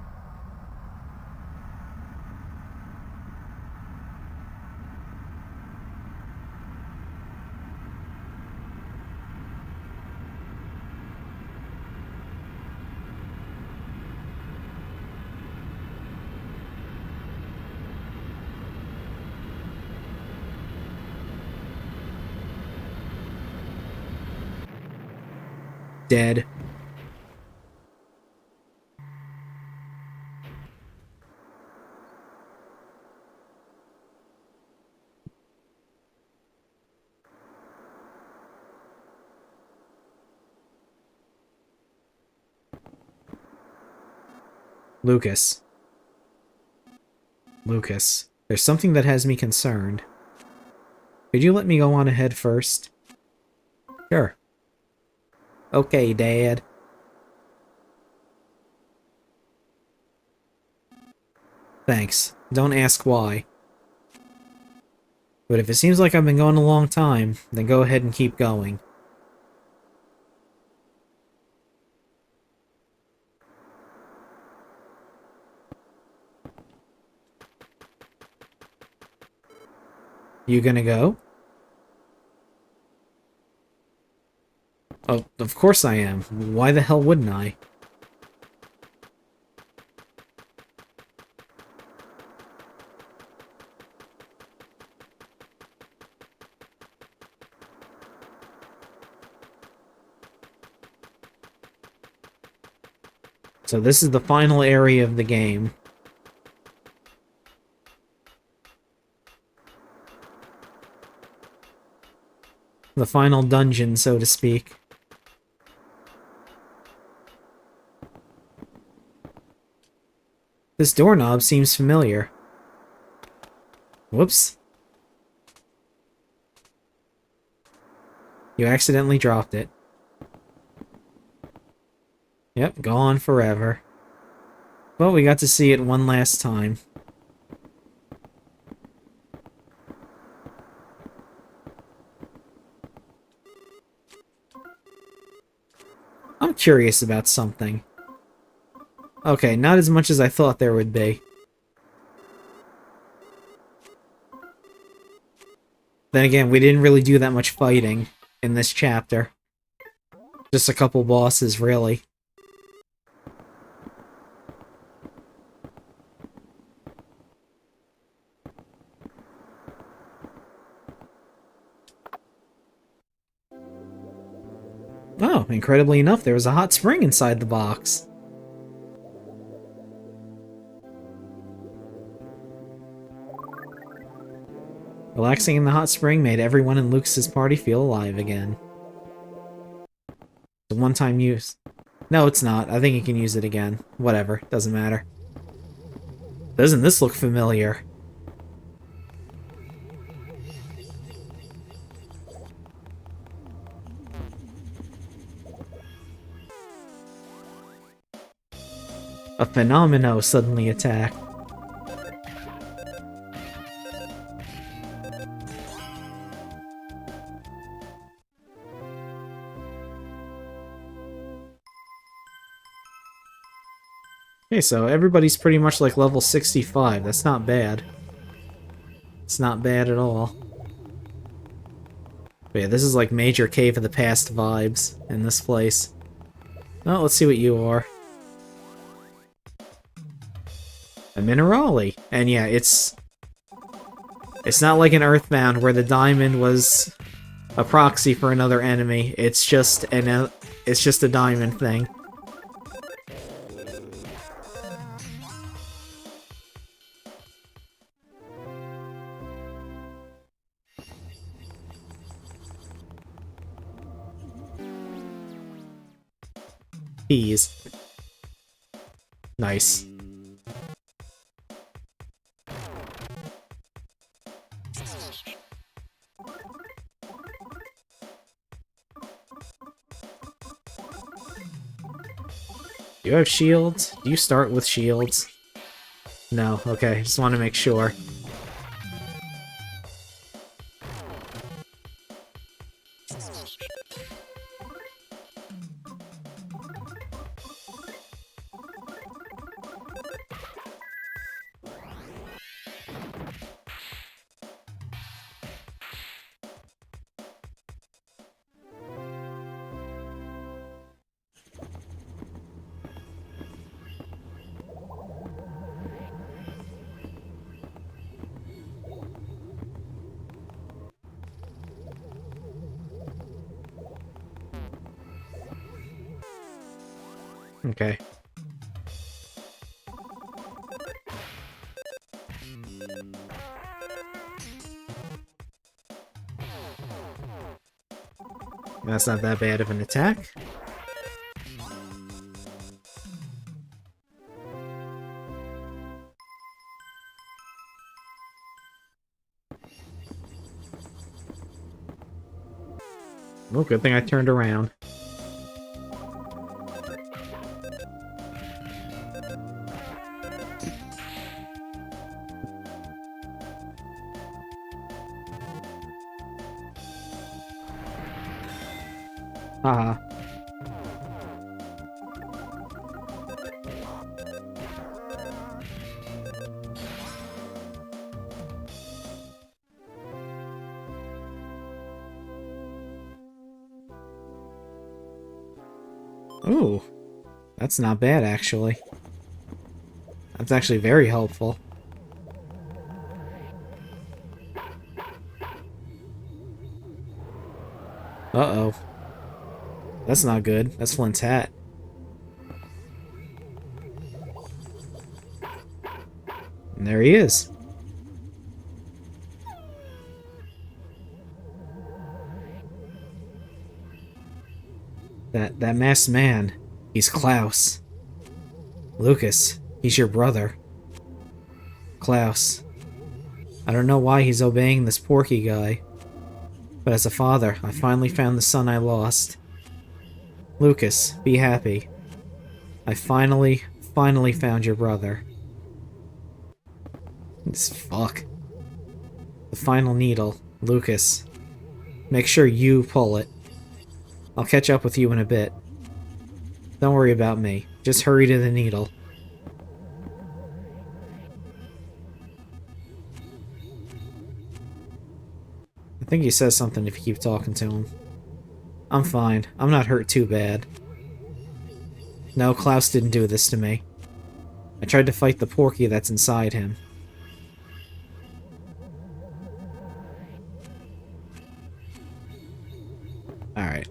Dead. Lucas. Lucas. There's something that has me concerned. Could you let me go on ahead first? Sure. Okay, Dad. Thanks. Don't ask why. But if it seems like I've been going a long time, then go ahead and keep going. You gonna go? Oh, of course I am. Why the hell wouldn't I? So this is the final area of the game. The final dungeon, so to speak. This doorknob seems familiar. Whoops. You accidentally dropped it. Yep, gone forever. But we got to see it one last time. I'm curious about something. Okay, not as much as I thought there would be. Then again, we didn't really do that much fighting in this chapter. Just a couple bosses, really. Oh, incredibly enough, there was a hot spring inside the box. Relaxing in the hot spring made everyone in Lucas's party feel alive again. It's a one-time use. No, it's not. I think you can use it again. Whatever, doesn't matter. Doesn't this look familiar? A Phenomeno suddenly attacked. Okay, so everybody's pretty much like level 65. That's not bad. It's not bad at all. But yeah, this is like major Cave of the Past vibes in this place. Well, let's see what you are. A Minerali. And yeah, it's not like an Earthbound where the diamond was a proxy for another enemy. It's just a diamond thing. Keys. Nice. Do you have shields? Do you start with shields? No, okay, just want to make sure. Okay. That's not that bad of an attack. Oh, good thing I turned around. Haha. Ooh, that's not bad, actually. That's actually very helpful. Uh-oh. That's not good. That's Flint's hat. And there he is. That masked man, he's Klaus. Lucas, he's your brother. Klaus. I don't know why he's obeying this Porky guy, but as a father, I finally found the son I lost. Lucas, be happy. I finally found your brother. Fuck. The final needle. Lucas. Make sure you pull it. I'll catch up with you in a bit. Don't worry about me. Just hurry to the needle. I think he says something if you keep talking to him. I'm fine. I'm not hurt too bad. No, Klaus didn't do this to me. I tried to fight the Porky that's inside him. Alright.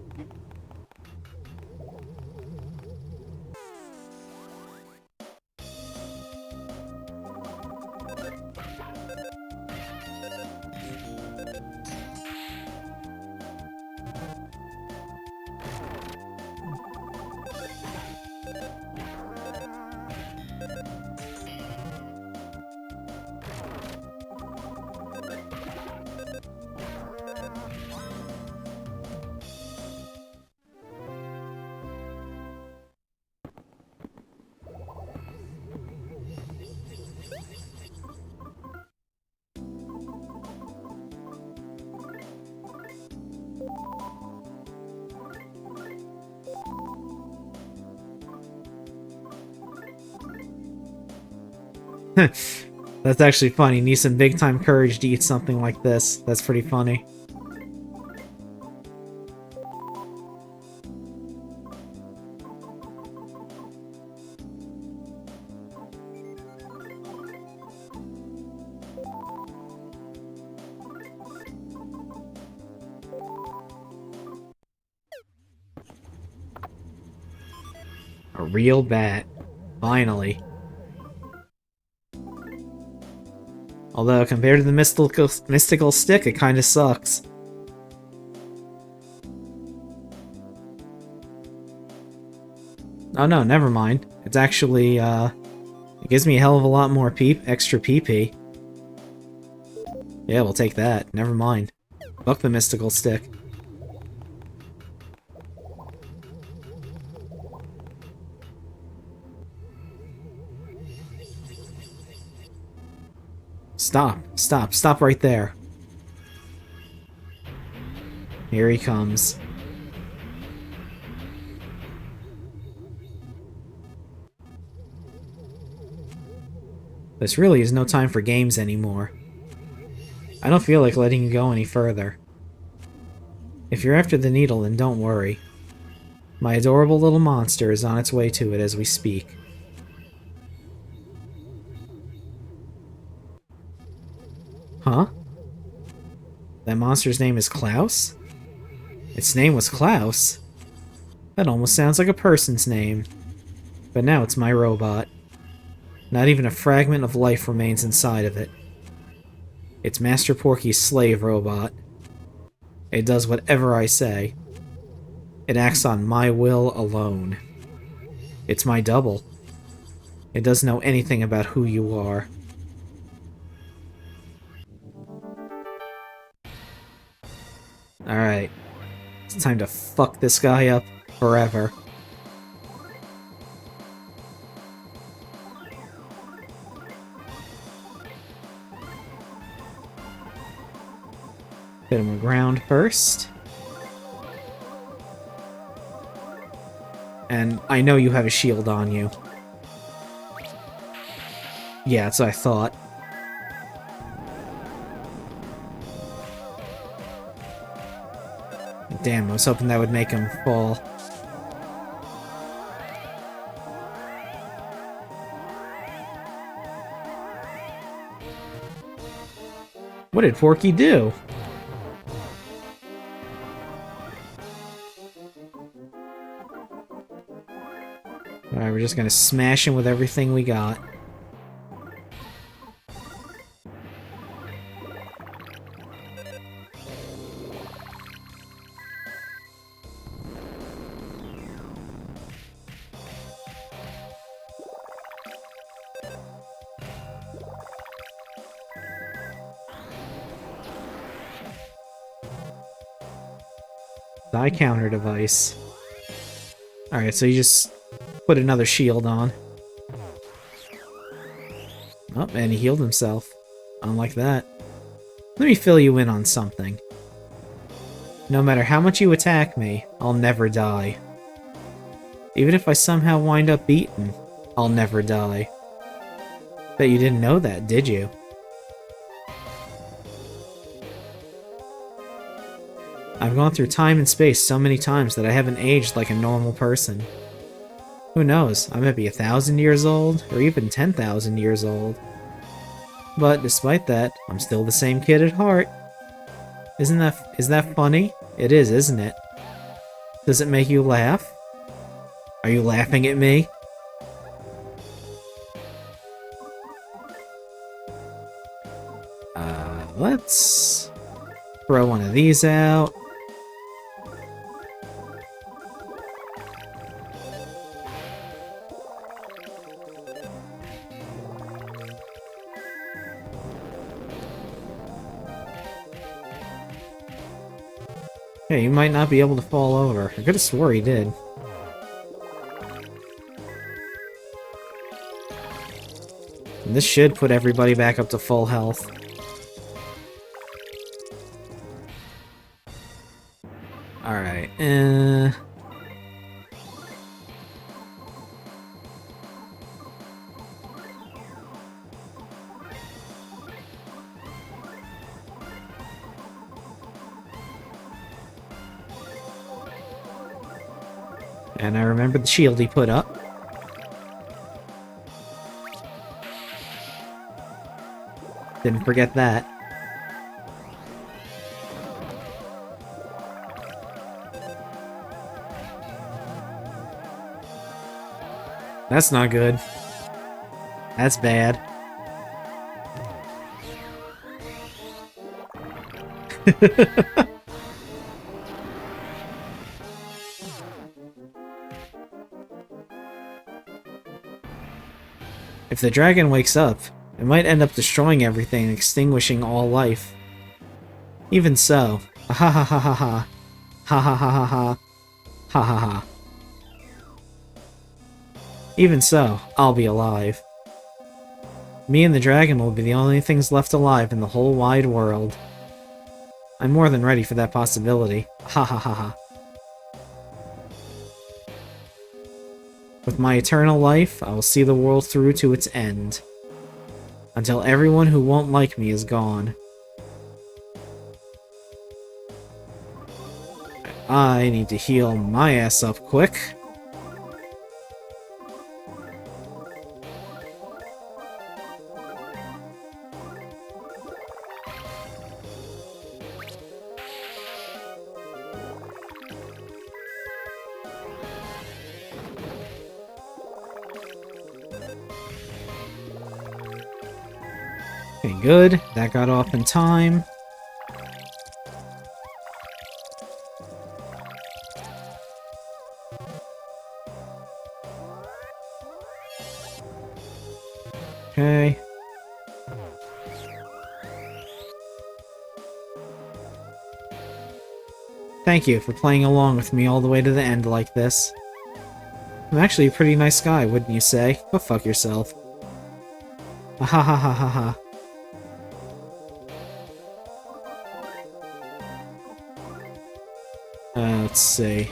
That's actually funny. Need some big time courage to eat something like this. That's pretty funny. A real bat. Finally. Although, compared to the mystical stick, it kinda sucks. Oh no, never mind. It's actually, it gives me a hell of a lot more extra PP. Yeah, we'll take that. Never mind. Fuck the mystical stick. Stop right there. Here he comes. This really is no time for games anymore. I don't feel like letting you go any further. If you're after the needle, then don't worry. My adorable little monster is on its way to it as we speak. Huh? That monster's name is Klaus? Its name was Klaus? That almost sounds like a person's name. But now it's my robot. Not even a fragment of life remains inside of it. It's Master Porky's slave robot. It does whatever I say. It acts on my will alone. It's my double. It doesn't know anything about who you are. Alright. It's time to fuck this guy up forever. Hit him with ground first. And I know you have a shield on you. Yeah, that's what I thought. Damn, I was hoping that would make him fall. What did Porky do? Alright, we're just gonna smash him with everything we got. Die counter device. Alright, so you just put another shield on. Oh, and he healed himself. Unlike that. Let me fill you in on something. No matter how much you attack me, I'll never die. Even if I somehow wind up beaten, I'll never die. Bet you didn't know that, did you? I've gone through time and space so many times that I haven't aged like a normal person. Who knows, I might be 1,000 years old, or even 10,000 years old. But despite that, I'm still the same kid at heart. Is that funny? It is, isn't it? Does it make you laugh? Are you laughing at me? Let's throw one of these out. Hey, you might not be able to fall over. I could have swore he did. And this should put everybody back up to full health. Alright, and I remember the shield he put up. Didn't forget that. That's not good. That's bad. If the dragon wakes up, it might end up destroying everything and extinguishing all life. Even so, ha ha ha ha ha, ha ha ha ha ha, ha ha ha. Even so, I'll be alive. Me and the dragon will be the only things left alive in the whole wide world. I'm more than ready for that possibility. Ha ha ha ha. With my eternal life, I will see the world through to its end. Until everyone who won't like me is gone. I need to heal my ass up quick. Okay, good. That got off in time. Okay. Thank you for playing along with me all the way to the end like this. I'm actually a pretty nice guy, wouldn't you say? Go fuck yourself. Ha ha ha ha ha ha. Let's see.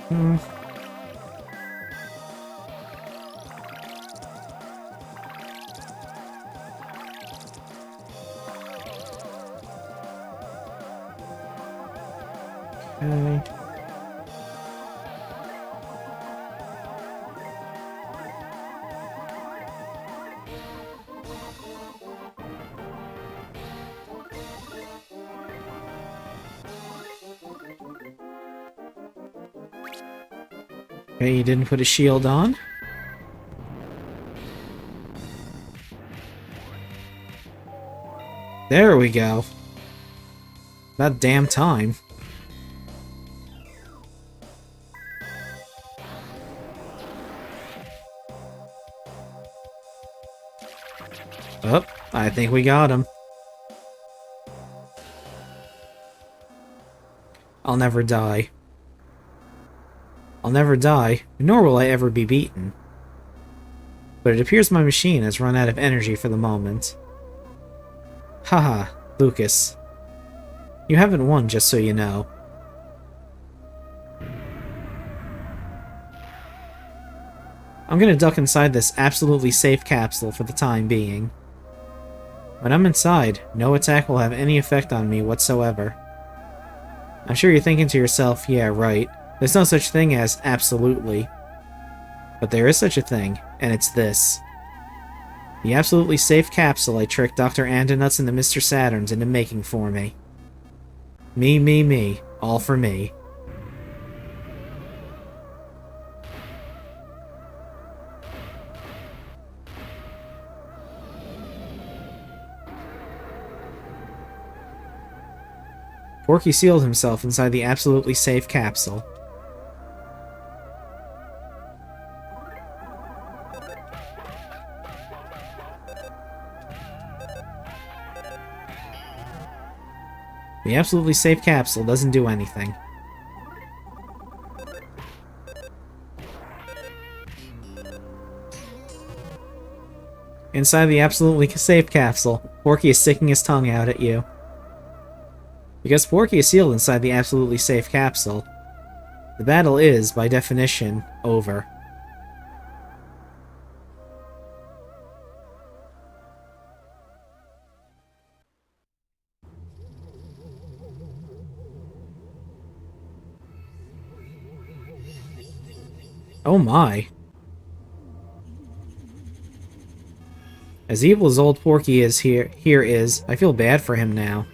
Hmm. Okay. Okay, you didn't put a shield on. There we go. About damn time. Oh, I think we got him. I'll never die. I'll never die, nor will I ever be beaten. But it appears my machine has run out of energy for the moment. Haha, Lucas. You haven't won, just so you know. I'm gonna duck inside this absolutely safe capsule for the time being. When I'm inside, no attack will have any effect on me whatsoever. I'm sure you're thinking to yourself, yeah, right. There's no such thing as absolutely. But there is such a thing, and it's this. The absolutely safe capsule I tricked Dr. Andonuts and the Mr. Saturns into making for me. Me, me, me. All for me. Porky sealed himself inside the absolutely safe capsule. The absolutely safe capsule doesn't do anything. Inside the absolutely safe capsule, Porky is sticking his tongue out at you. Because Porky is sealed inside the absolutely safe capsule, the battle is, by definition, over. Oh my. As evil as old Porky is here is, I feel bad for him now.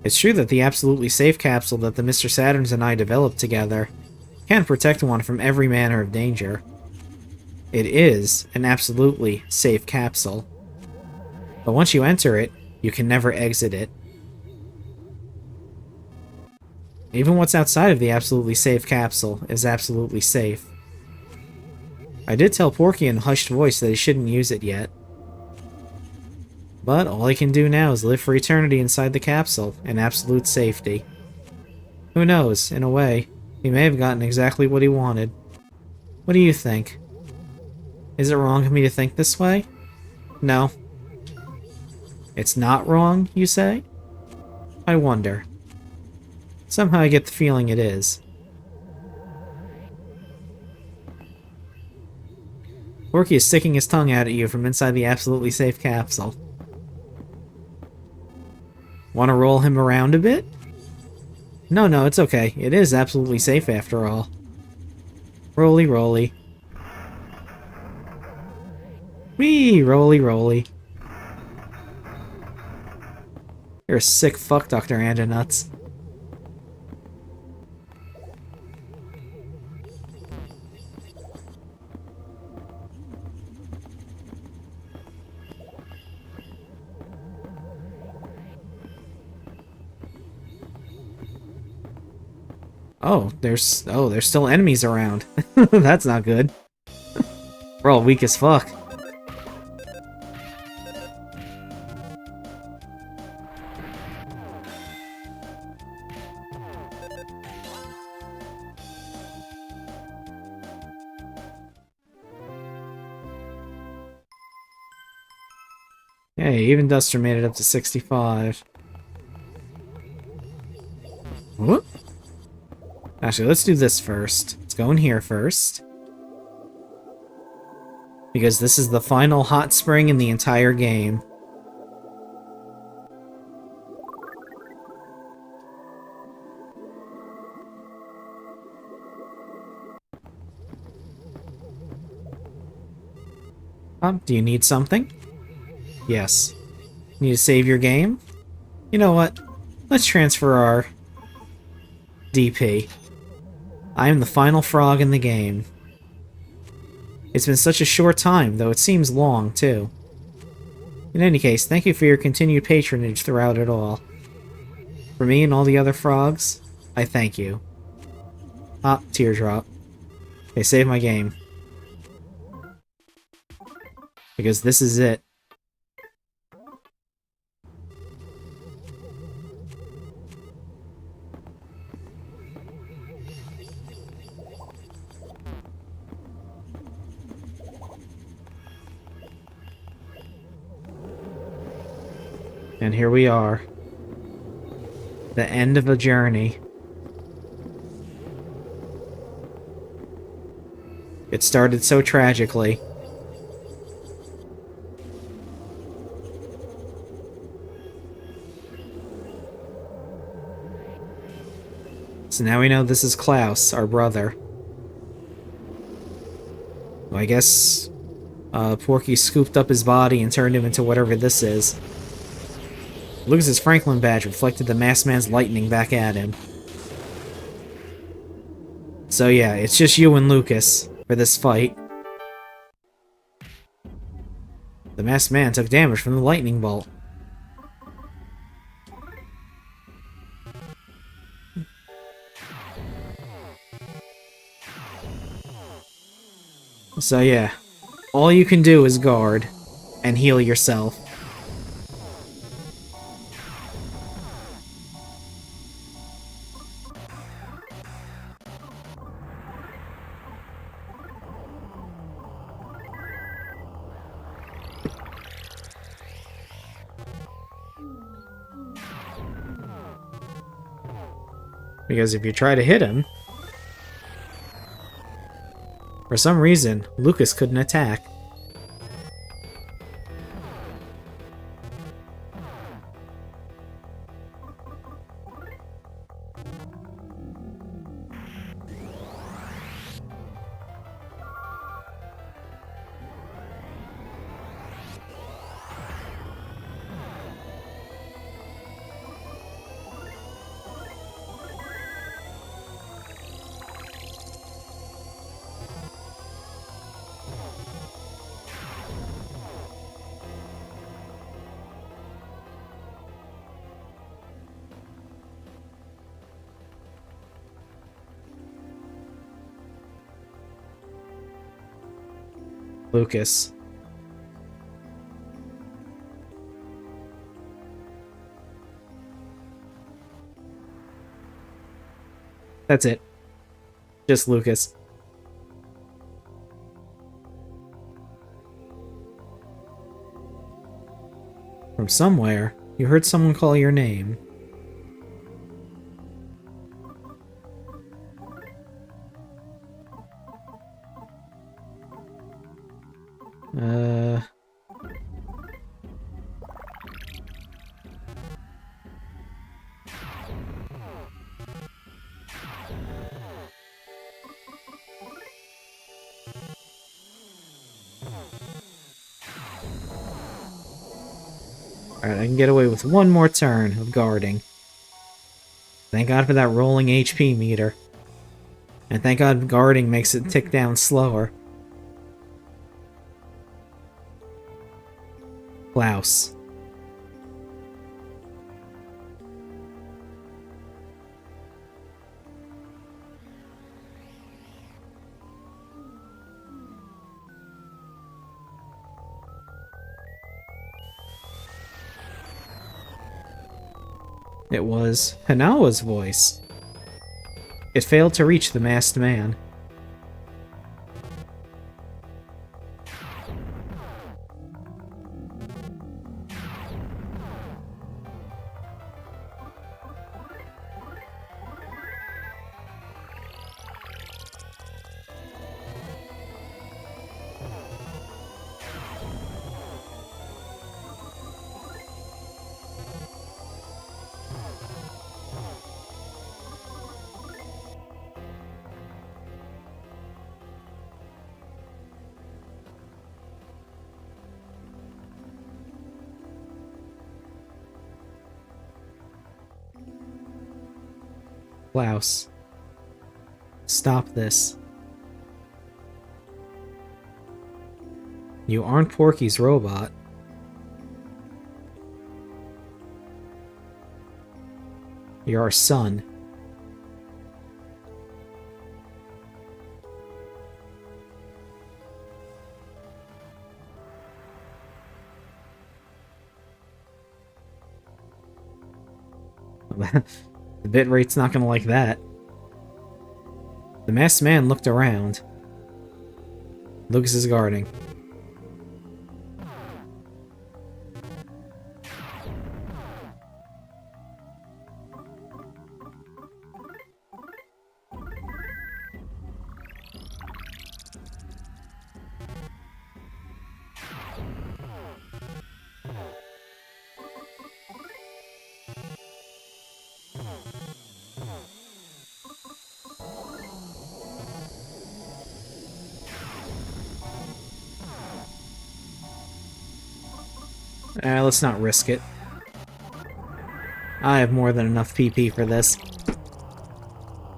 It's true that the absolutely safe capsule that the Mr. Saturns and I developed together can protect one from every manner of danger. It is an absolutely safe capsule. But once you enter it, you can never exit it. Even what's outside of the absolutely safe capsule is absolutely safe. I did tell Porky in a hushed voice that he shouldn't use it yet. But all he can do now is live for eternity inside the capsule, in absolute safety. Who knows, in a way, he may have gotten exactly what he wanted. What do you think? Is it wrong of me to think this way? No. It's not wrong, you say? I wonder. Somehow I get the feeling it is. Porky is sticking his tongue out at you from inside the absolutely safe capsule. Want to roll him around a bit? No, it's okay. It is absolutely safe after all. Roly, roly. Whee! Roly, roly. You're a sick fuck, Dr. Andanuts. Oh, there's still enemies around. That's not good. We're all weak as fuck. Hey, even Duster made it up to 65. Whoop. Actually, let's do this first. Let's go in here first. Because this is the final hot spring in the entire game. Do you need something? Yes. Need to save your game? You know what? Let's transfer our DP. I am the final frog in the game. It's been such a short time, though it seems long, too. In any case, thank you for your continued patronage throughout it all. For me and all the other frogs, I thank you. Ah, teardrop. Okay, save my game. Because this is it. And here we are. The end of a journey. It started so tragically. So now we know this is Klaus, our brother. Well, I guess Porky scooped up his body and turned him into whatever this is. Lucas's Franklin badge reflected the masked man's lightning back at him. So yeah, it's just you and Lucas for this fight. The masked man took damage from the lightning bolt. So yeah, all you can do is guard and heal yourself. Because if you try to hit him, for some reason, Lucas couldn't attack. Lucas. That's it. Just Lucas. From somewhere, you heard someone call your name. Alright, I can get away with one more turn of guarding. Thank God for that rolling HP meter. And thank God guarding makes it tick down slower. Klaus. It was Hanawa's voice. It failed to reach the masked man. Klaus. Stop this. You aren't Porky's robot. You're our son. The bitrate's not gonna like that. The masked man looked around. Lucas is guarding. Let's not risk it. I have more than enough PP for this.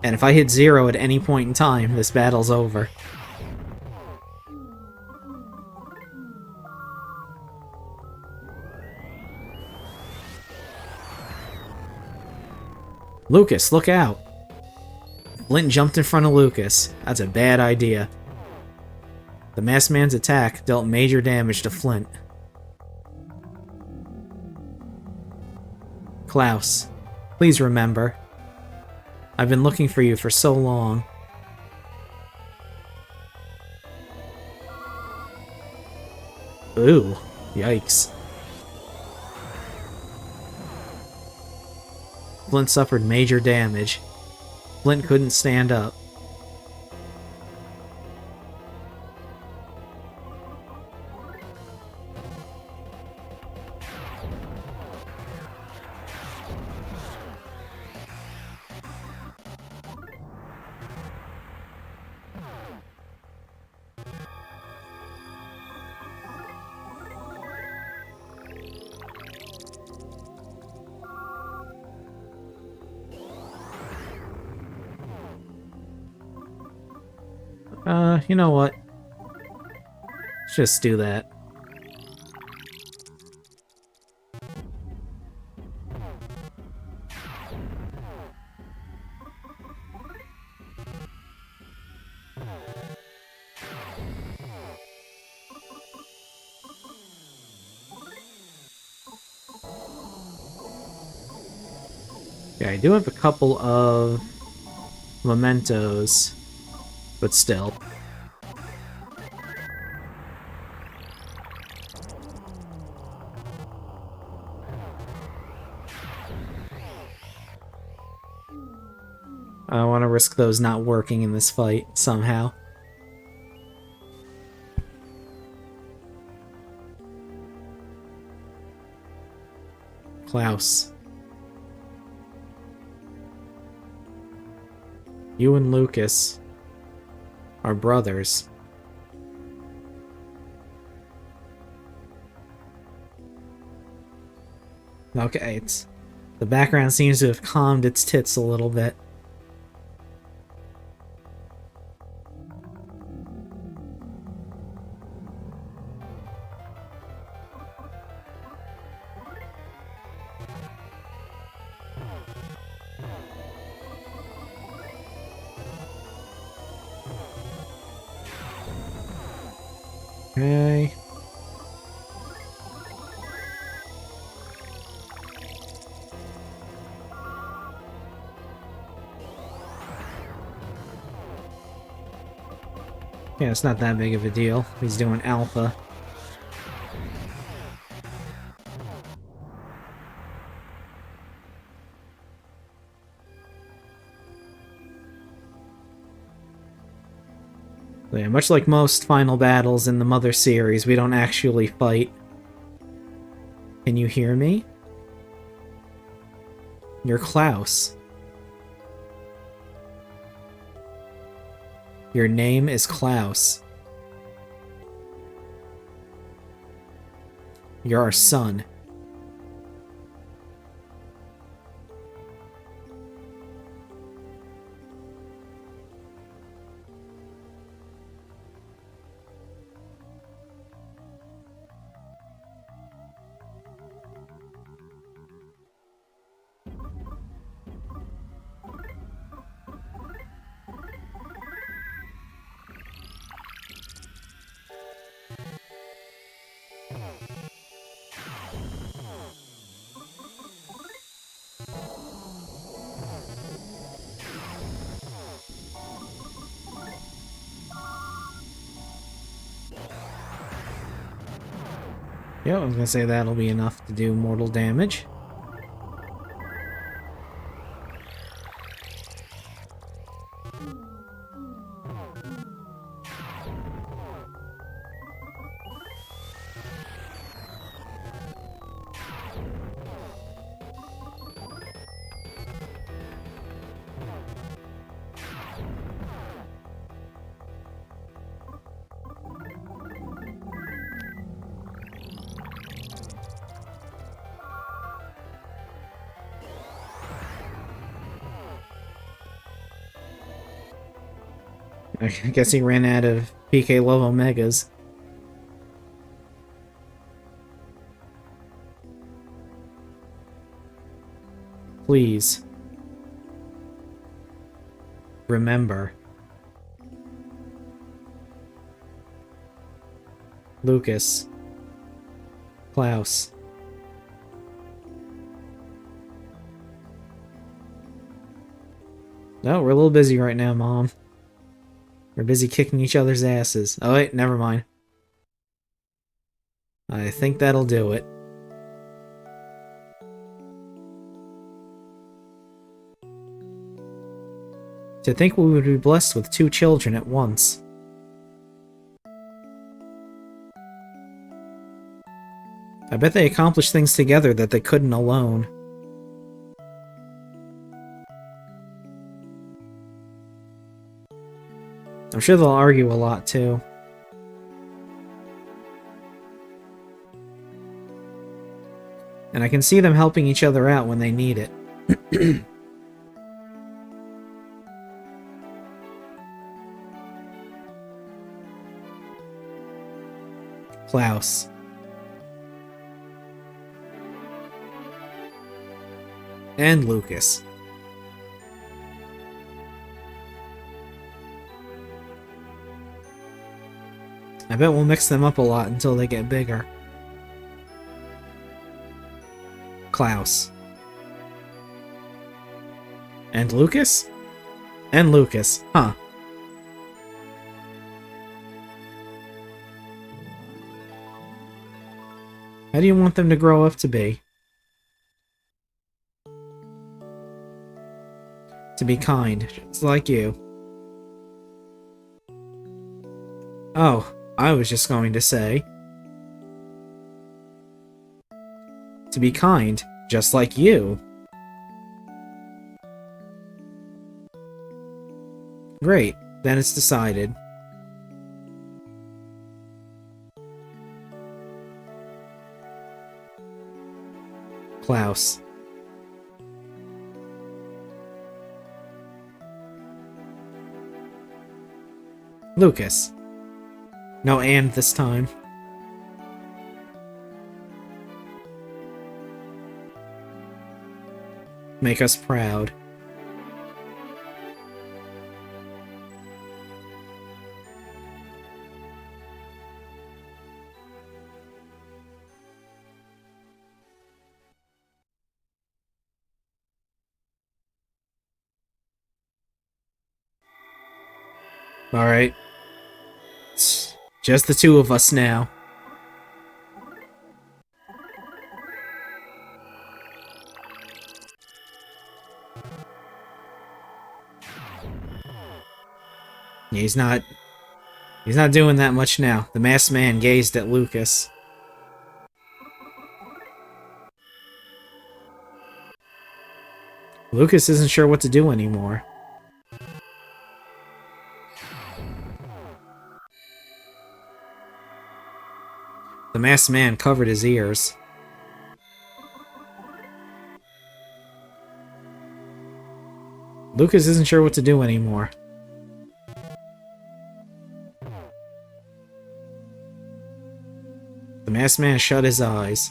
And if I hit 0 at any point in time, this battle's over. Lucas, look out! Flint jumped in front of Lucas. That's a bad idea. The masked man's attack dealt major damage to Flint. Klaus, please remember. I've been looking for you for so long. Ooh, yikes. Flint suffered major damage. Flint couldn't stand up. You know what? Let's just do that. Yeah, I do have a couple of mementos, but still. I don't want to risk those not working in this fight, somehow. Klaus. You and Lucas are brothers. Okay, it's... The background seems to have calmed its tits a little bit. Okay. Yeah, it's not that big of a deal. He's doing alpha. So yeah, much like most final battles in the Mother series, we don't actually fight. Can you hear me? You're Klaus. Your name is Klaus. You're our son. Yeah, I was gonna say that'll be enough to do mortal damage. I guess he ran out of PK Love Omegas. Please. Remember. Lucas. Klaus. No, we're a little busy right now, Mom. We're busy kicking each other's asses. Oh wait, never mind. I think that'll do it. To think we would be blessed with 2 children at once. I bet they accomplished things together that they couldn't alone. I'm sure they'll argue a lot, too. And I can see them helping each other out when they need it. Klaus. And Lucas. I bet we'll mix them up a lot until they get bigger. Klaus. And Lucas? And Lucas, huh. How do you want them to grow up to be? To be kind, just like you. Oh, I was just going to say... to be kind, just like you. Great, then it's decided. Klaus. Lucas. No and this time. Make us proud. Alright. It's just the two of us now. He's not doing that much now. The masked man gazed at Lucas. Lucas isn't sure what to do anymore. The masked man covered his ears. Lucas isn't sure what to do anymore. The masked man shut his eyes.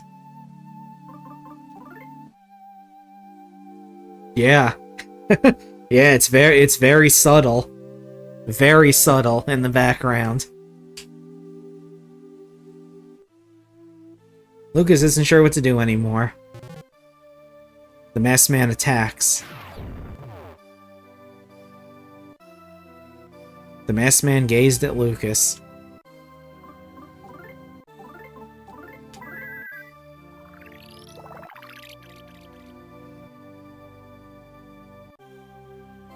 Yeah. Yeah, it's very subtle. Very subtle in the background. Lucas isn't sure what to do anymore. The masked man attacks. The masked man gazed at Lucas.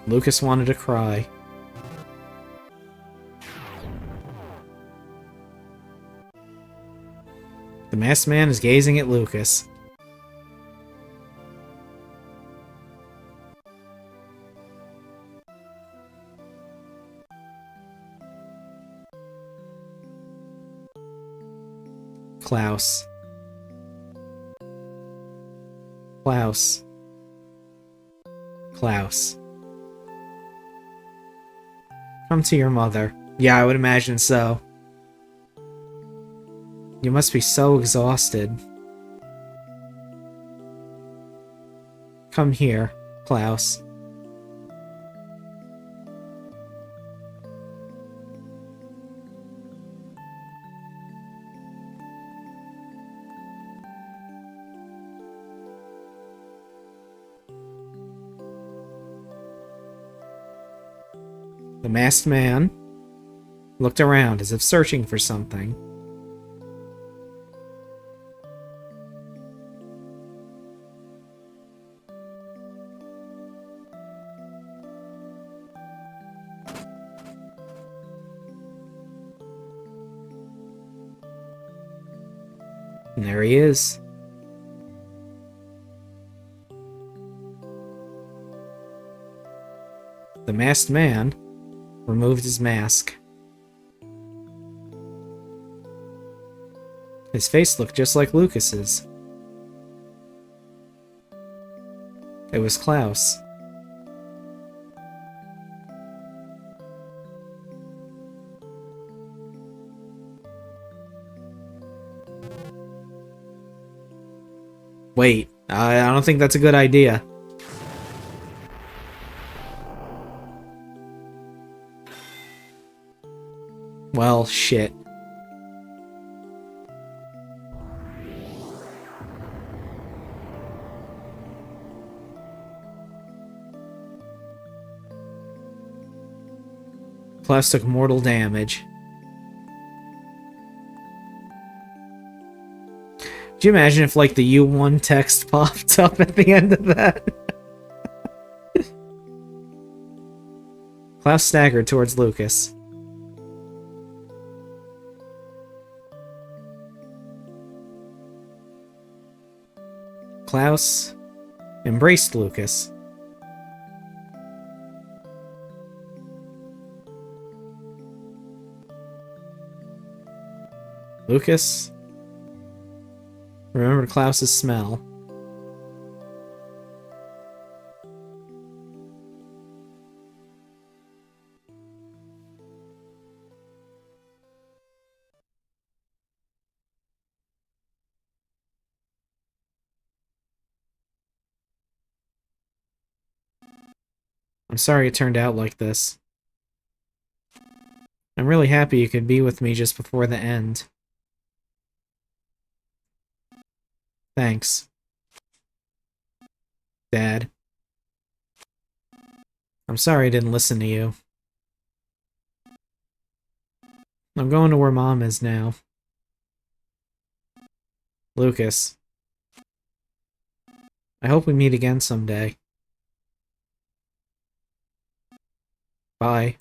Lucas wanted to cry. The masked man is gazing at Lucas. Klaus. Klaus. Klaus. Come to your mother. Yeah, I would imagine so. You must be so exhausted. Come here, Klaus. The masked man looked around as if searching for something. And there he is. The masked man removed his mask. His face looked just like Lucas's. It was Klaus. Wait, I don't think that's a good idea. Well, shit. Klaus took mortal damage. Could you imagine if, like, the U1 text popped up at the end of that? Klaus staggered towards Lucas. Klaus embraced Lucas. Lucas remembered Klaus's smell. I'm sorry it turned out like this. I'm really happy you could be with me just before the end. Thanks. Dad. I'm sorry I didn't listen to you. I'm going to where Mom is now. Lucas. I hope we meet again someday. Bye.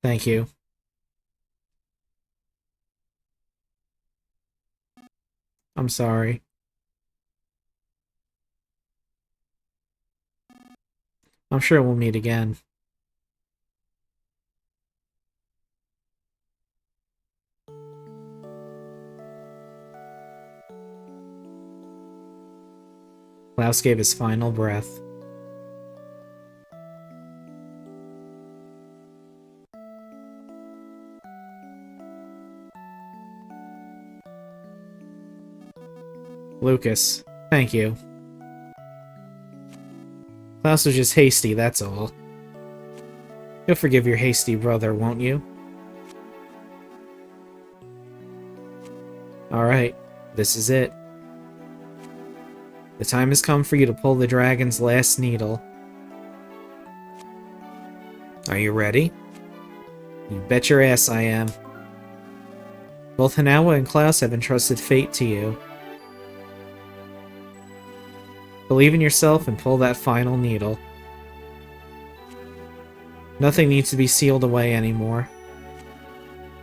Thank you. I'm sorry. I'm sure we'll meet again. Klaus gave his final breath. Lucas, thank you. Klaus was just hasty, that's all. You'll forgive your hasty brother, won't you? Alright, this is it. The time has come for you to pull the dragon's last needle. Are you ready? You bet your ass I am. Both Hanawa and Klaus have entrusted fate to you. Believe in yourself and pull that final needle. Nothing needs to be sealed away anymore.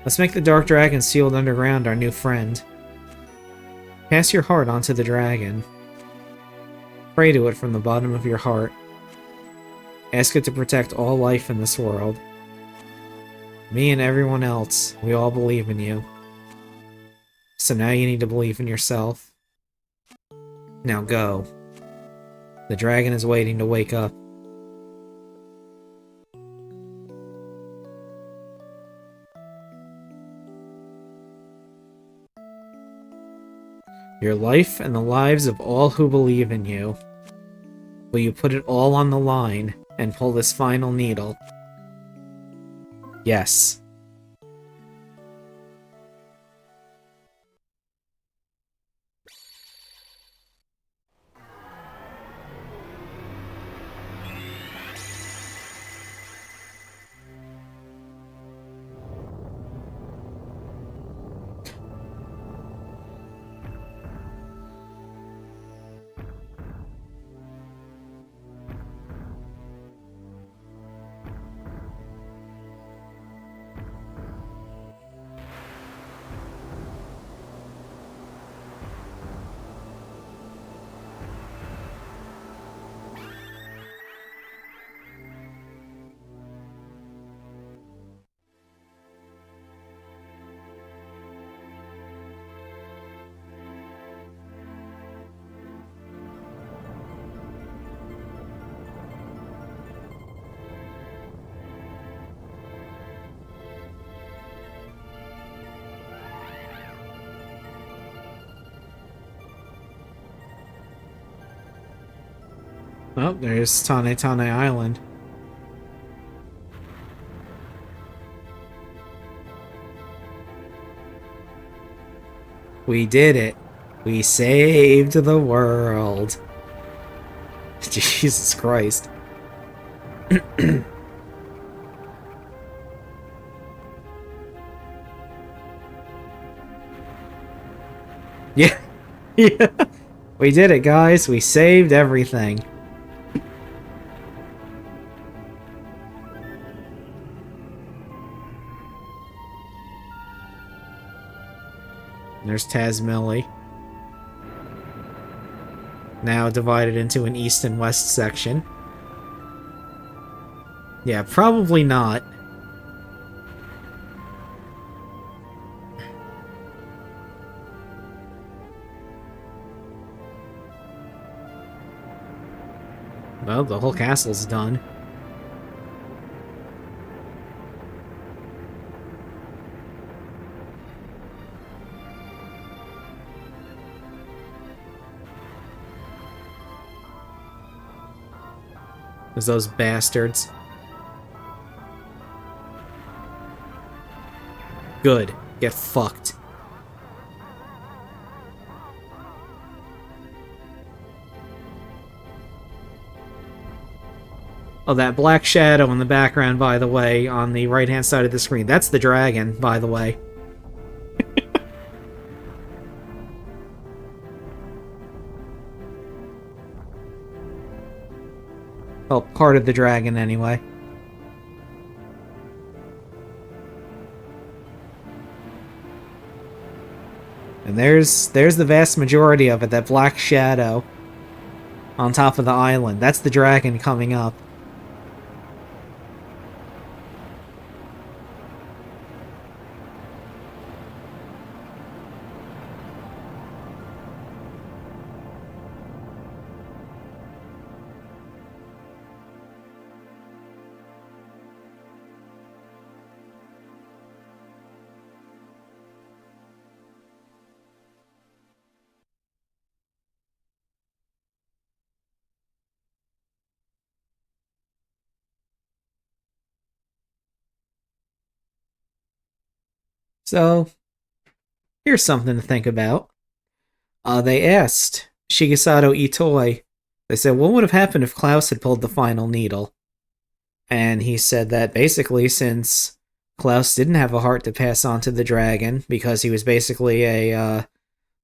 Let's make the Dark Dragon sealed underground our new friend. Pass your heart onto the dragon. Pray to it from the bottom of your heart. Ask it to protect all life in this world. Me and everyone else, we all believe in you. So now you need to believe in yourself. Now go. The dragon is waiting to wake up. Your life and the lives of all who believe in you. Will you put it all on the line and pull this final needle? Yes. Oh, there's Tane Tane Island. We did it. We saved the world. Jesus Christ. Yeah. Yeah. We did it, guys. We saved everything. There's Tazmily. Now divided into an east and west section. Yeah, probably not. Well, the whole castle's done. There's those bastards. Good. Get fucked. Oh, that black shadow in the background, by the way, on the right-hand side of the screen. That's the dragon, by the way. Well, part of the dragon, anyway. And there's the vast majority of it, that black shadow on top of the island. That's the dragon coming up. So, here's something to think about. They asked Shigesato Itoi, they said, what would have happened if Klaus had pulled the final needle? And he said that basically, since Klaus didn't have a heart to pass on to the dragon, because he was basically a,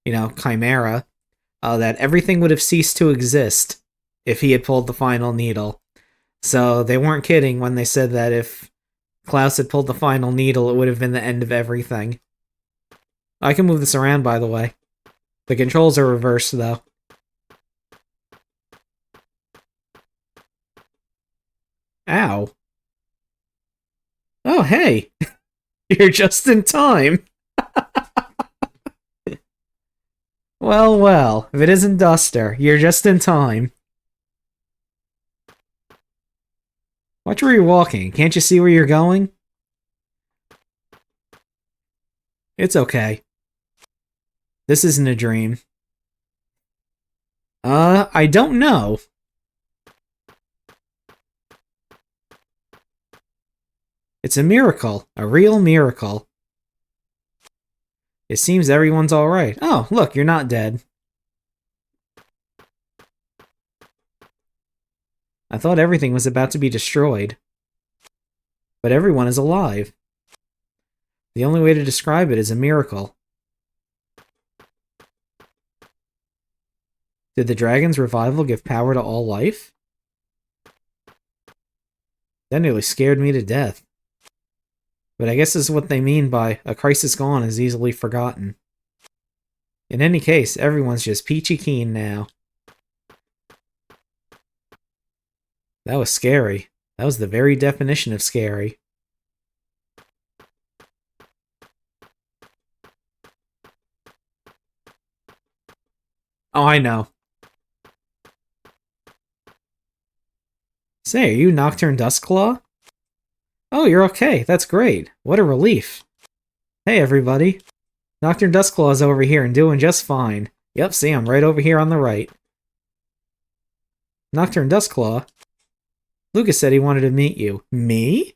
chimera, that everything would have ceased to exist if he had pulled the final needle. So they weren't kidding when they said that if Klaus had pulled the final needle, it would have been the end of everything. I can move this around, by the way. The controls are reversed, though. Ow. Oh, hey! You're just in time! Well, well, if it isn't Duster, you're just in time. Watch where you're walking. Can't you see where you're going? It's okay. This isn't a dream. I don't know. It's a miracle. A real miracle. It seems everyone's alright. Oh, look, you're not dead. I thought everything was about to be destroyed. But everyone is alive. The only way to describe it is a miracle. Did the dragon's revival give power to all life? That nearly scared me to death. But I guess this is what they mean by a crisis gone is easily forgotten. In any case, everyone's just peachy keen now. That was scary. That was the very definition of scary. Oh, I know. Say, are you Nocturne Duskclaw? Oh, you're okay. That's great. What a relief. Hey, everybody. Nocturne Duskclaw's over here and doing just fine. Yep, see, I'm right over here on the right. Nocturne Duskclaw? Lucas said he wanted to meet you. Me?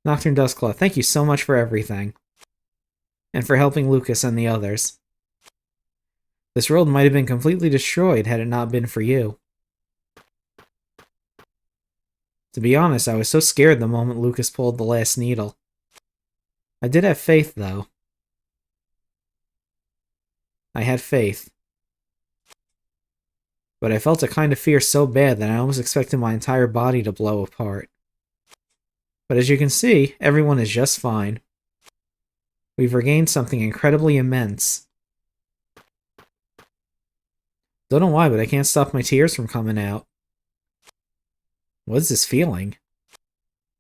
Nocturne Duskclaw, thank you so much for everything. And for helping Lucas and the others. This world might have been completely destroyed had it not been for you. To be honest, I was so scared the moment Lucas pulled the last needle. I did have faith, though. I had faith. But I felt a kind of fear so bad that I almost expected my entire body to blow apart. But as you can see, everyone is just fine. We've regained something incredibly immense. Don't know why, but I can't stop my tears from coming out. What is this feeling?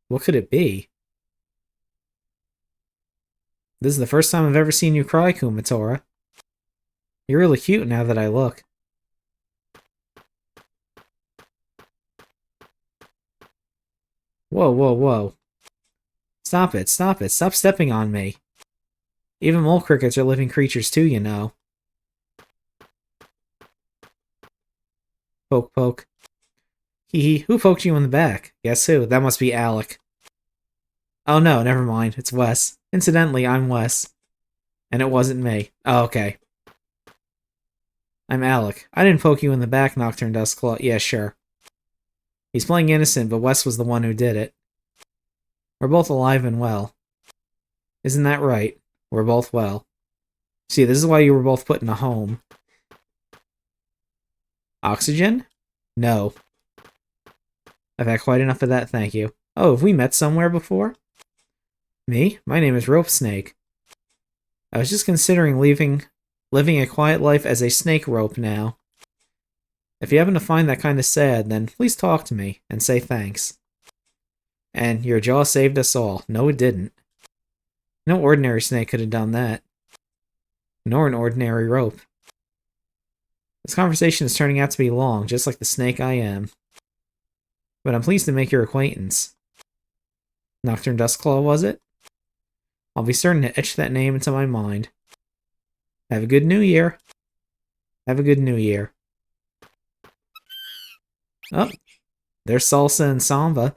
What could it be? This is the first time I've ever seen you cry, Kumatora. You're really cute now that I look. Whoa, whoa, whoa. Stop it, stop it, stop stepping on me. Even mole crickets are living creatures too, you know. Poke poke. Hee hee, who poked you in the back? Guess who? That must be Alec. Oh no, never mind. It's Wes. Incidentally, I'm Wes. And it wasn't me. Oh, okay. I'm Alec. I didn't poke you in the back, Nocturne Dustclaw. Yeah, sure. He's playing innocent, but Wes was the one who did it. We're both alive and well. Isn't that right? We're both well. See, this is why you were both put in a home. Oxygen? No. I've had quite enough of that, thank you. Oh, have we met somewhere before? Me? My name is Rope Snake. I was just considering living a quiet life as a snake rope now. If you happen to find that kind of sad, then please talk to me and say thanks. And your jaw saved us all. No, it didn't. No ordinary snake could have done that. Nor an ordinary rope. This conversation is turning out to be long, just like the snake I am. But I'm pleased to make your acquaintance. Nocturne Dustclaw, was it? I'll be certain to etch that name into my mind. Have a good new year. Have a good new year. Oh, there's salsa and samba.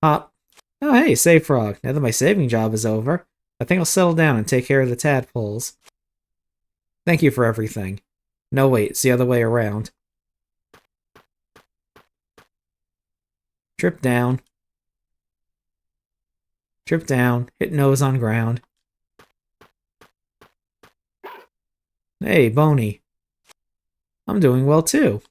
Hop. Oh, hey, Save Frog. Now that my saving job is over, I think I'll settle down and take care of the tadpoles. Thank you for everything. No, wait, it's the other way around. Trip down. Trip down. Hit nose on ground. Hey, Boney. I'm doing well, too.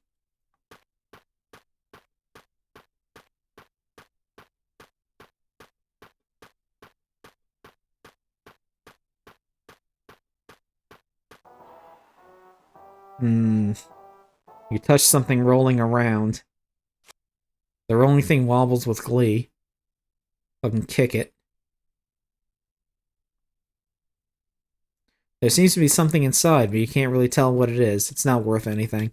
You touch something rolling around. The rolling thing wobbles with glee. Fucking kick it. There seems to be something inside, but you can't really tell what it is. It's not worth anything.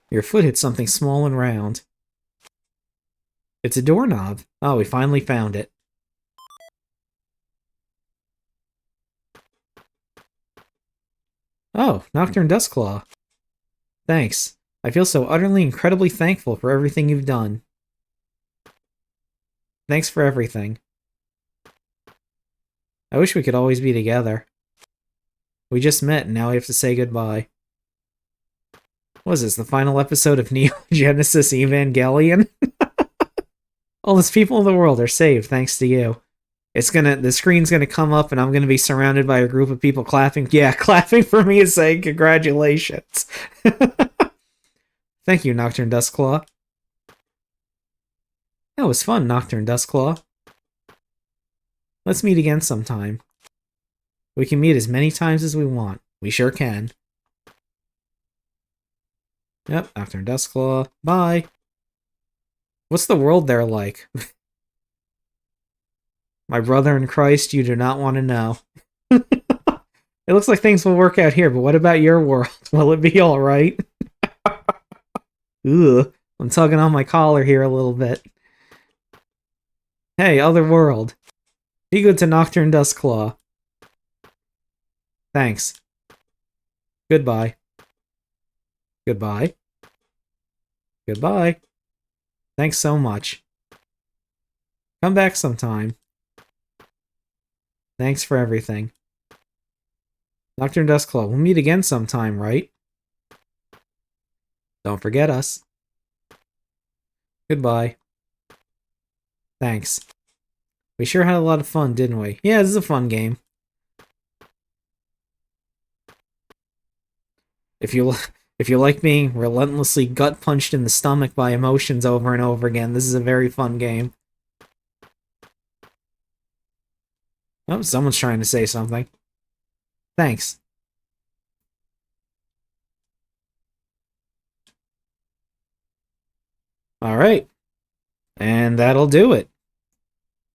Your foot hits something small and round. It's a doorknob. Oh, we finally found it. Oh, Nocturne Dustclaw. Thanks. I feel so utterly, incredibly thankful for everything you've done. Thanks for everything. I wish we could always be together. We just met and now we have to say goodbye. What is this, the final episode of Neo Genesis Evangelion? All these people in the world are saved thanks to you. The screen's gonna come up and I'm gonna be surrounded by a group of people clapping. Yeah, clapping for me and saying congratulations. Thank you, Nocturne Dustclaw. That was fun, Nocturne Dustclaw. Let's meet again sometime. We can meet as many times as we want. We sure can. Yep, Nocturne Dustclaw. Bye. What's the world there like? My brother in Christ, you do not want to know. It looks like things will work out here, but what about your world? Will it be alright? Ugh, I'm tugging on my collar here a little bit. Hey, other world. Be good to Nocturne Dustclaw. Thanks. Goodbye. Goodbye. Goodbye. Thanks so much. Come back sometime. Thanks for everything. Nocturne Dustclaw, we'll meet again sometime, right? Don't forget us. Goodbye. Thanks. We sure had a lot of fun, didn't we? Yeah, this is a fun game. If you like being relentlessly gut-punched in the stomach by emotions over and over again, this is a very fun game. Oh, someone's trying to say something. Thanks. Alright. And that'll do it.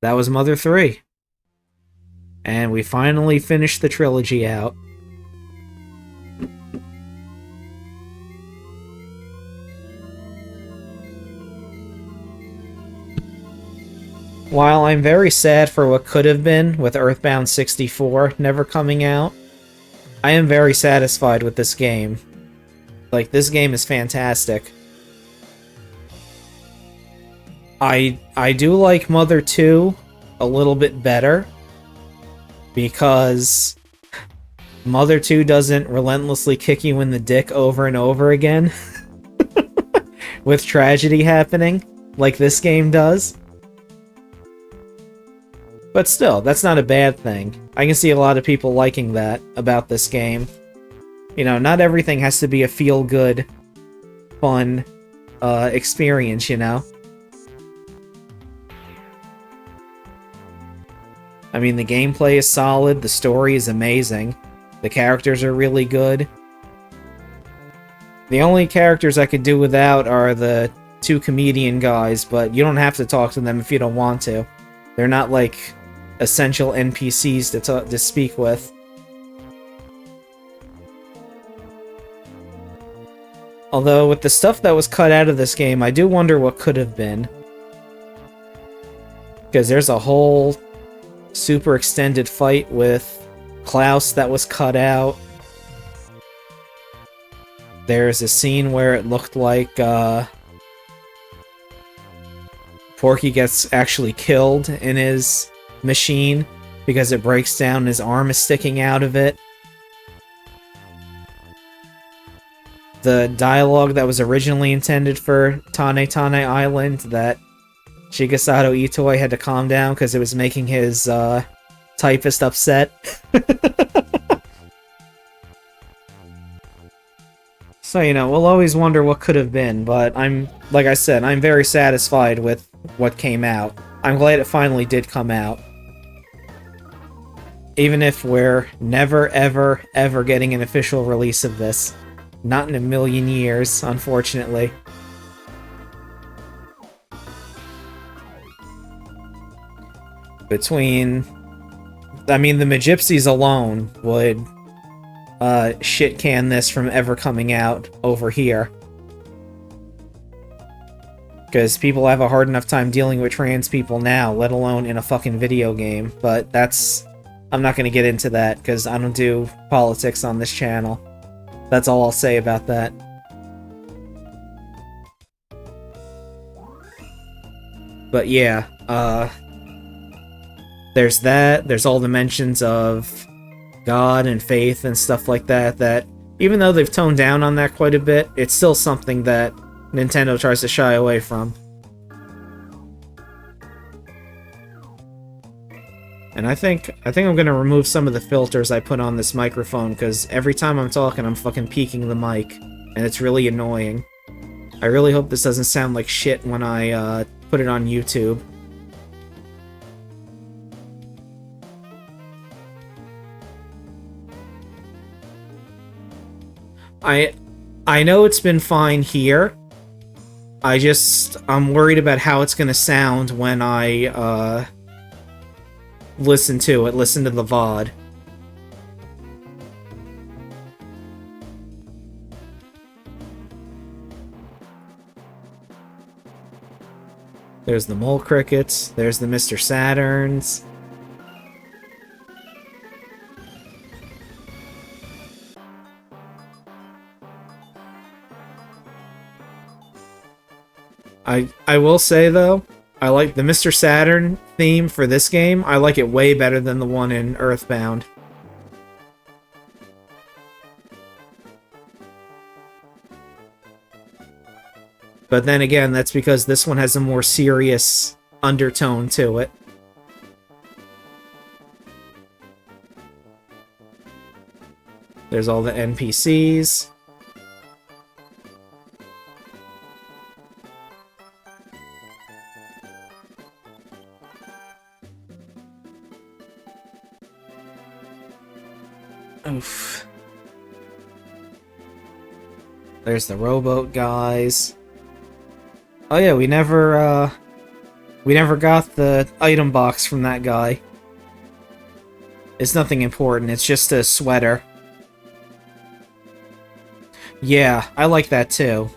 That was Mother 3. And we finally finished the trilogy out. While I'm very sad for what could have been with Earthbound 64 never coming out, I am very satisfied with this game. Like, this game is fantastic. I do like Mother 2 a little bit better, because Mother 2 doesn't relentlessly kick you in the dick over and over again with tragedy happening like this game does. But still, that's not a bad thing. I can see a lot of people liking that about this game. You know, not everything has to be a feel-good, fun experience, you know? I mean, the gameplay is solid, the story is amazing, the characters are really good. The only characters I could do without are the two comedian guys, but you don't have to talk to them if you don't want to. They're not, like, essential NPCs to speak with. Although, with the stuff that was cut out of this game, I do wonder what could have been. Because there's a whole super extended fight with Klaus that was cut out. There's a scene where it looked like Porky gets actually killed in his machine because it breaks down and his arm is sticking out of it. The dialogue that was originally intended for Tane Tane Island that Shigesato Itoi had to calm down because it was making his typist upset. So, you know, we'll always wonder what could have been, but like I said, I'm very satisfied with what came out. I'm glad it finally did come out. Even if we're never, ever, ever getting an official release of this. Not in a million years, unfortunately. Between... I mean, the Magypsies alone would shit can this from ever coming out over here. Because people have a hard enough time dealing with trans people now, let alone in a fucking video game. But that's... I'm not going to get into that, because I don't do politics on this channel. That's all I'll say about that. But yeah, there's that, there's all the mentions of God and faith and stuff like that, that even though they've toned down on that quite a bit, it's still something that Nintendo tries to shy away from. And I think I'm gonna remove some of the filters I put on this microphone, because every time I'm talking I'm fucking peeking the mic, and it's really annoying. I really hope this doesn't sound like shit when I put it on YouTube. I know it's been fine here. I'm worried about how it's gonna sound when I listen to the VOD. There's the Mole Crickets, there's the Mr. Saturns. I will say, though, I like the Mr. Saturn theme for this game. I like it way better than the one in Earthbound. But then again, that's because this one has a more serious undertone to it. There's all the NPCs. Oof. There's the rowboat guys. Oh yeah, we never got the item box from that guy. It's nothing important, it's just a sweater. Yeah, I like that too.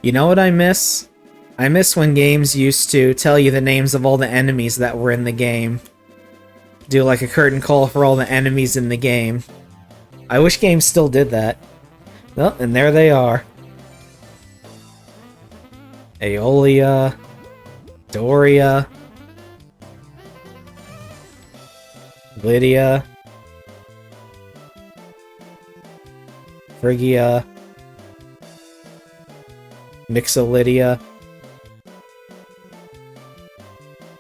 You know what I miss? I miss when games used to tell you the names of all the enemies that were in the game. Do like a curtain call for all the enemies in the game. I wish games still did that. Well, and there they are. Aeolia, Doria, Lydia, Phrygia, Mixolydia,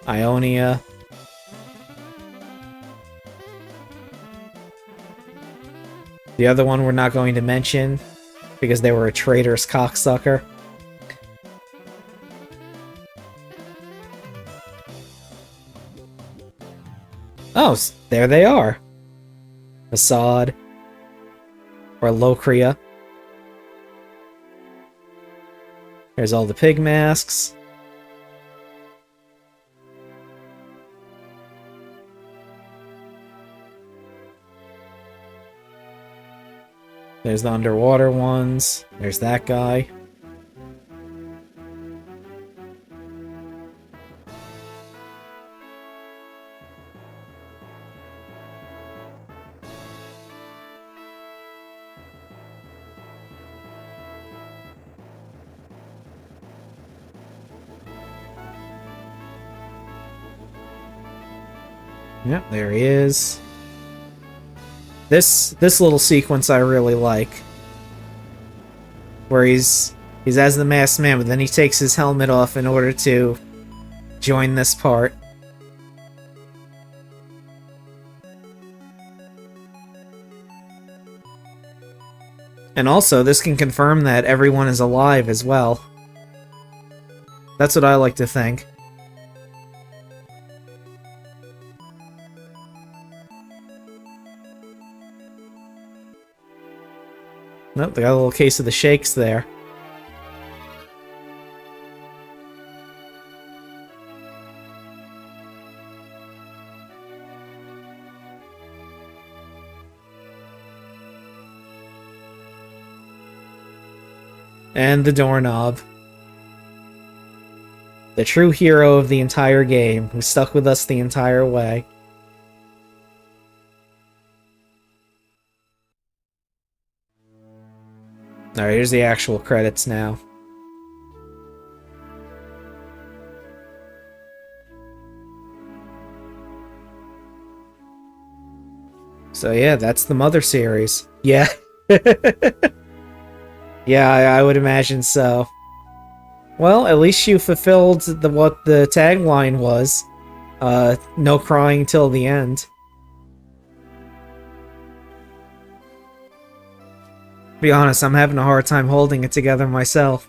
Ionia. The other one we're not going to mention because they were a traitorous cocksucker. Oh, there they are. Assad. Or Locria. There's all the pig masks. There's the underwater ones. There's that guy. Yep, there he is. This little sequence I really like. Where he's as the masked man, but then he takes his helmet off in order to join this part. And also, this can confirm that everyone is alive as well. That's what I like to think. Nope, they got a little case of the shakes there. And the doorknob. The true hero of the entire game, who stuck with us the entire way. Alright, here's the actual credits now. So yeah, that's the Mother series. Yeah. Yeah, I would imagine so. Well, at least you fulfilled what the tagline was. No crying till the end. Be honest, I'm having a hard time holding it together myself.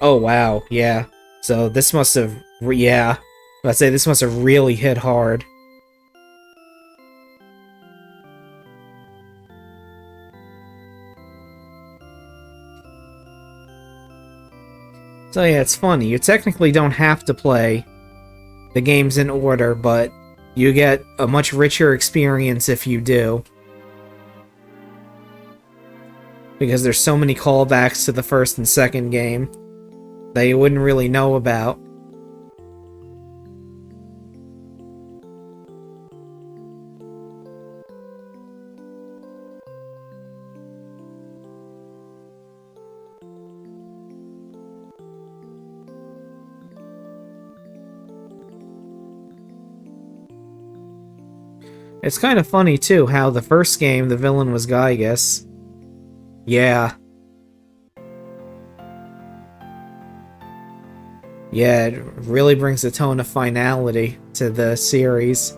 Oh wow, yeah. So this must have, yeah. I'd say this must have really hit hard. So yeah, it's funny. You technically don't have to play the games in order, but you get a much richer experience if you do. Because there's so many callbacks to the first and second game that you wouldn't really know about. It's kind of funny, too, how the first game, the villain was Gygas. Yeah. Yeah, it really brings a tone of finality to the series.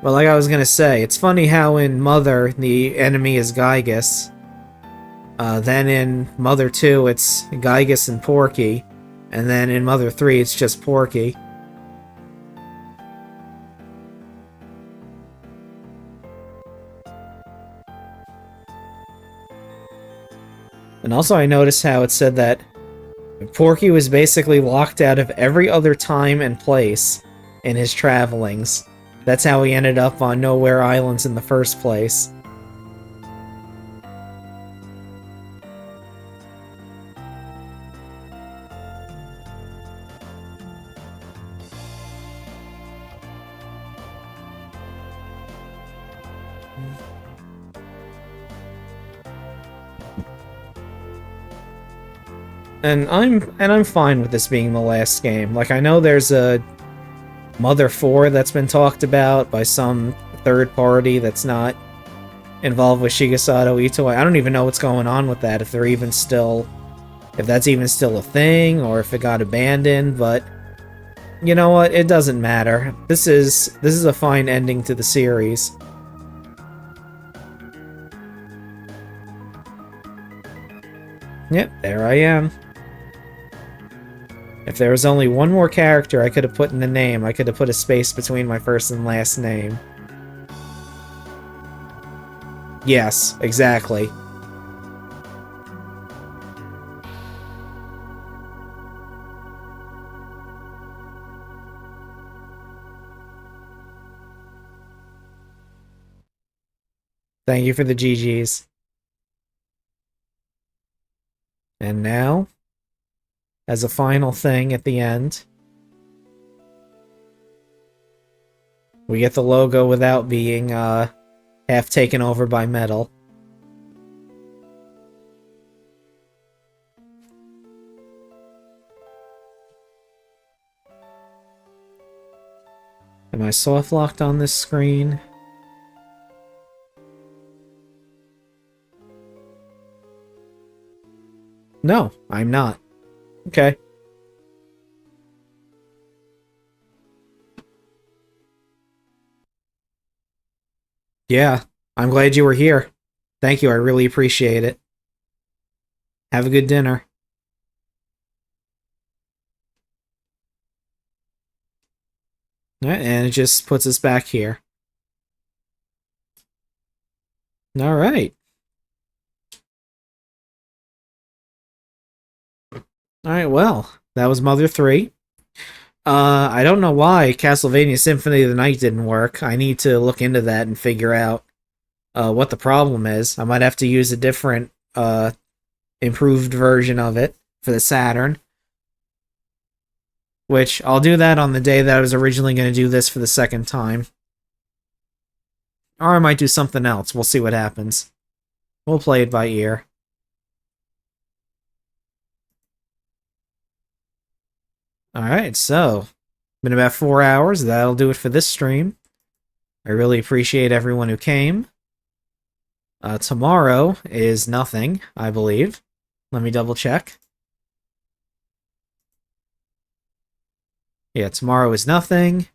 Well, like I was gonna say, it's funny how in Mother, the enemy is Gygas. Then in Mother 2, it's Gygas and Porky. And then in Mother 3, it's just Porky. And also I noticed how it said that Porky was basically locked out of every other time and place in his travelings. That's how he ended up on Nowhere Islands in the first place. And I'm fine with this being the last game. Like, I know there's a Mother 4 that's been talked about by some third party that's not involved with Shigesato Itoi. I don't even know what's going on with that, if they're even still... if that's even still a thing, or if it got abandoned, but... you know what? It doesn't matter. This is a fine ending to the series. Yep, there I am. If there was only one more character I could have put in the name, I could have put a space between my first and last name. Yes, exactly. Thank you for the GGs. And now, as a final thing at the end, we get the logo without being half taken over by metal. Am I soft locked on this screen? No, I'm not. Okay. Yeah, I'm glad you were here. Thank you, I really appreciate it. Have a good dinner. Alright, and it just puts us back here. Alright. Alright, well, that was Mother 3. I don't know why Castlevania Symphony of the Night didn't work. I need to look into that and figure out what the problem is. I might have to use a different, improved version of it for the Saturn. Which, I'll do that on the day that I was originally going to do this for the second time. Or I might do something else. We'll see what happens. We'll play it by ear. Alright, so, been about 4 hours. That'll do it for this stream. I really appreciate everyone who came. Tomorrow is nothing, I believe. Let me double check. Yeah, tomorrow is nothing.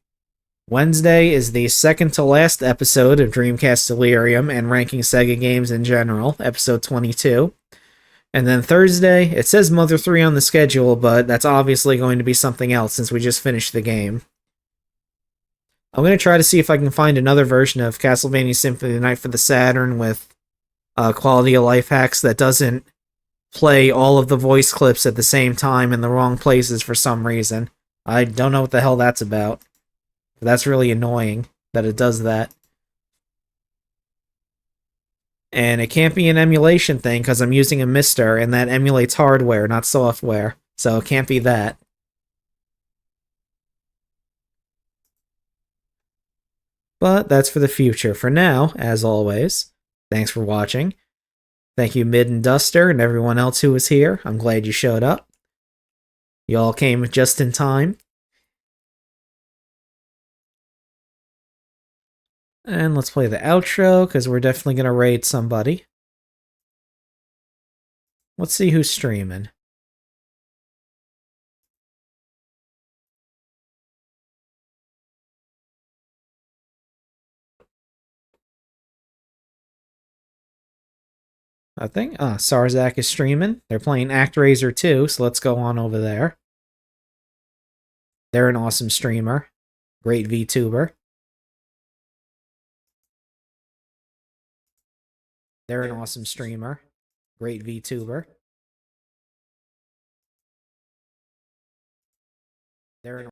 Wednesday is the second to last episode of Dreamcast Delirium and Ranking Sega Games in general, episode 22. And then Thursday, it says Mother 3 on the schedule, but that's obviously going to be something else since we just finished the game. I'm going to try to see if I can find another version of Castlevania Symphony of the Night for the Saturn with quality of life hacks that doesn't play all of the voice clips at the same time in the wrong places for some reason. I don't know what the hell that's about. That's really annoying that it does that. And it can't be an emulation thing because I'm using a Mister, and that emulates hardware, not software. So it can't be that. But that's for the future. For now, as always, thanks for watching. Thank you, Mid and Duster, and everyone else who was here. I'm glad you showed up. You all came just in time. And let's play the outro, because we're definitely going to raid somebody. Let's see who's streaming. I think, Sarzak is streaming. They're playing ActRaiser 2, so let's go on over there. They're an awesome streamer. Great VTuber. They're an awesome streamer. Great VTuber. They're an